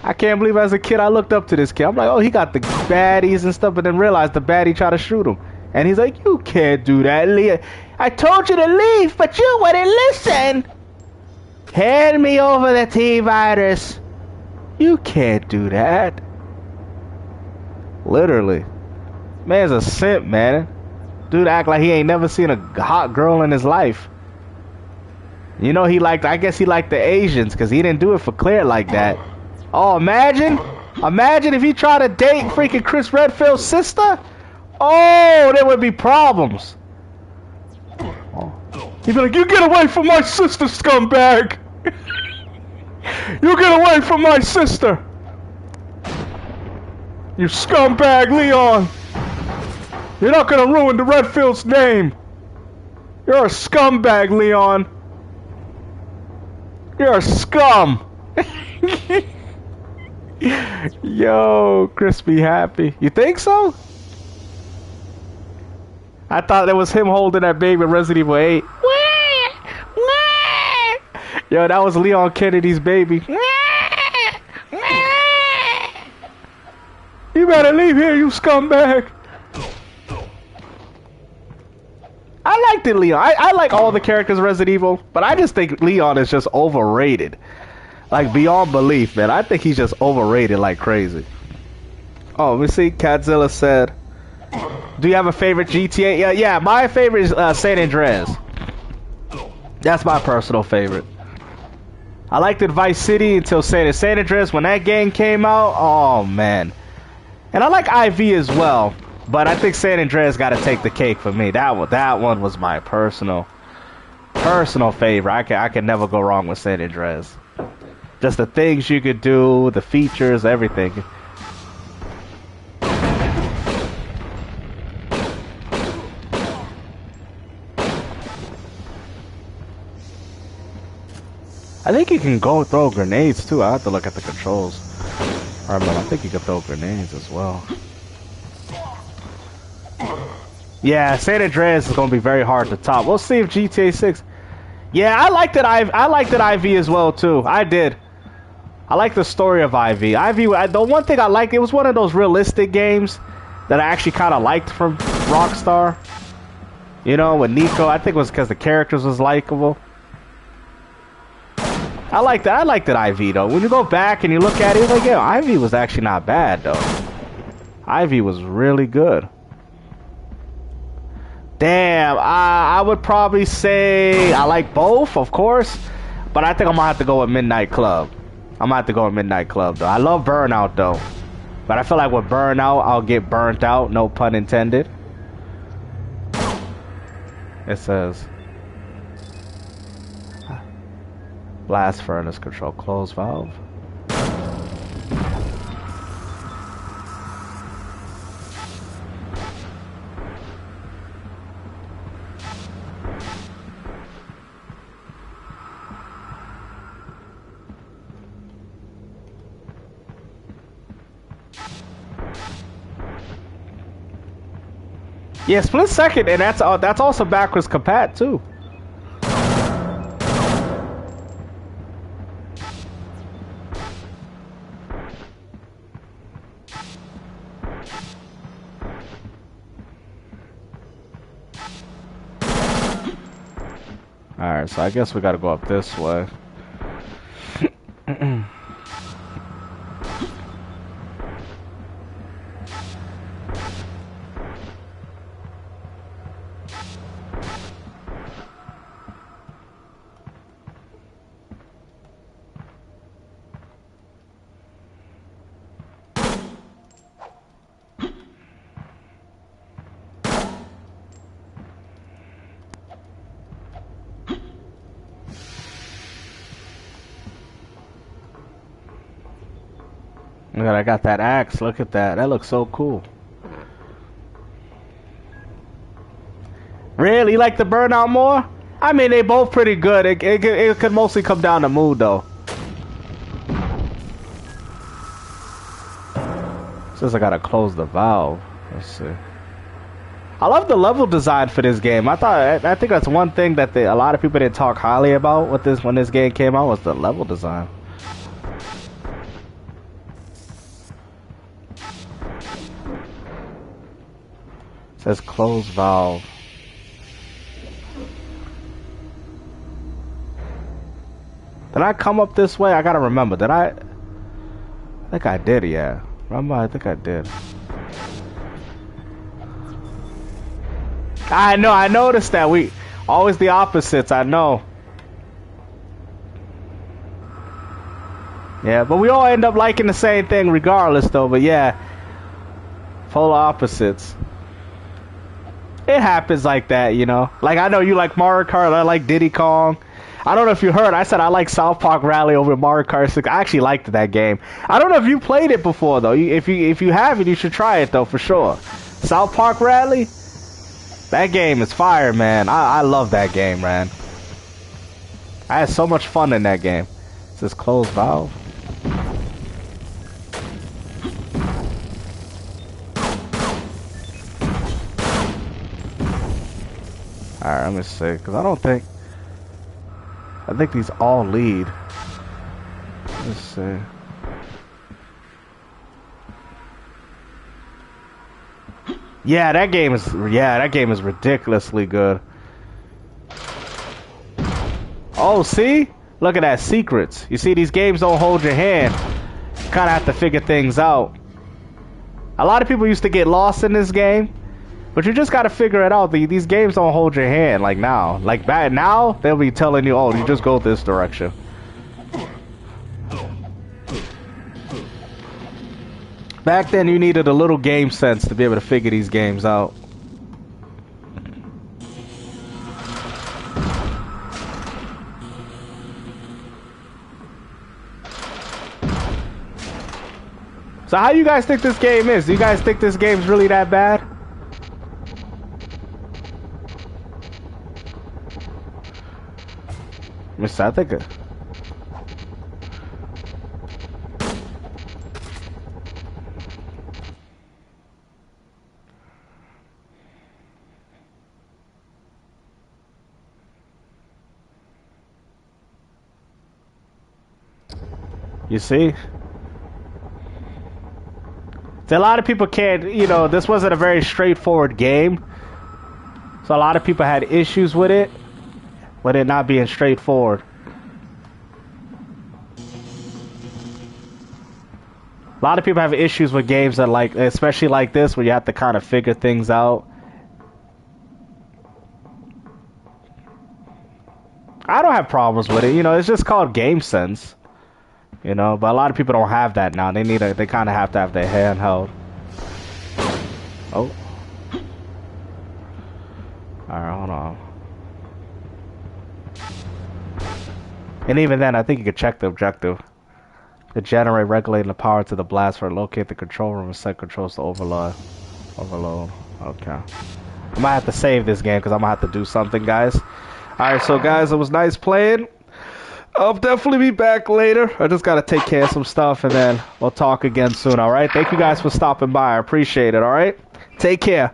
I can't believe as a kid I looked up to this kid. I'm like, oh, he got the baddies and stuff, but then realized the baddie tried to shoot him. And he's like, you can't do that, Leon. I told you to leave, but you wouldn't listen. Hand me over the T-virus. You can't do that. Literally. Man's a simp, man. Dude act like he ain't never seen a hot girl in his life. You know, I guess he liked the Asians, because he didn't do it for Claire like that. Oh, imagine if he tried to date freaking Chris Redfield's sister. Oh, there would be problems. Oh. He'd be like, you get away from my sister, scumbag. You get away from my sister. You scumbag, Leon. You're not gonna ruin the Redfield's name. You're a scumbag, Leon. You're a scum. Yo, Crispy happy. You think so? I thought it was him holding that baby in Resident Evil 8. Yo, that was Leon Kennedy's baby. You better leave here, you scumbag. I liked it, Leon. I like all the characters in Resident Evil, but I just think Leon is just overrated. Like, beyond belief, man. I think he's just overrated like crazy. Oh, let me see. Catzilla said, do you have a favorite GTA? Yeah, my favorite is San Andreas. That's my personal favorite. I liked it Vice City until San Andreas. When that game came out, oh, man. And I like IV as well. But I think San Andreas got to take the cake for me. That one was my personal favorite. I can never go wrong with San Andreas. Just the things you could do, the features, everything. I think you can go throw grenades too. I have to look at the controls. I think you can throw grenades as well. Yeah, San Andreas is gonna be very hard to top. We'll see if GTA 6. Yeah, I liked it. I liked it IV as well too. I did. I like the story of IV. The one thing I liked, it was one of those realistic games that I actually kind of liked from Rockstar. You know, with Nico, I think it was because the characters was likable. I liked it IV though. When you go back and you look at it, it's like, yeah, IV was actually not bad though. IV was really good. Damn, I would probably say I like both, of course, but I think I'm gonna have to go with Midnight Club. I'm gonna have to go with Midnight Club though. I love Burnout though, but I feel like with Burnout, I'll get burnt out. No pun intended. It says blast furnace control, close valve. Yeah, split second, and that's also backwards compat too. Alright, so I guess we gotta go up this way. Look at, I got that axe. Look at that. That looks so cool. Really? You like the Burnout more? I mean, they both pretty good. It could mostly come down to mood, though. Says I gotta close the valve. Let's see. I love the level design for this game. I think that's one thing that a lot of people didn't talk highly about with this when this game came out was the level design. It says close valve. Did I come up this way? I gotta remember. Did I think I did, yeah. Remember, I think I did. I know, I noticed that. We always the opposites, I know. Yeah, but we all end up liking the same thing regardless though, but yeah. Polar opposites. It happens like that, you know. Like I know you like Mario Kart, I like Diddy Kong. I don't know if you heard, I said I like South Park Rally over Mario Kart 6. I actually liked that game. I don't know if you played it before though. If you haven't, you should try it though for sure. South Park Rally? That game is fire, man. I love that game, man. I had so much fun in that game. Is this closed valve? Alright, let me see. Because I think these all lead. Let's see. Yeah, that game is ridiculously good. Oh, see? Look at that, secrets. You see, these games don't hold your hand. You kind of have to figure things out. A lot of people used to get lost in this game, but you just got to figure it out. These games don't hold your hand like now. Like back now, they'll be telling you, oh, you just go this direction. Back then, you needed a little game sense to be able to figure these games out. So how you guys think this game is? Do you guys think this game's really that bad? I think it... You see? So a lot of people can't, you know, this wasn't a very straightforward game. So a lot of people had issues with it not being straightforward. A lot of people have issues with games that like, especially like this, where you have to kind of figure things out. I don't have problems with it, you know, it's just called game sense. You know, but a lot of people don't have that now. They kind of have to have their hand held. Oh. Alright, hold on. And even then, I think you could check the objective. To generate regulating the power to the blast for locate the control room and set controls to overload. Okay. I might have to save this game because I'm going to have to do something, guys. Alright, so guys, it was nice playing. I'll definitely be back later. I just got to take care of some stuff and then we'll talk again soon, alright? Thank you guys for stopping by. I appreciate it, alright? Take care.